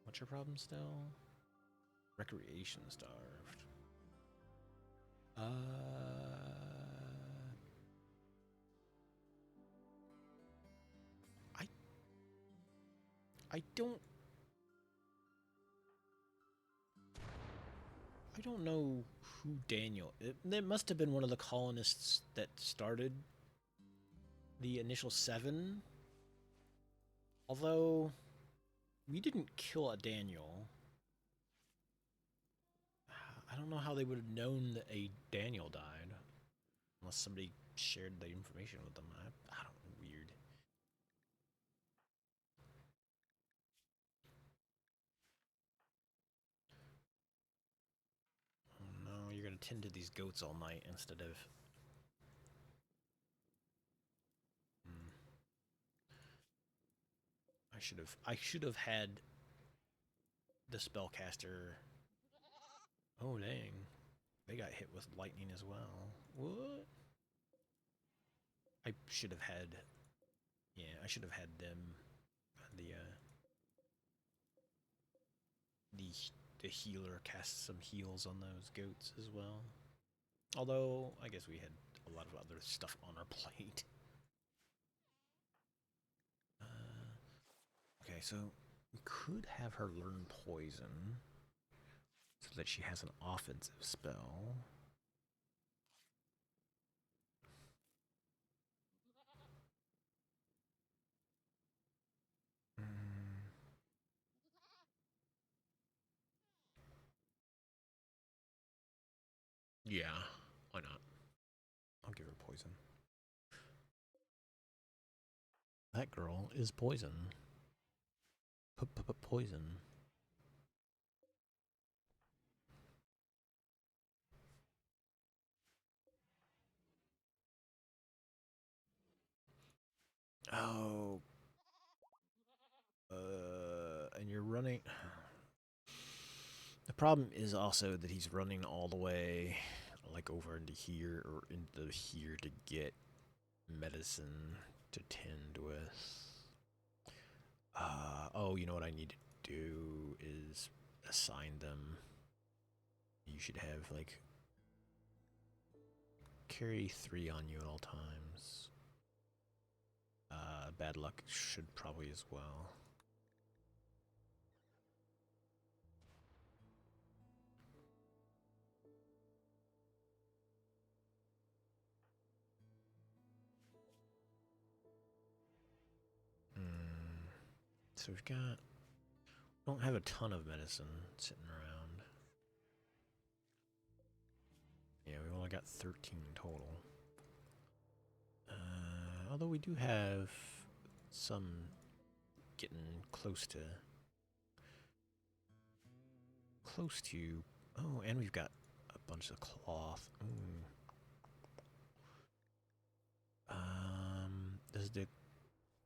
What's your problem still? Recreation starved. I don't know who Daniel. It must have been one of the colonists that started the initial 7. Although we didn't kill a Daniel. I don't know how they would have known that a Daniel died. Unless somebody shared the information with them. I don't know. Weird. Oh no, you're gonna tend to these goats all night instead of... I should have had the spellcaster. Oh dang. They got hit with lightning as well. What? I should have had... Yeah, I should have had them... The, the healer cast some heals on those goats as well. Although, I guess we had a lot of other stuff on our plate. Okay, so we could have her learn poison so that she has an offensive spell. Yeah, why not? I'll give her poison. That girl is poison. Poison. Oh. And you're running... The problem is also that he's running all the way, like, over into here or into here to get medicine to tend with. Oh, you know what I need to do is assign them. You should have, like, carry 3 on you at all times. Bad luck should probably as well. So we've got... Don't have a ton of medicine sitting around. Yeah, we've only got 13 total. Although we do have some getting close to... Oh, and we've got a bunch of cloth. Ooh.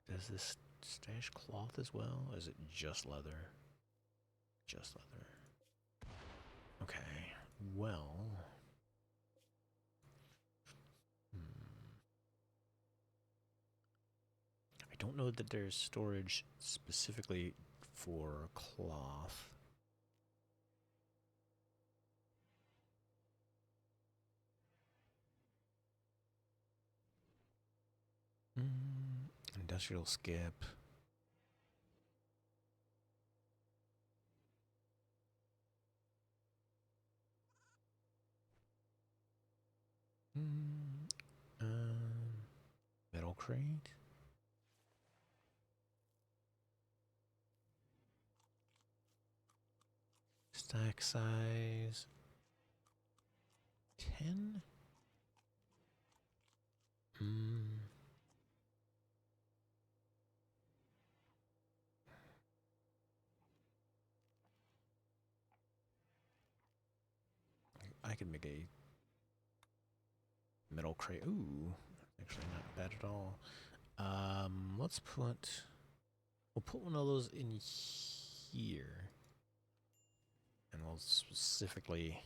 Does this stash cloth as well? Or is it just leather? Just leather. Okay. Well. I don't know that there's storage specifically for cloth. Industrial skip. Metal crate. Stack size 10. I could make a metal crate. Ooh, actually not bad at all. Let's put... We'll put one of those in here. And we'll specifically...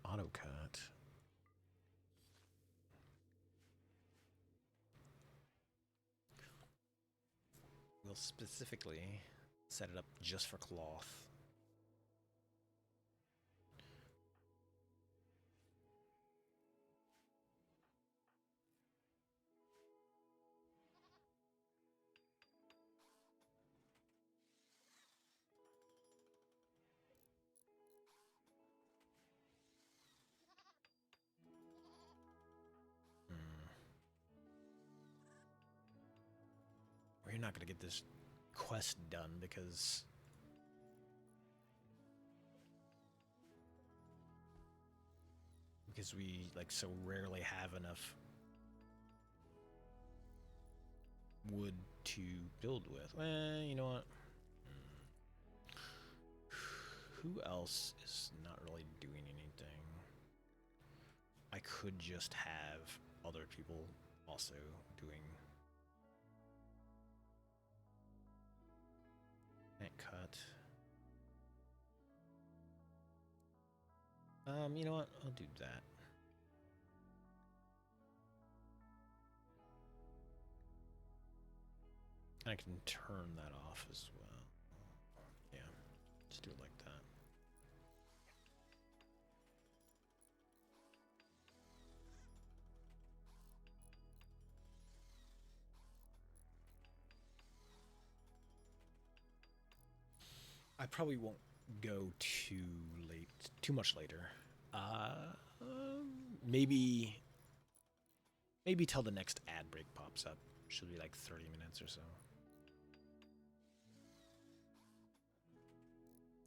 auto cut. We'll specifically set it up just for cloth. you're not gonna get this quest done because we like so rarely have enough wood to build with. Well, you know what? Who else is not really doing anything? I could just have other people also doing. Can't cut. You know what? I'll do that. I can turn that off as well. Yeah, just do it like that. I probably won't go too much later. Maybe till the next ad break pops up. Should be like 30 minutes or so.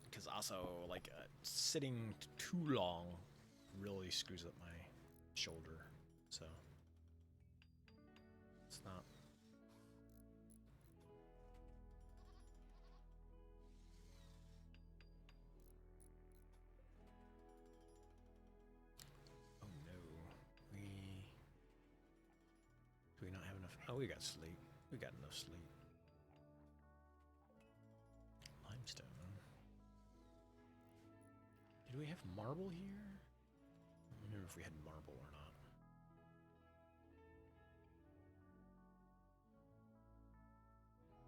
Because also, like, sitting too long really screws up my shoulder. So, it's not. Oh no. Do we not have enough? Oh, we got sleep. We got enough sleep. Limestone. Did we have marble here? I don't remember if we had marble or not.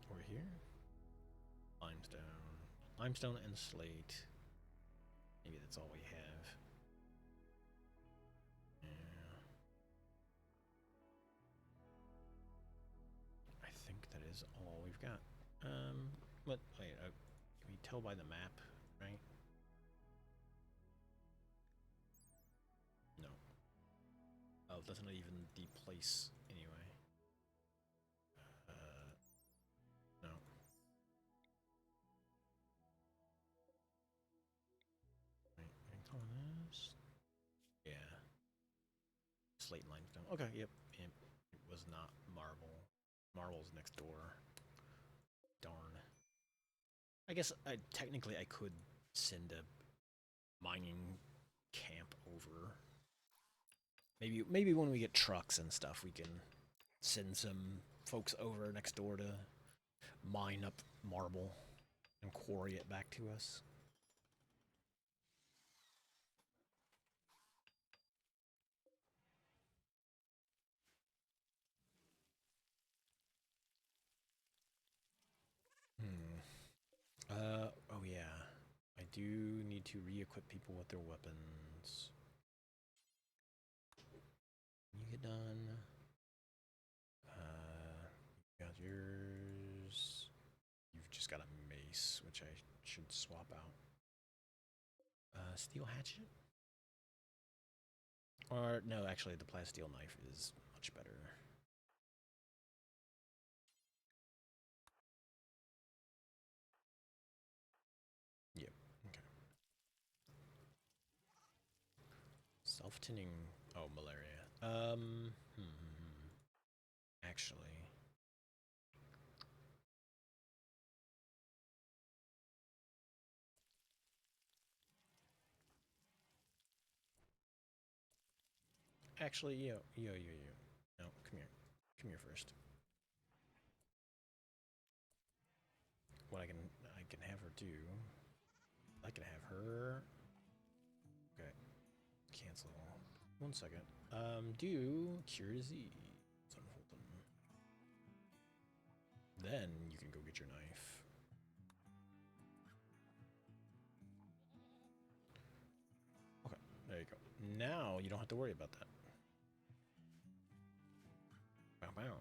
Over here? Limestone. Limestone and slate. Maybe that's all we have. Yeah. I think that is all we've got. Wait, can we tell by the map, right? No. Oh, that's not even the place anyway. No. Wait, can I tell this? Yeah. Slate and limestone. Okay, yep. It was not marble. Marble's next door. Darn. I guess technically I could send a mining camp over. Maybe when we get trucks and stuff, we can send some folks over next door to mine up marble and quarry it back to us. Oh yeah. I do need to re-equip people with their weapons. When you get done, you got yours. You've just got a mace, which I should swap out. Steel hatchet? Or, no, actually, the plasteel knife is much better. Yep, okay. Self-tinning. Oh, malaria. Actually. Actually, yo. No, come here. Come here first. What I can have her do. I can have her. Okay. Cancel. 1 second. Do cure disease. Unfold them. Then you can go get your knife. Okay, there you go. Now you don't have to worry about that. Bow bow.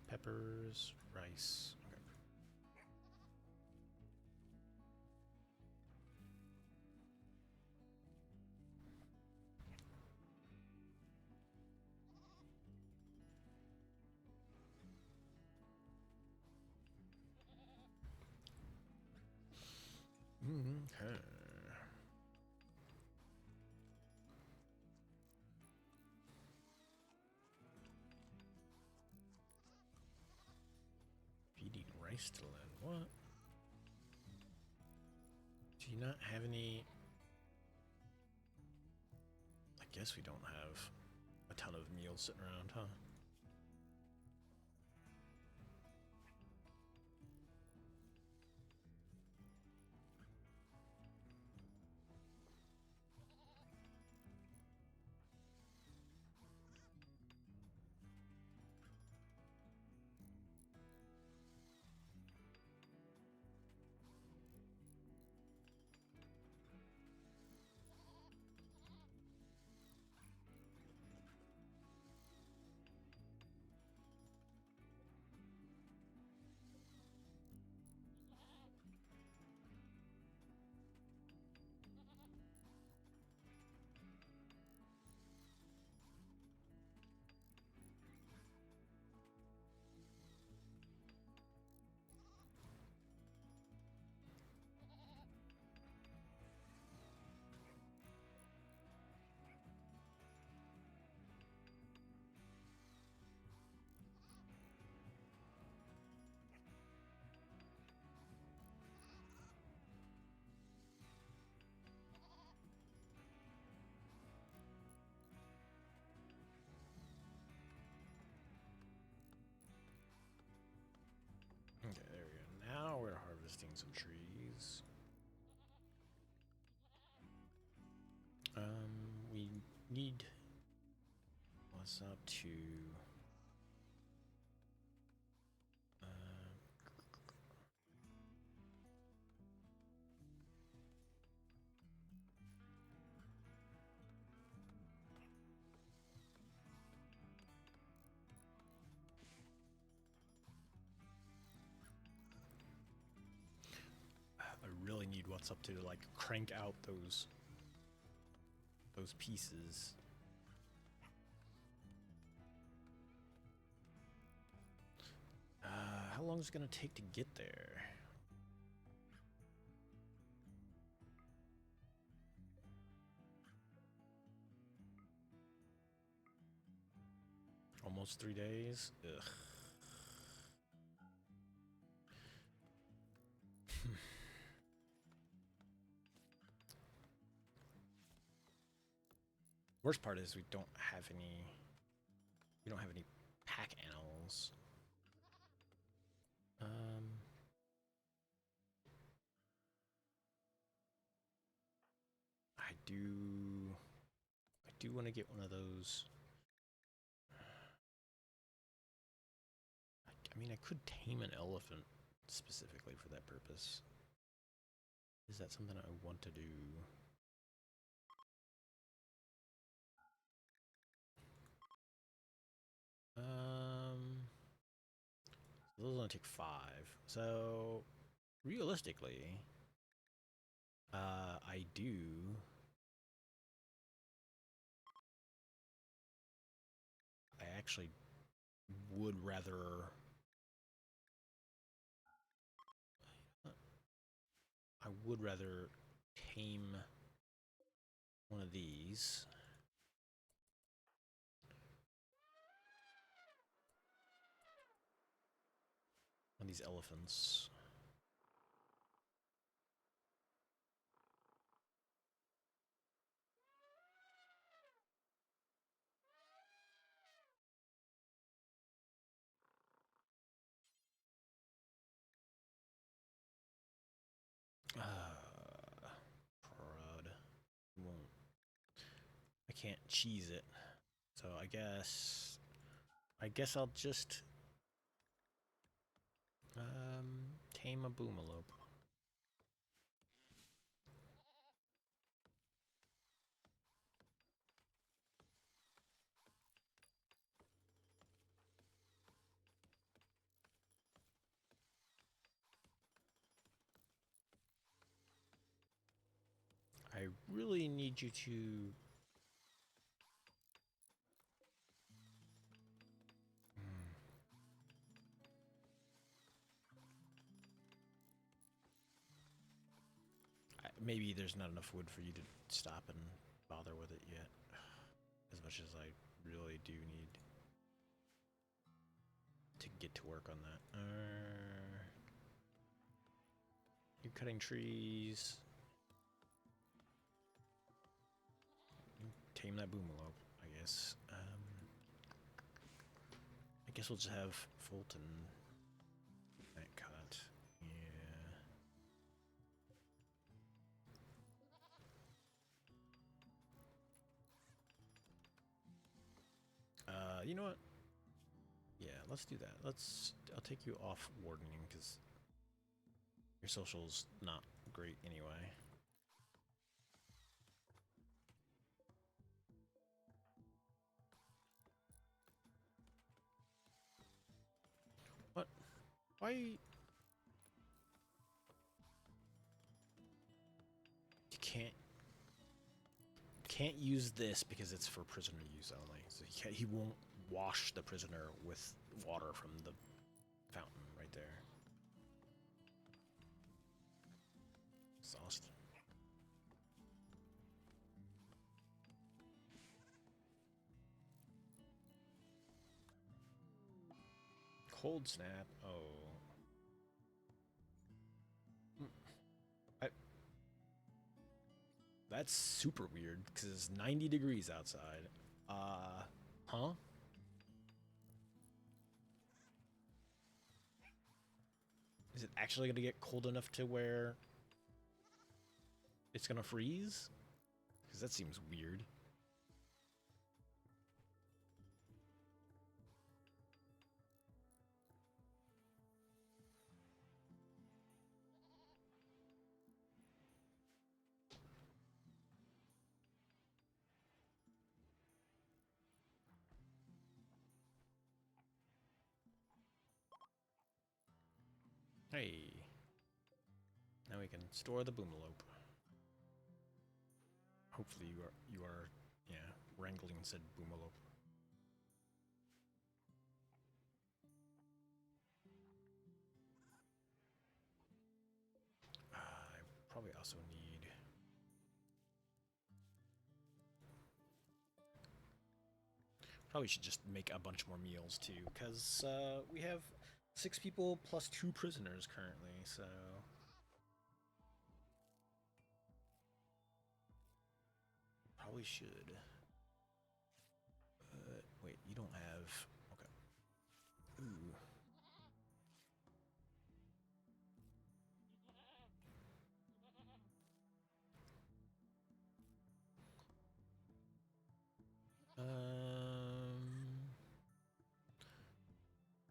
peppers, rice. Okay. Okay. Feeding rice to land. What? Do you not have any? I guess we don't have a ton of meals sitting around, huh? Okay, there we go. Now we're harvesting some trees. We need. What's up to? I really need what's up to like crank out those pieces. How long is it gonna take to get there? Almost 3 days. Ugh. Worst part is we don't have any. We don't have any pack animals. I do want to get one of those. I mean, I could tame an elephant specifically for that purpose. Is that something I want to do? Those only take 5. So, realistically, I do. I actually would rather. I would rather tame one of these. One of these elephants. Prod. Won't. I can't cheese it. So I guess I'll just tame a boomalope. I really need you to... Maybe there's not enough wood for you to stop and bother with it yet. As much as I really do need to get to work on that. You're cutting trees. Tame that boomalope, I guess. I guess we'll just have Fulton that cut. Yeah. You know what? Yeah, let's do that. I'll take you off wardening because your social's not great anyway. What? Why? You can't use this because it's for prisoner use only. So he won't wash the prisoner with water from the fountain right there. Exhaust. Cold snap. Oh. That's super weird because it's 90 degrees outside. Huh? Is it actually going to get cold enough to where it's going to freeze? Because that seems weird. Hey. Now we can store the boomalope. Hopefully you are yeah, wrangling said boomalope. I probably also need... Probably should just make a bunch more meals too, because we have 6 people plus 2 prisoners currently, so... Probably should. Wait, you don't have... Okay. Ooh.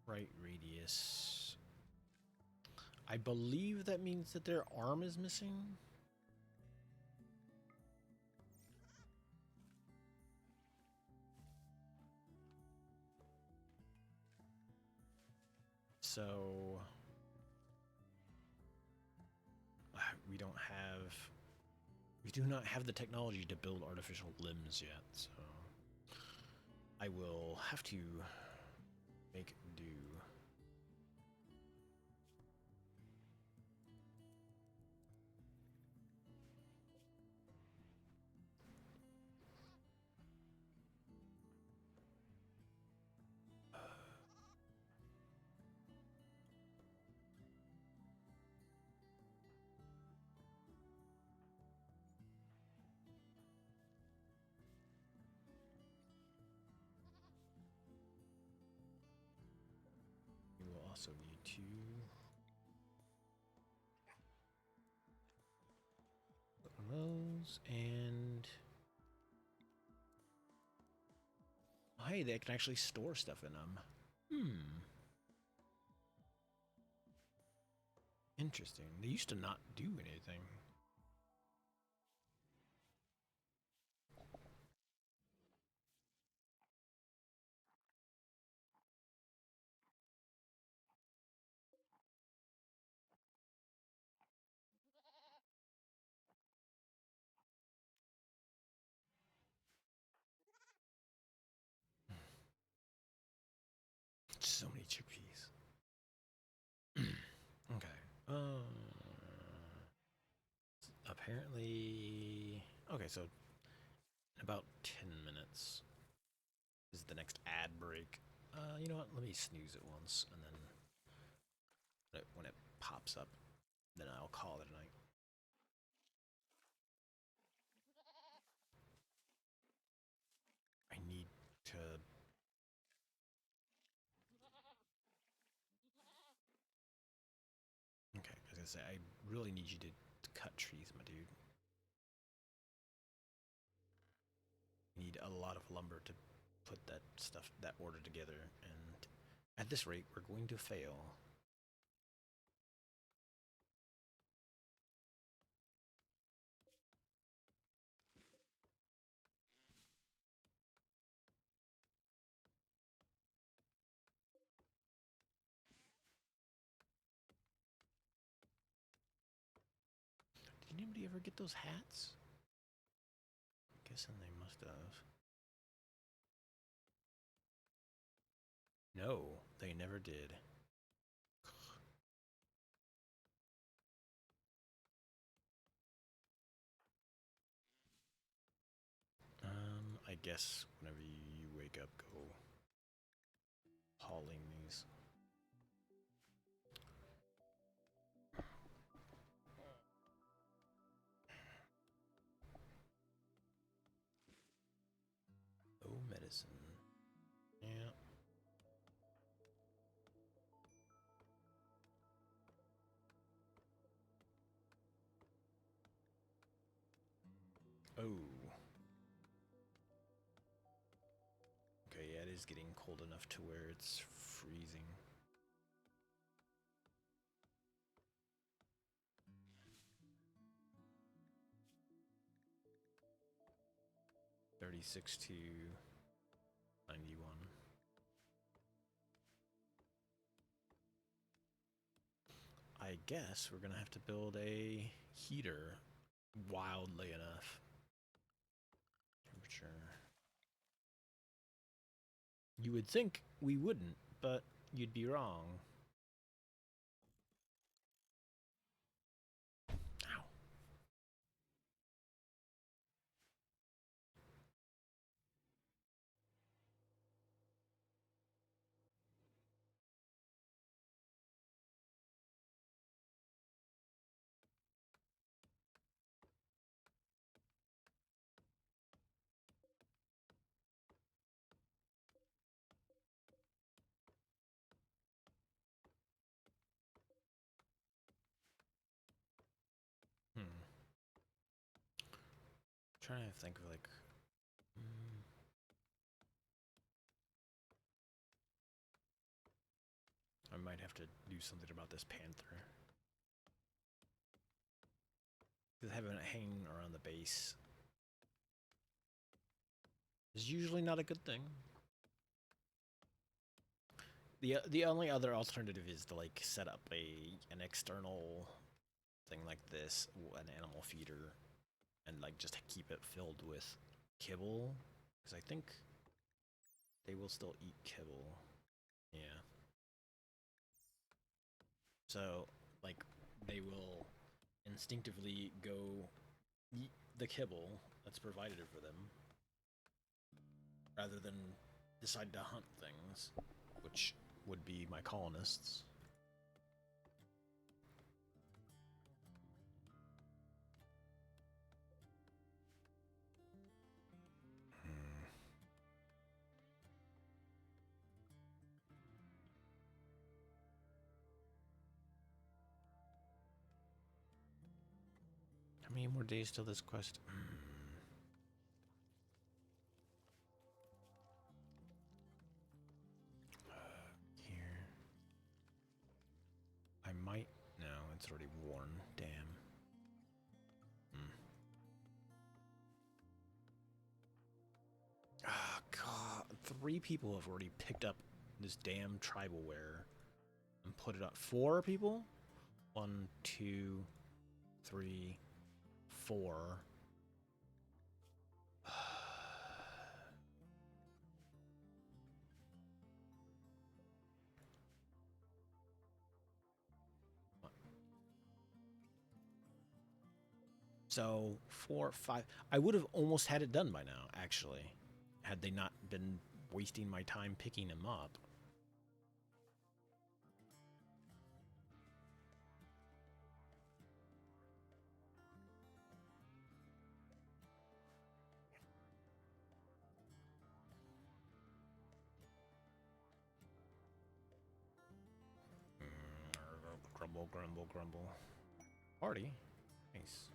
Right radius. I believe that means that their arm is missing. So we don't have... We do not have the technology to build artificial limbs yet, so I will have to make do. We will also need to put on those and... Oh, hey, they can actually store stuff in them. Interesting. They used to not do anything. Apparently... Okay, so in about 10 minutes is the next ad break. You know what? Let me snooze it once, and then when it pops up, then I'll call it a night. I need to... Okay, I was gonna say, I really need you to cut trees, my dude. You need a lot of lumber to put that stuff, that order together, and at this rate, we're going to fail. Did anybody ever get those hats? I'm guessing they must have. No, they never did. I guess whenever you wake up, go hauling these. Oh, medicine. Yeah. Oh. Okay, yeah, it is getting cold enough to where it's freezing. $36 to $91. I guess we're gonna have to build a heater wildly enough. Temperature. You would think we wouldn't, but you'd be wrong. Ow. Hmm. Trying to think of like. I might have to do something about this panther. Because having it hanging around the base is usually not a good thing. The only other alternative is to like set up an external thing like this, an animal feeder, and like just keep it filled with kibble, because I think they will still eat kibble. Yeah. So like they will instinctively go eat the kibble that's provided for them, rather than decide to hunt things, which would be my colonists. How many more days till this quest? Here. I might. No, it's already worn. Damn. Ah, God. 3 people have already picked up this damn tribal wear and put it up. 4 people? 1, 2, 3, 4. So 4, 5. I would have almost had it done by now, actually, had they not been wasting my time picking him up. Grumble, grumble, grumble. Party. Nice.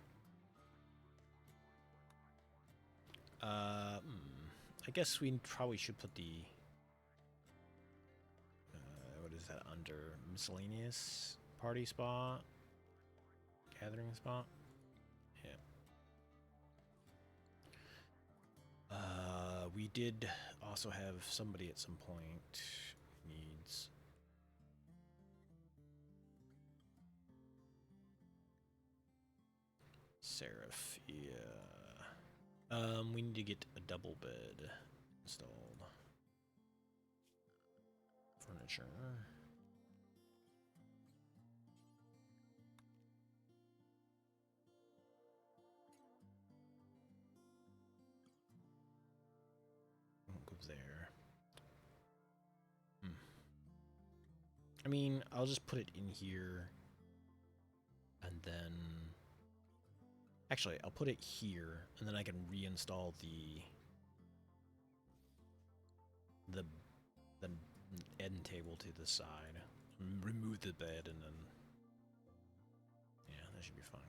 I guess we probably should put the... what is that under? Miscellaneous party spot? Gathering spot? Yeah. We did also have somebody at some point needs... Seraphia. We need to get a double bed installed. Furniture. Won't go there. I mean, I'll just put it in here. And then... Actually, I'll put it here, and then I can reinstall the end table to the side. Remove the bed, and then... Yeah, that should be fine.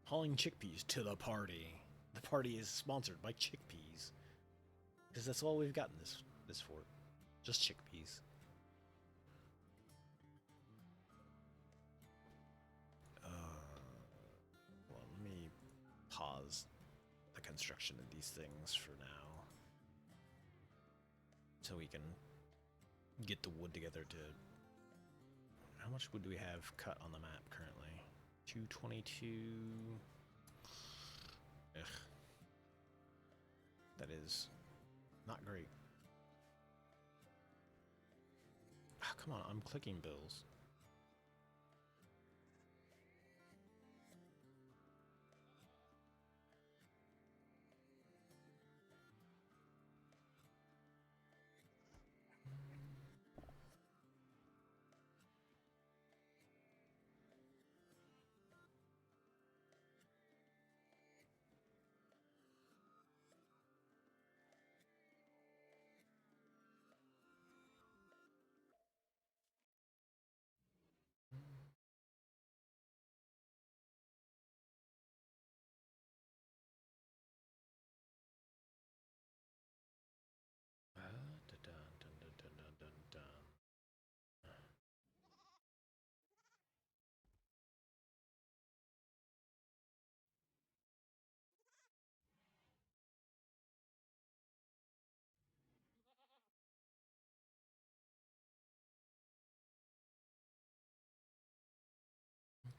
Hauling chickpeas to the party. The party is sponsored by chickpeas. Because that's all we've got in this fort. Just chickpeas. Well, let me pause the construction of these things for now. So we can get the wood together to... How much wood do we have cut on the map currently? 222. Ugh. That is not great. Oh, come on, I'm clicking bills.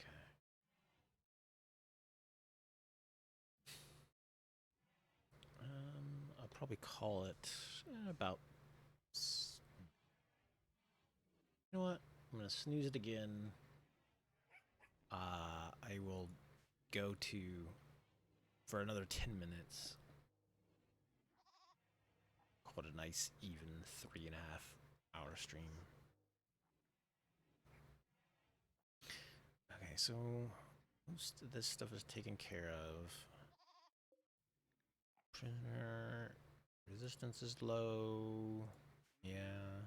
Okay. I'll probably call it about... You know what? I'm gonna snooze it again. I will go to... for another 10 minutes. Call it a nice, even 3.5-hour stream. Okay, so most of this stuff is taken care of. Prisoner resistance is low. Yeah.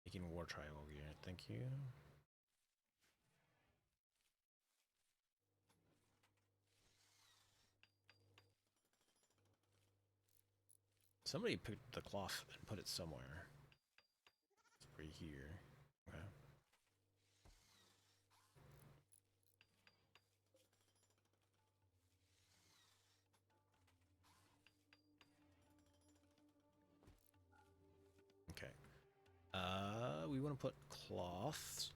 Making war trial gear. Thank you. Somebody picked the cloth and put it somewhere. It's right here. Okay. Okay. gonna put cloth.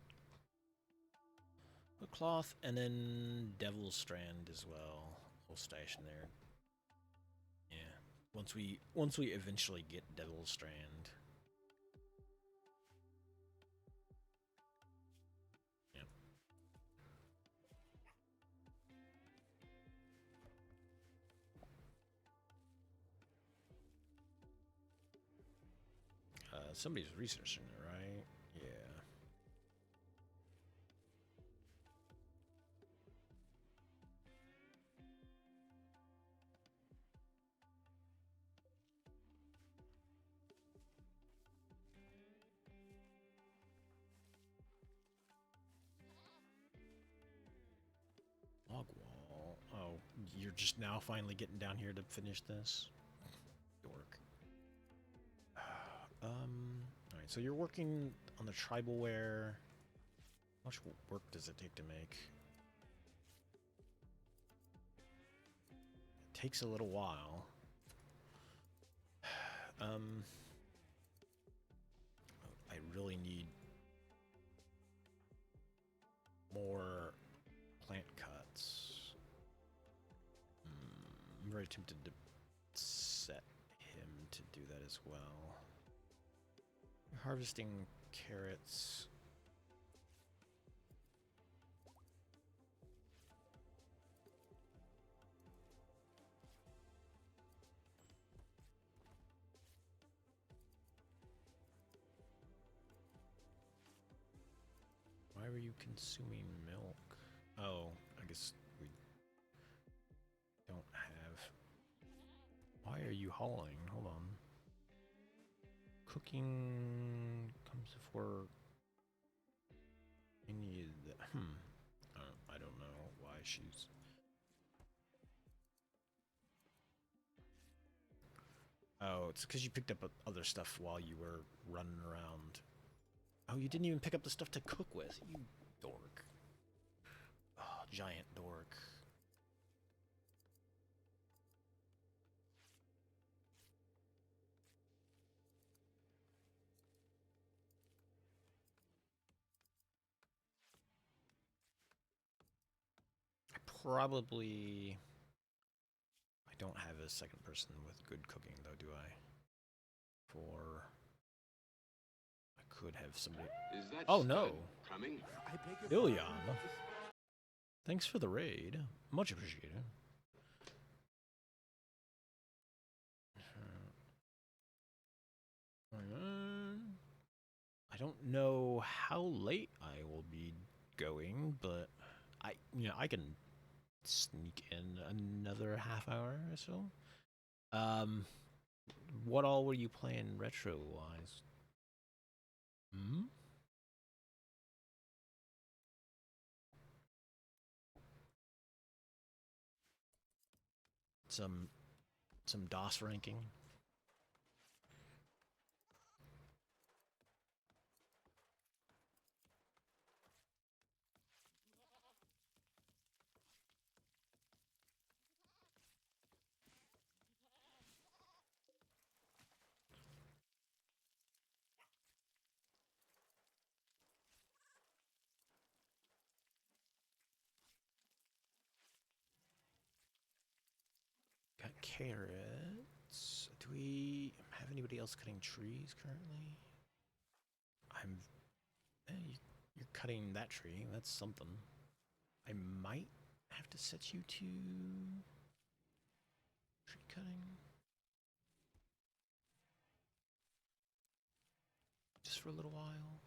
Put cloth and then Devil's Strand as well. We'll stash in there. Yeah. Once we eventually get Devil's Strand. Yep. Somebody's researching it, right? Yeah. Log wall. Oh, you're just now finally getting down here to finish this? Dork. Alright, so you're working on the tribal wear. How much work does it take to make? It takes a little while. I really need more plant cuts. I'm very tempted to set him to do that as well. Harvesting carrots. Why were you consuming milk? Oh, I guess we don't have... Why are you hauling? Hold on. Cooking comes before... I need... I don't know why she's... Oh, it's because you picked up other stuff while you were running around. Oh, you didn't even pick up the stuff to cook with, you dork. Oh, giant dork. Probably... I don't have a second person with good cooking, though, do I? For... I could have somebody... Oh, no! Ilion! Thanks for the raid. Much appreciated. I don't know how late I will be going, but I can sneak in another half hour or so. What all were you playing retro-wise? Some DOS ranking? Got carrots. Do we have anybody else cutting trees currently? You're cutting that tree. That's something. I might have to set you to tree cutting. Just for a little while.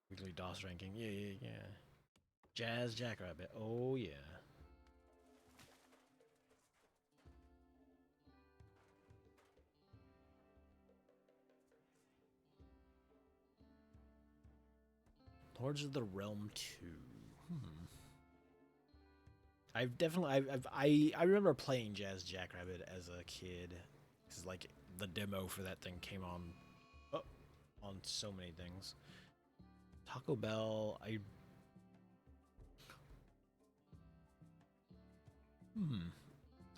Weekly DOS ranking. Yeah. Jazz Jackrabbit. Oh, yeah. Lords of the Realm 2. I remember playing Jazz Jackrabbit as a kid. Cause like the demo for that thing came on so many things. Taco Bell,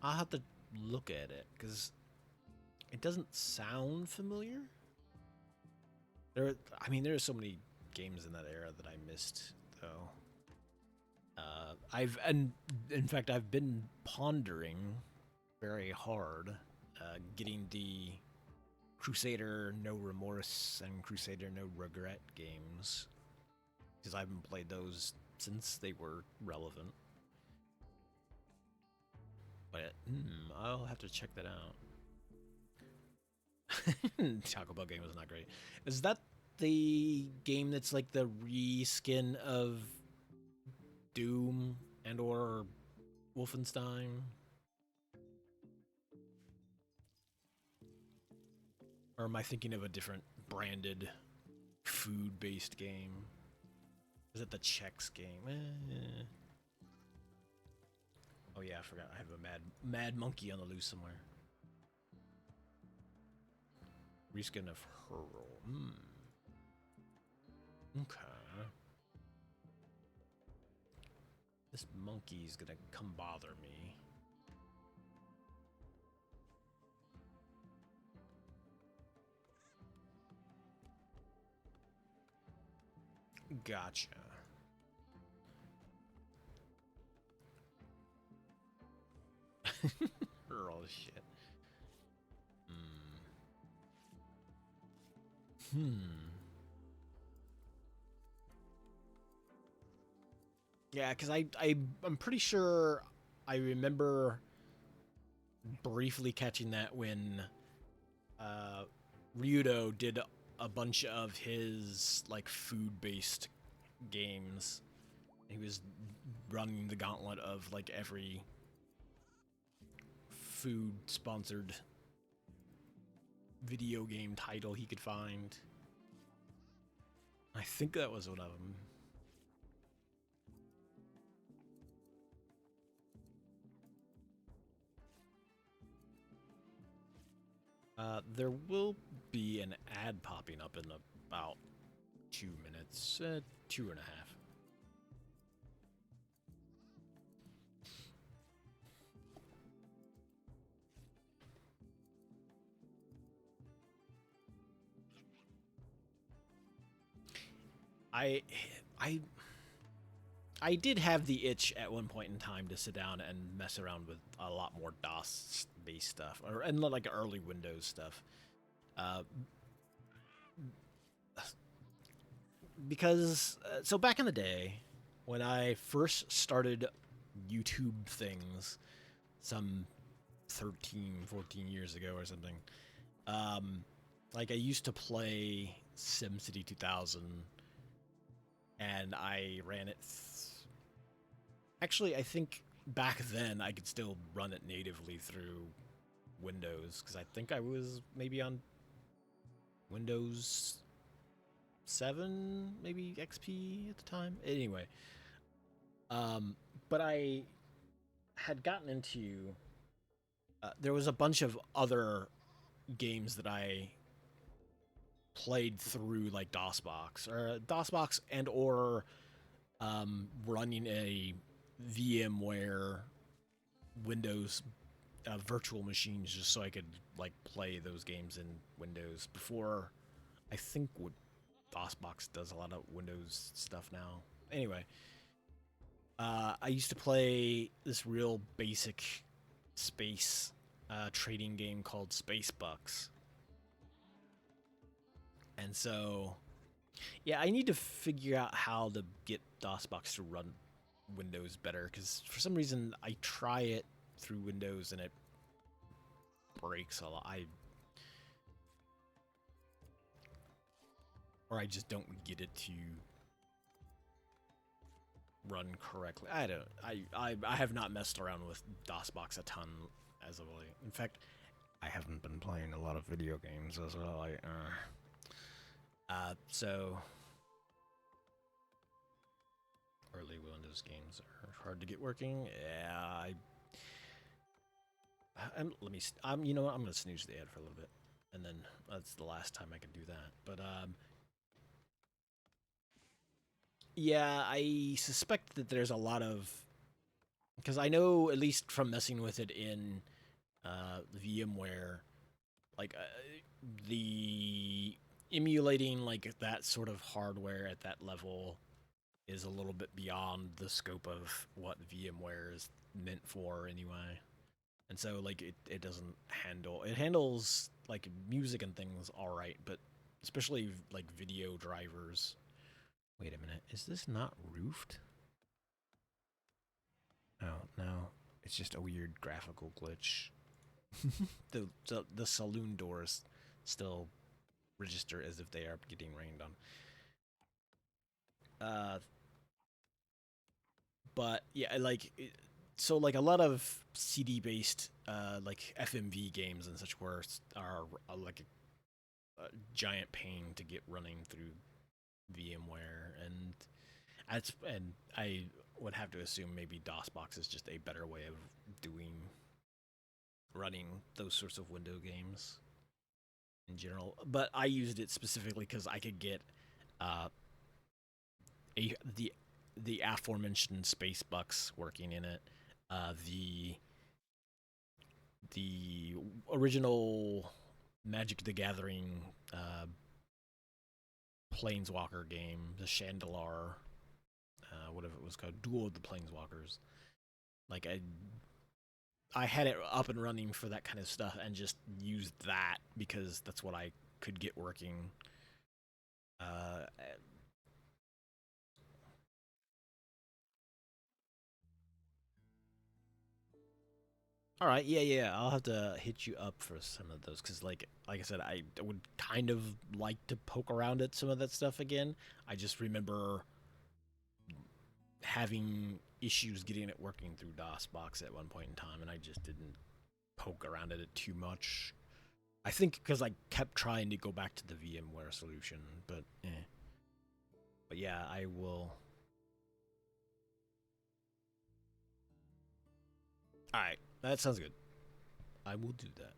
I'll have to look at it because it doesn't sound familiar. I mean, there are so many games in that era that I missed, though. And in fact, I've been pondering very hard getting the Crusader No Remorse and Crusader No Regret games because I haven't played those since they were relevant. But I'll have to check that out. Taco Bell game was not great. Is that the game that's like the reskin of Doom and or Wolfenstein? Or am I thinking of a different branded food-based game? Is it the Chex game? Oh yeah, I forgot. I have a mad monkey on the loose somewhere. Reskin of Hurl. Okay. This monkey's gonna come bother me. Gotcha. All this shit. Yeah, because I'm pretty sure I remember briefly catching that when Ryudo did a bunch of his like food-based games. He was running the gauntlet of like every food-sponsored video game title he could find. I think that was one of them. There will be an ad popping up in about 2 minutes, 2.5. I did have the itch at one point in time to sit down and mess around with a lot more DOS-based stuff, and like early Windows stuff, because so back in the day, when I first started YouTube things, some 13, 14 years ago or something, like I used to play SimCity 2000, and I ran it. Actually, I think back then I could still run it natively through Windows, because I think I was maybe on Windows 7, maybe XP at the time. Anyway, but I had gotten into. There was a bunch of other games that I played through like DOSBox and or running a VMware Windows virtual machines just so I could like play those games in Windows before. I think what DOSBox does a lot of Windows stuff now. Anyway, I used to play this real basic space trading game called Space Bucks. And so, yeah, I need to figure out how to get DOSBox to run Windows better, because for some reason I try it through Windows and it breaks a lot. Or I just don't get it to run correctly. I have not messed around with DOSBox a ton as of late. In fact, I haven't been playing a lot of video games as well. So early Windows games are hard to get working. Yeah, let me. You know what? I'm gonna snooze the ad for a little bit, and then that's the last time I can do that. But yeah, I suspect that there's a lot of, because I know at least from messing with it in VMware, like the emulating like that sort of hardware at that level is a little bit beyond the scope of what VMware is meant for anyway. And so like it doesn't handle it handles like music and things all right, but especially like video drivers. Wait a minute, is this not roofed? Oh no, it's just a weird graphical glitch. The saloon doors still register as if they are getting rained on. But yeah, like so like a lot of CD based like FMV games and such were are like a giant pain to get running through VMware, and I would have to assume maybe DOSBox is just a better way of doing running those sorts of window games in general. But I used it specifically because I could get uh, a the aforementioned space bucks working in it. The original Magic the Gathering Planeswalker game, the Chandelar, whatever it was called, Duel of the Planeswalkers. Like I had it up and running for that kind of stuff and just used that because that's what I could get working. Uh, all right, yeah. I'll have to hit you up for some of those because, like I said, I would kind of like to poke around at some of that stuff again. I just remember having issues getting it working through DOSBox at one point in time, and I just didn't poke around at it too much. I think because I kept trying to go back to the VMware solution, but eh. But yeah, I will. All right, that sounds good. I will do that.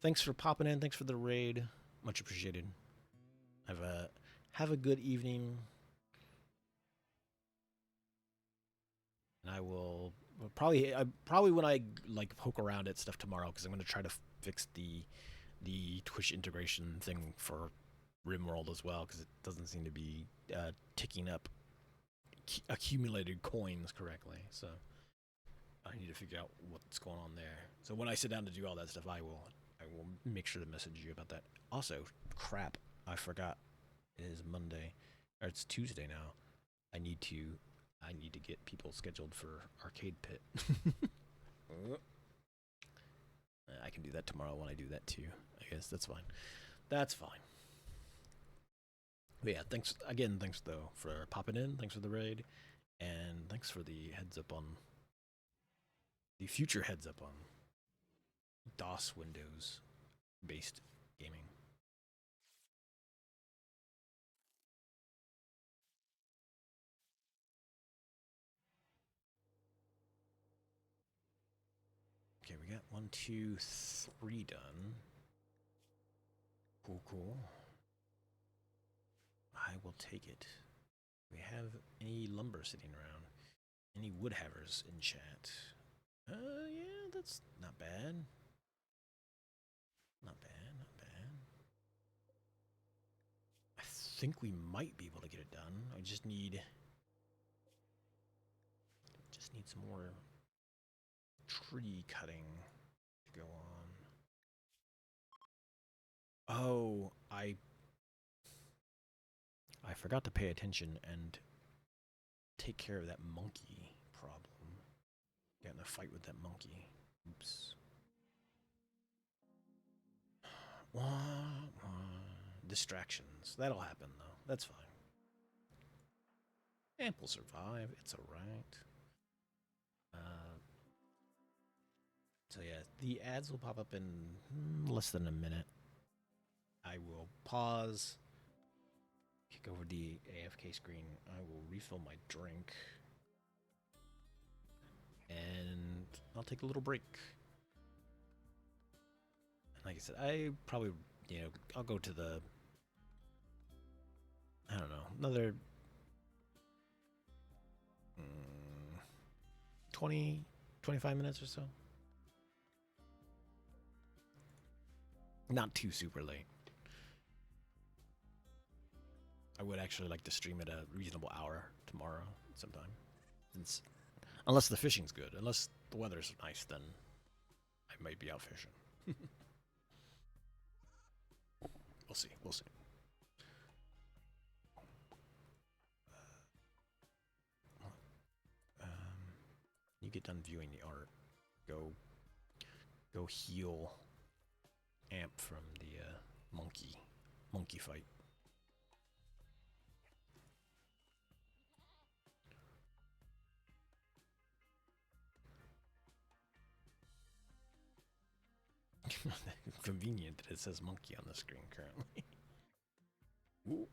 Thanks for popping in. Thanks for the raid. Much appreciated. Have a have a good evening, and I will probably when I like poke around at stuff tomorrow because I'm going to try to fix the Twitch integration thing for Rimworld as well because it doesn't seem to be ticking up accumulated coins correctly. So I need to figure out what's going on there. So when I sit down to do all that stuff, I will make sure to message you about that. Also, crap, I forgot. It is Monday, or it's Tuesday now. I need to get people scheduled for Arcade Pit. I can do that tomorrow when I do that too. I guess that's fine. That's fine. But yeah, thanks again. Thanks though for popping in. Thanks for the raid, and thanks for the heads up on the future heads up on DOS Windows based gaming. Okay, we got 1, 2, 3 done. Cool. I will take it. We have any lumber sitting around? Any wood havers in chat? Yeah, that's not bad. Not bad, not bad. I think we might be able to get it done. I just need some more tree cutting to go on. Oh, I forgot to pay attention and take care of that monkey problem. Got in a fight with that monkey. Oops. Distractions. That'll happen though. That's fine. And we'll survive. It's alright. So yeah, the ads will pop up in less than a minute. I will pause, kick over the AFK screen. I will refill my drink, and I'll take a little break. And like I said, I probably, I'll go to the, I don't know, another 20, 25 minutes or so. Not too super late. I would actually like to stream at a reasonable hour tomorrow sometime. Since, unless the fishing's good. Unless the weather's nice, then I might be out fishing. We'll see. We'll see. You get done viewing the art. Go heal Amp from the monkey fight. Convenient that it says monkey on the screen currently. Ooh.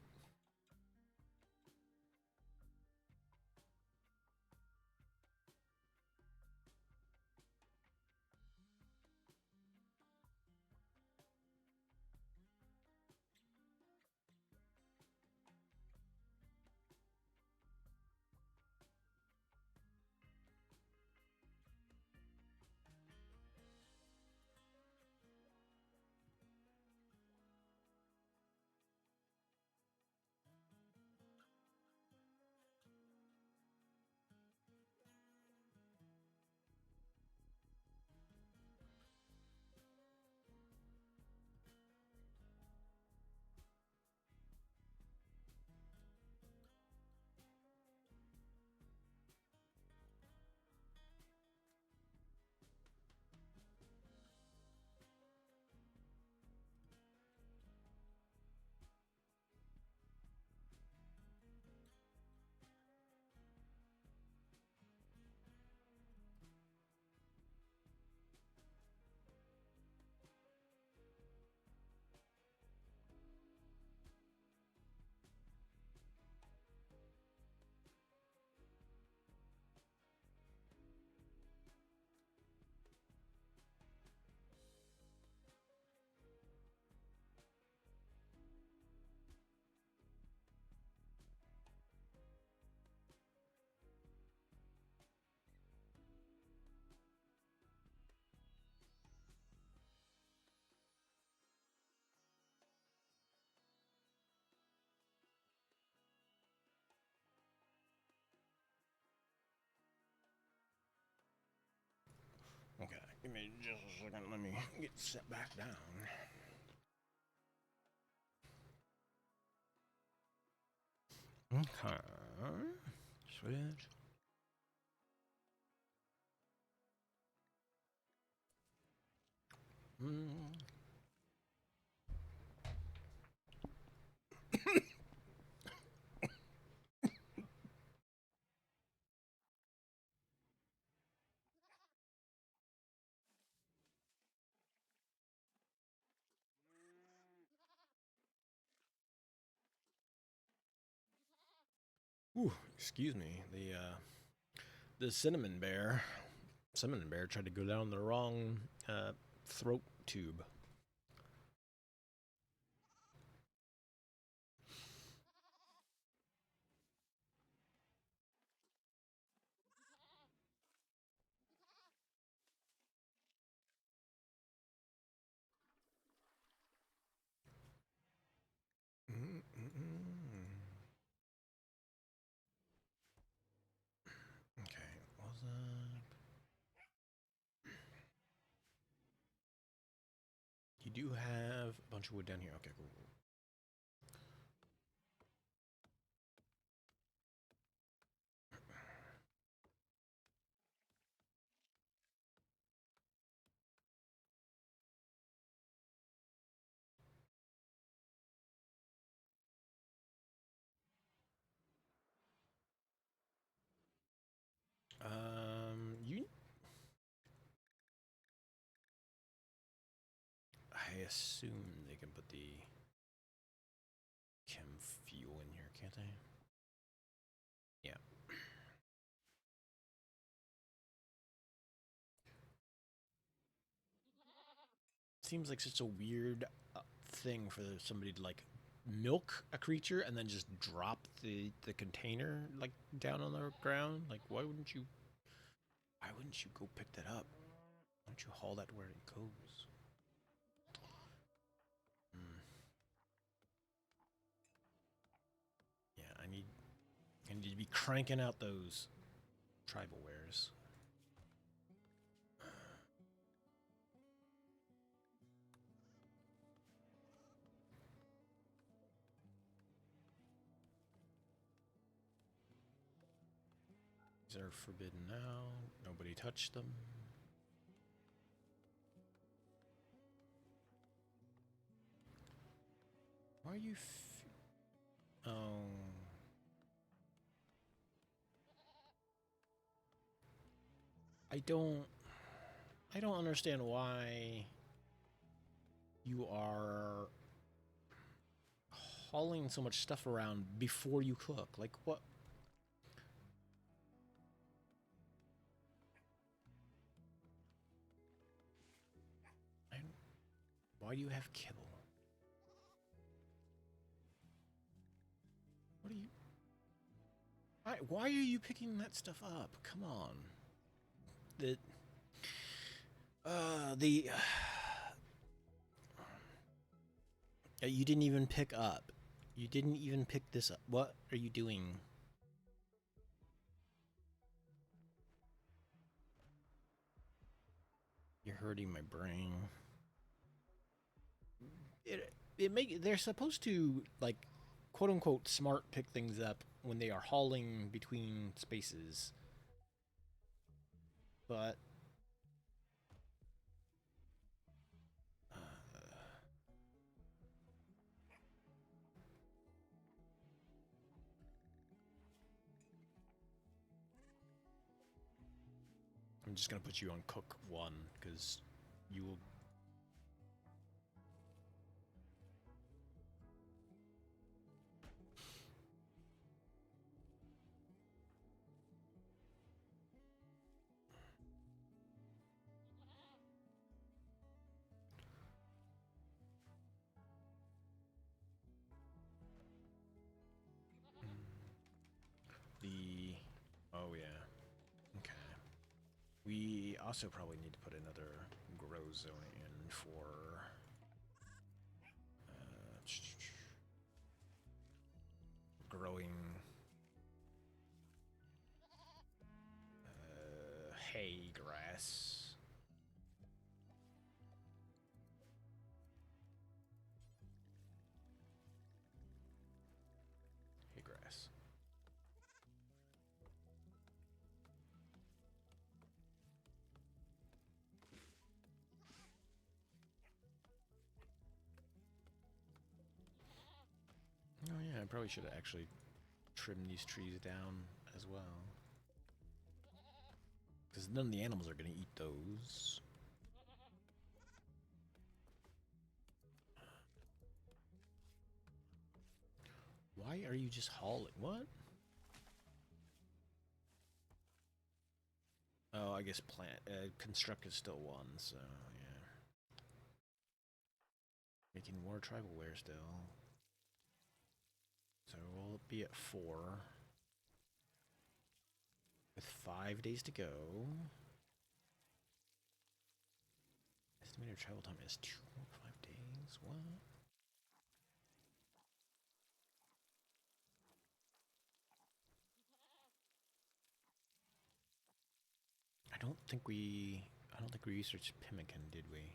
Okay, give me just a second. Let me get set back down. Okay. Switch. Ooh, excuse me. The cinnamon bear tried to go down the wrong throat tube. Okay, what was that? You do have a bunch of wood down here. Okay, cool. You. I assume they can put the chem fuel in here, can't they? Yeah. Seems like such a weird thing for somebody to like milk a creature and then just drop the container like down on the ground. Like, why wouldn't you Why wouldn't you go pick that up? Why don't you haul that where it goes? Hmm. Yeah, I need to be cranking out those tribal wares. These are forbidden now. Nobody touched them. Why are you oh. I don't understand why you are hauling so much stuff around before you cook. Like what? Why do you have kibble? What are you? Why are you picking that stuff up? Come on. The you didn't even pick up. You didn't even pick this up. What are you doing? You're hurting my brain. They're supposed to, like, quote unquote smart pick things up when they are hauling between spaces. But I'm just gonna put you on cook 1 because you will. Oh yeah. Okay. We also probably need to put another grow zone in for growing hay grass. Hay grass. Oh yeah, I probably should have actually trimmed these trees down as well. Because none of the animals are going to eat those. Why are you just hauling? What? Oh, I guess construct is still 1, so yeah. Making more tribal ware still. So we'll be at 4. With 5 days to go. Estimated travel time is 2.5 days. What? I don't think we researched pemmican, did we?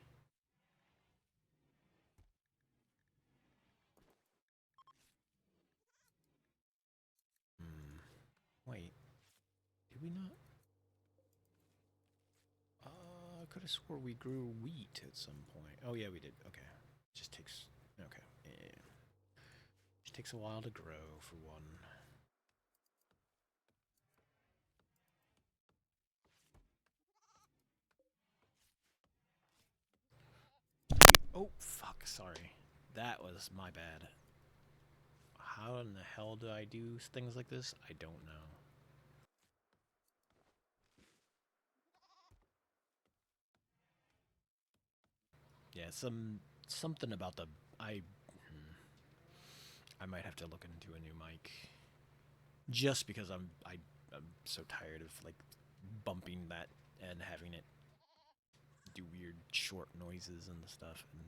Wait. Did we not? I could have swore we grew wheat at some point. Oh yeah, we did. Okay. Just takes. Okay. Yeah. Just takes a while to grow for 1. Oh fuck! Sorry. That was my bad. How in the hell do I do things like this? I don't know. Yeah, something about the I might have to look into a new mic. Just because I'm so tired of like bumping that and having it do weird short noises and stuff. And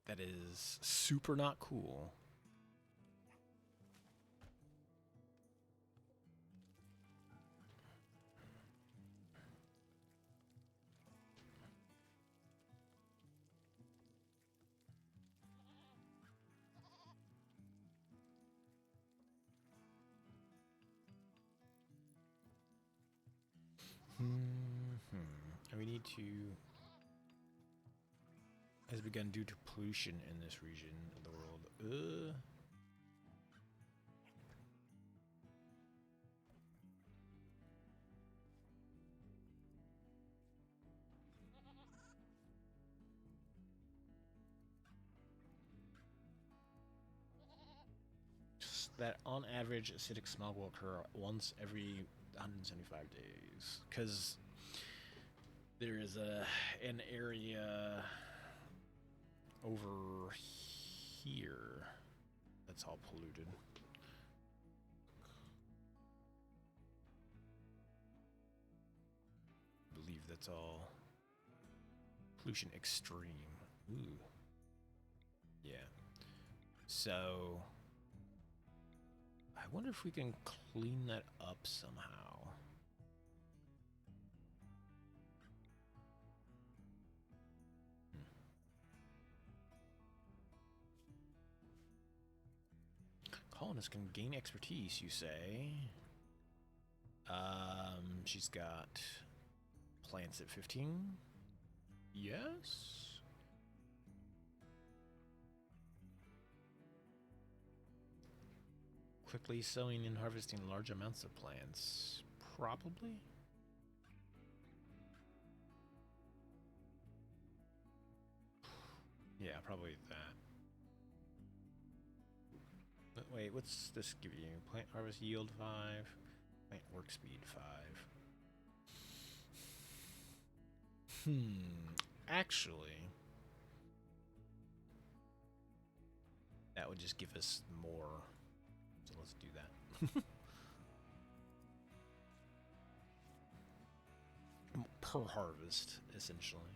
that is super not cool. And we need to has begun due to pollution in this region of the world. That on average acidic smog will occur once every 175 days, because there is an area over here that's all polluted. I believe that's all pollution extreme. Ooh. Yeah. So I wonder if we can clean that up somehow. Colonists can gain expertise, you say? She's got plants at 15. Yes. Quickly sowing and harvesting large amounts of plants. Probably. Yeah, probably that. But wait, what's this give you? Plant harvest yield 5. Plant work speed 5. Actually, that would just give us more. So let's do that. Per harvest, essentially.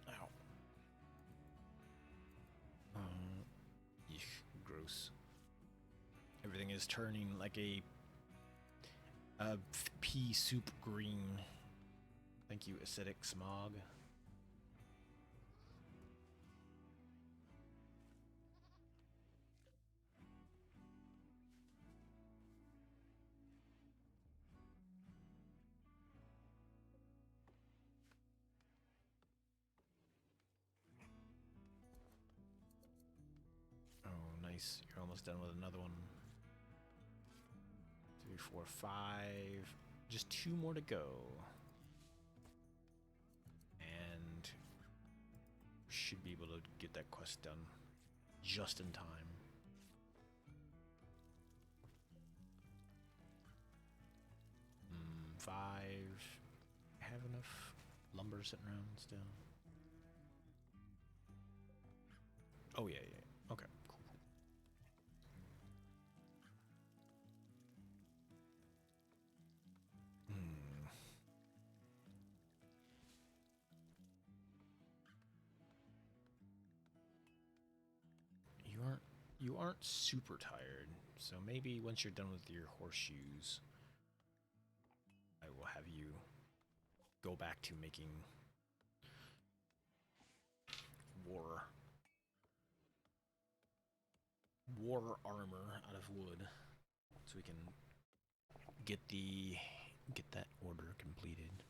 Ow. Eesh, gross. Everything is turning like a pea soup green. Thank you, acidic smog. Oh, nice. You're almost done with another one. 3, 4, 5. Just 2 more to go. And we should be able to get that quest done just in time. 5. Have enough lumber sitting around still? Oh, yeah. Okay, cool. You aren't super tired, so maybe once you're done with your horseshoes, I will have you go back to making war armor out of wood, so we can get that order completed.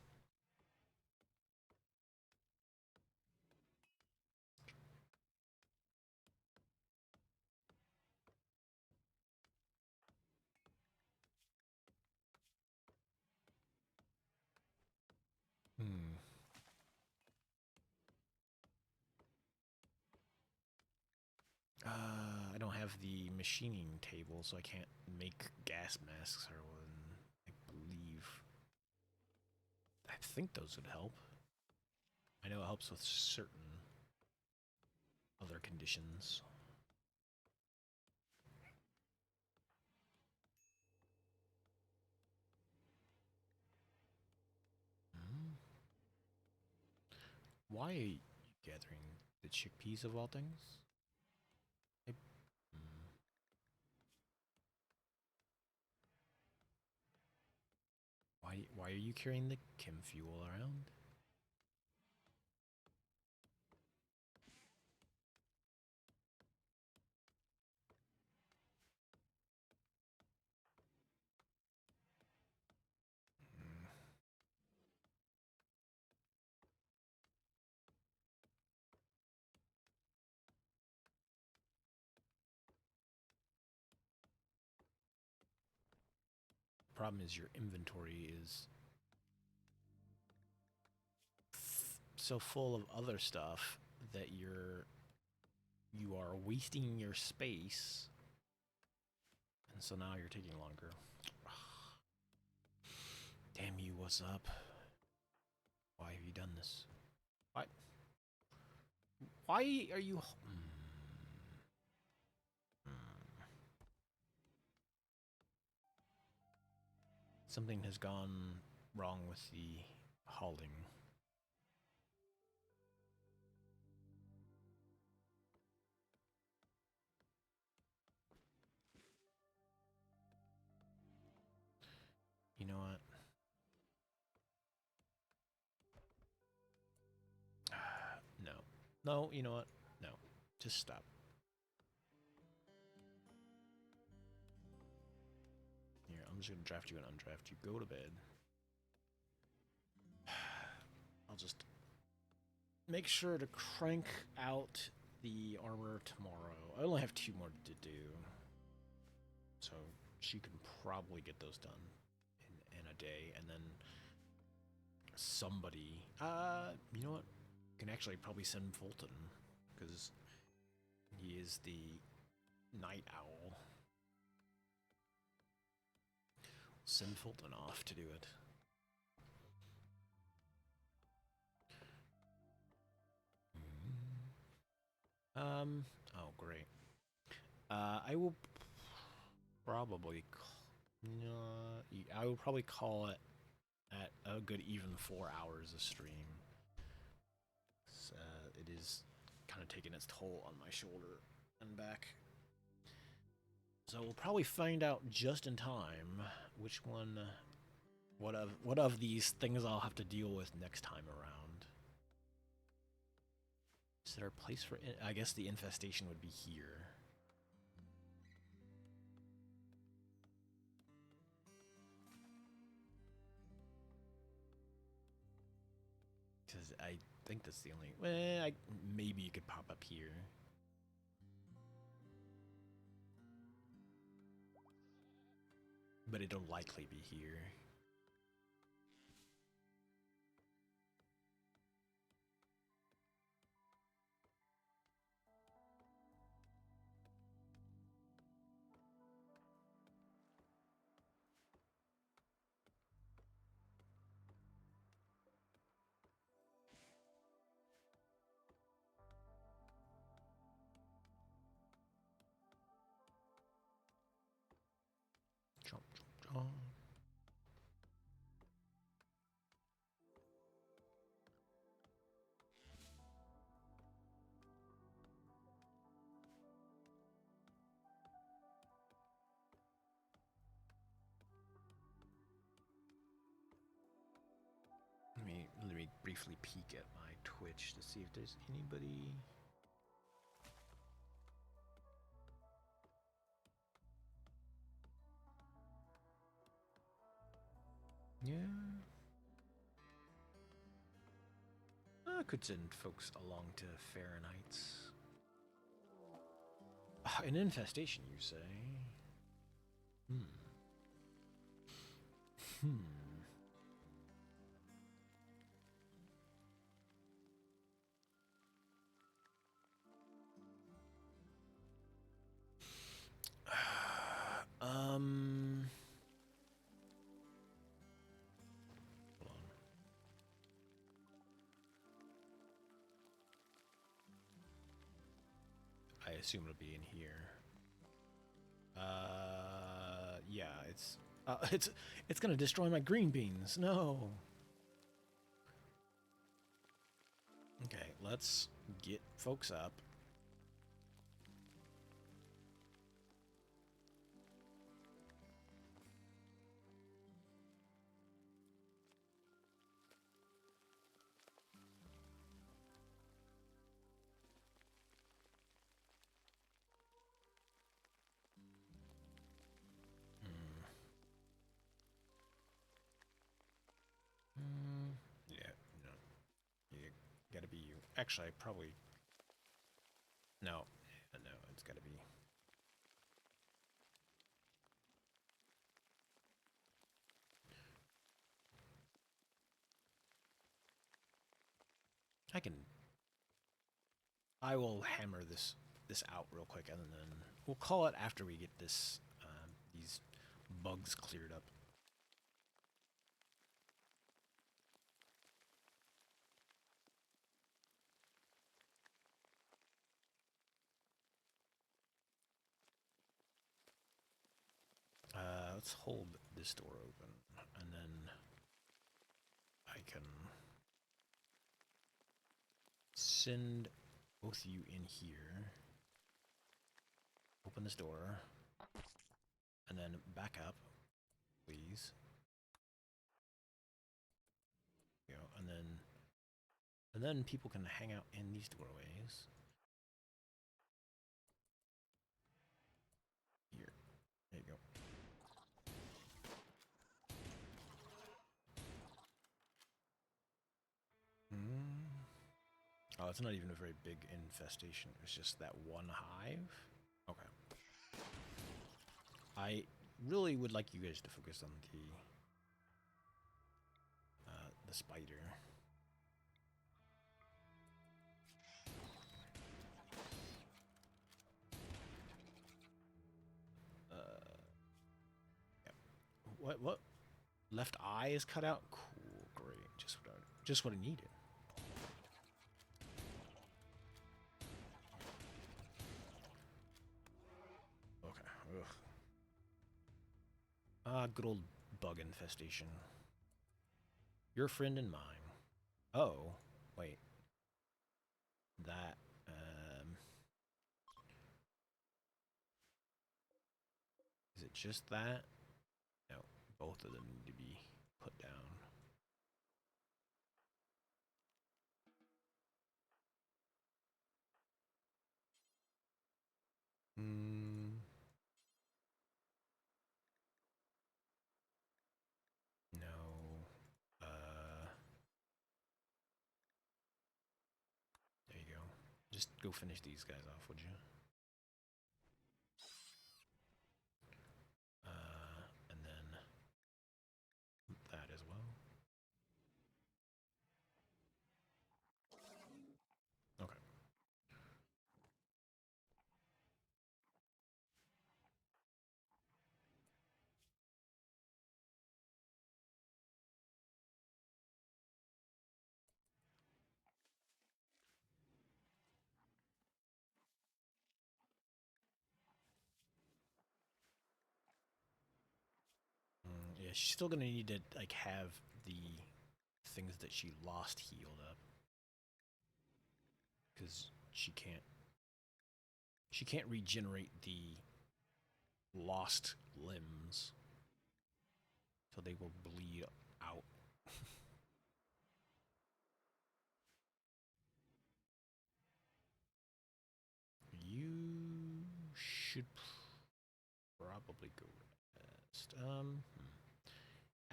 I don't have the machining table, so I can't make gas masks or one. I think those would help. I know it helps with certain other conditions. Hmm. Why are you gathering the chickpeas of all things? Hmm. Why are you carrying the chem fuel around? Hmm. Problem is your inventory is so full of other stuff that you are wasting your space, and so now you're taking longer. Damn you, what's up? Why have you done this? Why? Why are you? Something has gone wrong with the hauling. You know what? No. No, you know what? No. Just stop. Here, I'm just gonna draft you and undraft you. Go to bed. I'll just make sure to crank out the armor tomorrow. I only have 2 more to do. So she can probably get those done in a day, and then somebody, you know what? Can actually probably send Fulton, because he is the night owl. Send Fulton off to do it. Oh great. I will probably, I will probably call it at a good even 4 hours of stream. It is kind of taking its toll on my shoulder and back. So we'll probably find out just in time which one, what of these things I'll have to deal with next time around. Is there a place for it? I guess the infestation would be here. Because I think that's the only... Well, maybe you could pop up here. But it'll likely be here. Jump, jump, jump. Let me briefly peek at my Twitch to see if there's anybody. Yeah. I could send folks along to Fahrenheit's. An infestation, you say? Hmm. Um. Hold on. assume it'll be in here. Yeah, it's gonna destroy my green beans. No. Okay, let's get folks up. Yeah, no, you gotta be you. Actually, I probably no, no, it's gotta be. I can. I will hammer this out real quick, and then we'll call it after we get this these bugs cleared up. Let's hold this door open, and then I can send both of you in here. Open this door, and then back up, please. You know, and then people can hang out in these doorways. Here, there you go. Oh, it's not even a very big infestation. It's just that one hive. Okay. I really would like you guys to focus on the spider. Yeah. What? Left eye is cut out? Cool, great. Just what I needed. Okay. Ugh. Good old bug infestation. Your friend and mine. Oh, wait. That, is it just that? No, both of them need to be put down. No. There you go. Just go finish these guys off, would you? And then that as well. Okay. Yeah, she's still gonna need to like have the things that she lost healed up, because she can't regenerate the lost limbs, so they will bleed out. You should probably go rest.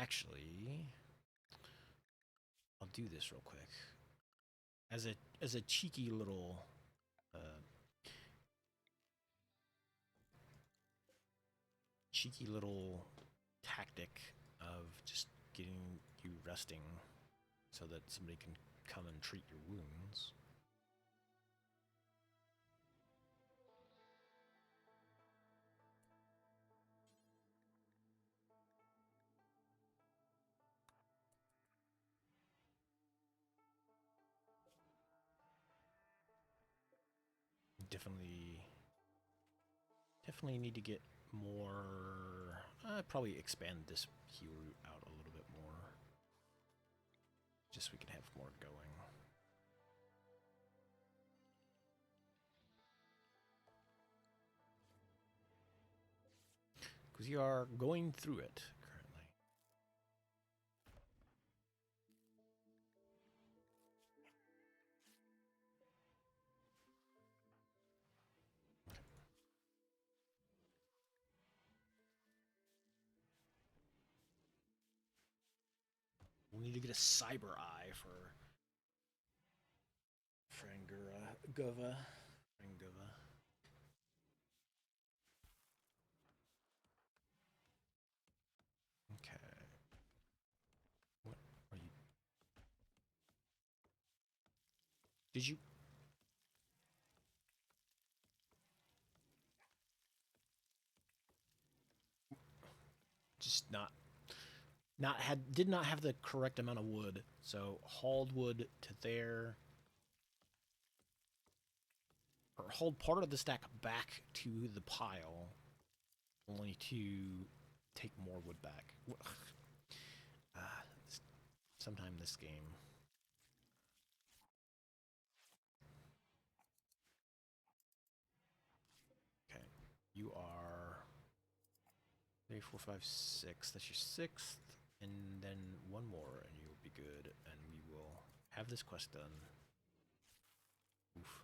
Actually, I'll do this real quick. As a cheeky little tactic of just getting you resting so that somebody can come and treat your wounds. Definitely definitely need to get more. Probably expand this heal route out a little bit more, just so we can have more going. Because you are going through it currently. Okay. We'll need to get a cyber eye for Frangura Gova. Frangova. Okay. What are you? Did you? Just did not have the correct amount of wood. So hauled wood to there, or hold part of the stack back to the pile, only to take more wood back. Ah, sometime this game. Okay, you are 3, 4, 5, 6. That's your 6th, and then one more, and you'll be good. And we will have this quest done. Oof.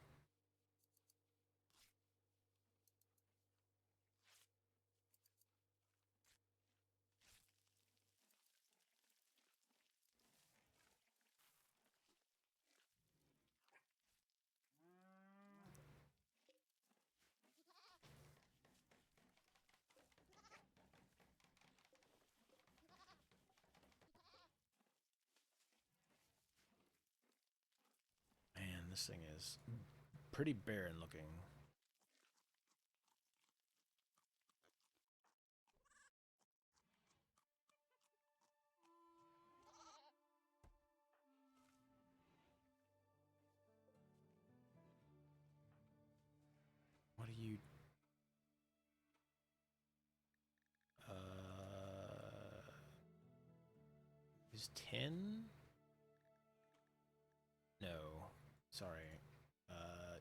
Man, this thing is pretty barren looking. What are you? Is 10? No. Sorry.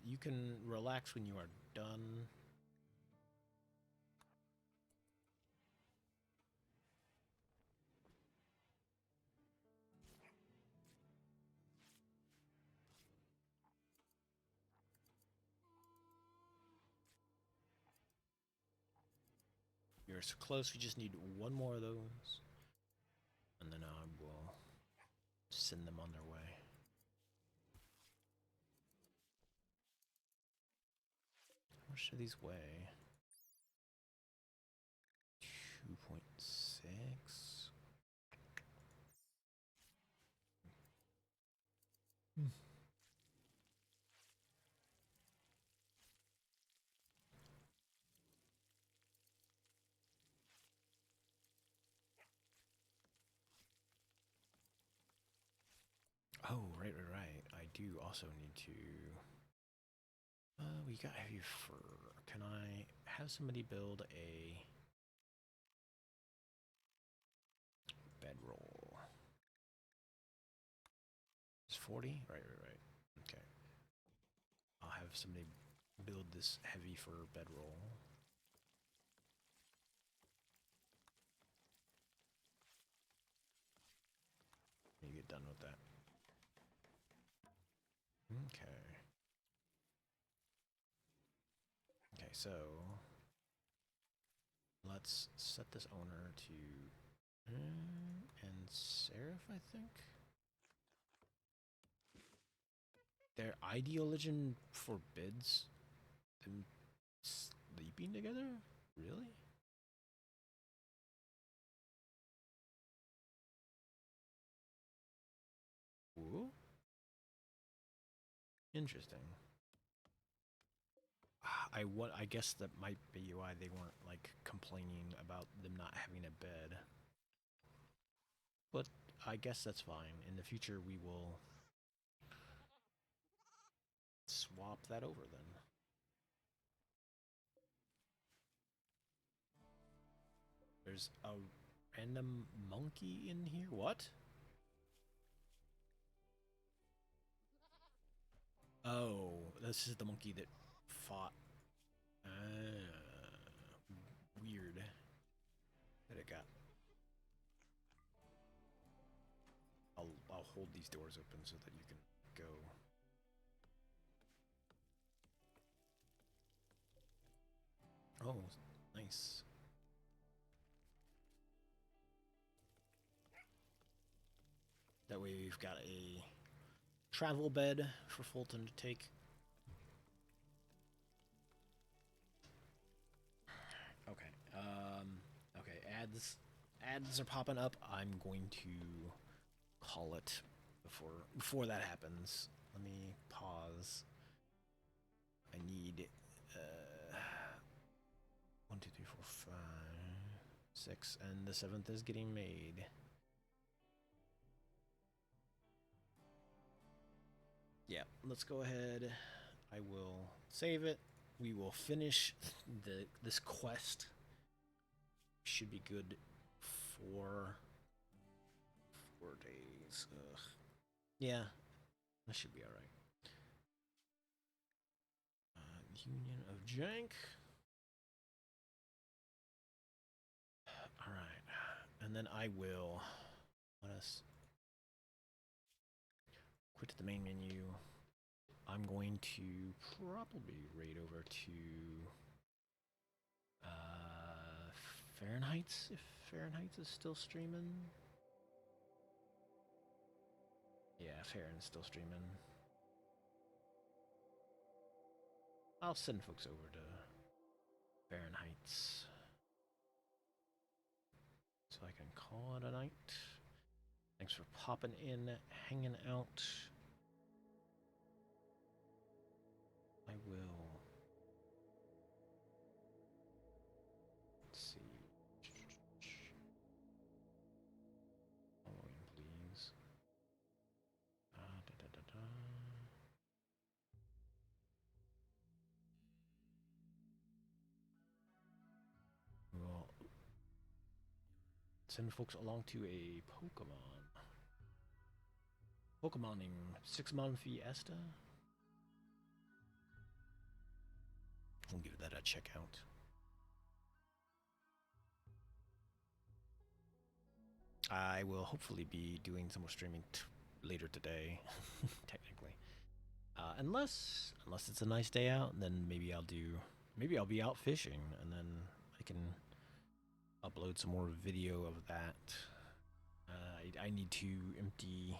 You can relax when you are done. You're so close, we just need one more of those. And then I will send them on their way. How much do these weigh? 2.6. Oh, right. I do also need to. We got heavy fur. Can I have somebody build a bedroll? It's 40? Right. Okay. I'll have somebody build this heavy fur bedroll. You get done with that. Okay. Okay, so let's set this owner to and Seraph, I think. Their ideal legend forbids them sleeping together? Really? Ooh. Interesting. I guess that might be why they weren't like complaining about them not having a bed. But I guess that's fine. In the future we will swap that over then. There's a random monkey in here? What? Oh, this is the monkey that fought. Weird. That it got. I'll hold these doors open so that you can go. Oh, nice. That way we've got a travel bed for Fulton to take. Okay. Okay. Ads are popping up. I'm going to call it before that happens. Let me pause. I need 1, 2, 3, 4, 5, 6, and the 7th is getting made. Yeah, let's go ahead. I will save it. We will finish this quest. Should be good for 4 days. Ugh. Yeah, that should be all right. Union of Jank. All right, and then I will let us quit the main menu. I'm going to probably raid over to Fahrenheit's, if Fahrenheit's is still streaming. Yeah, Farron's still streaming. I'll send folks over to Fahrenheit's so I can call it a night. Thanks for popping in, hanging out. I will. Let's see. Following, please. We'll send folks along to a Pokemoning 6-month Fiesta. We'll give that a check out. I will hopefully be doing some more streaming later today, technically. Unless it's a nice day out, then maybe I'll be out fishing, and then I can upload some more video of that. I need to empty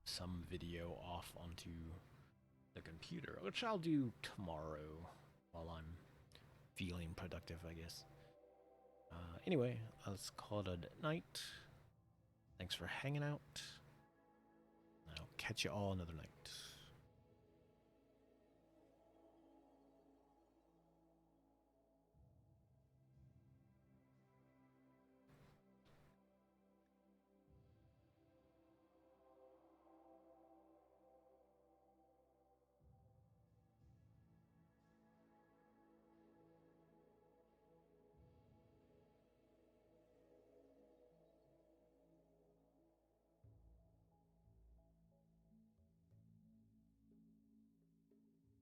some video off onto the computer, which I'll do tomorrow while I'm feeling productive, I guess. Anyway, let's call it a night. Thanks for hanging out. I'll catch you all another night.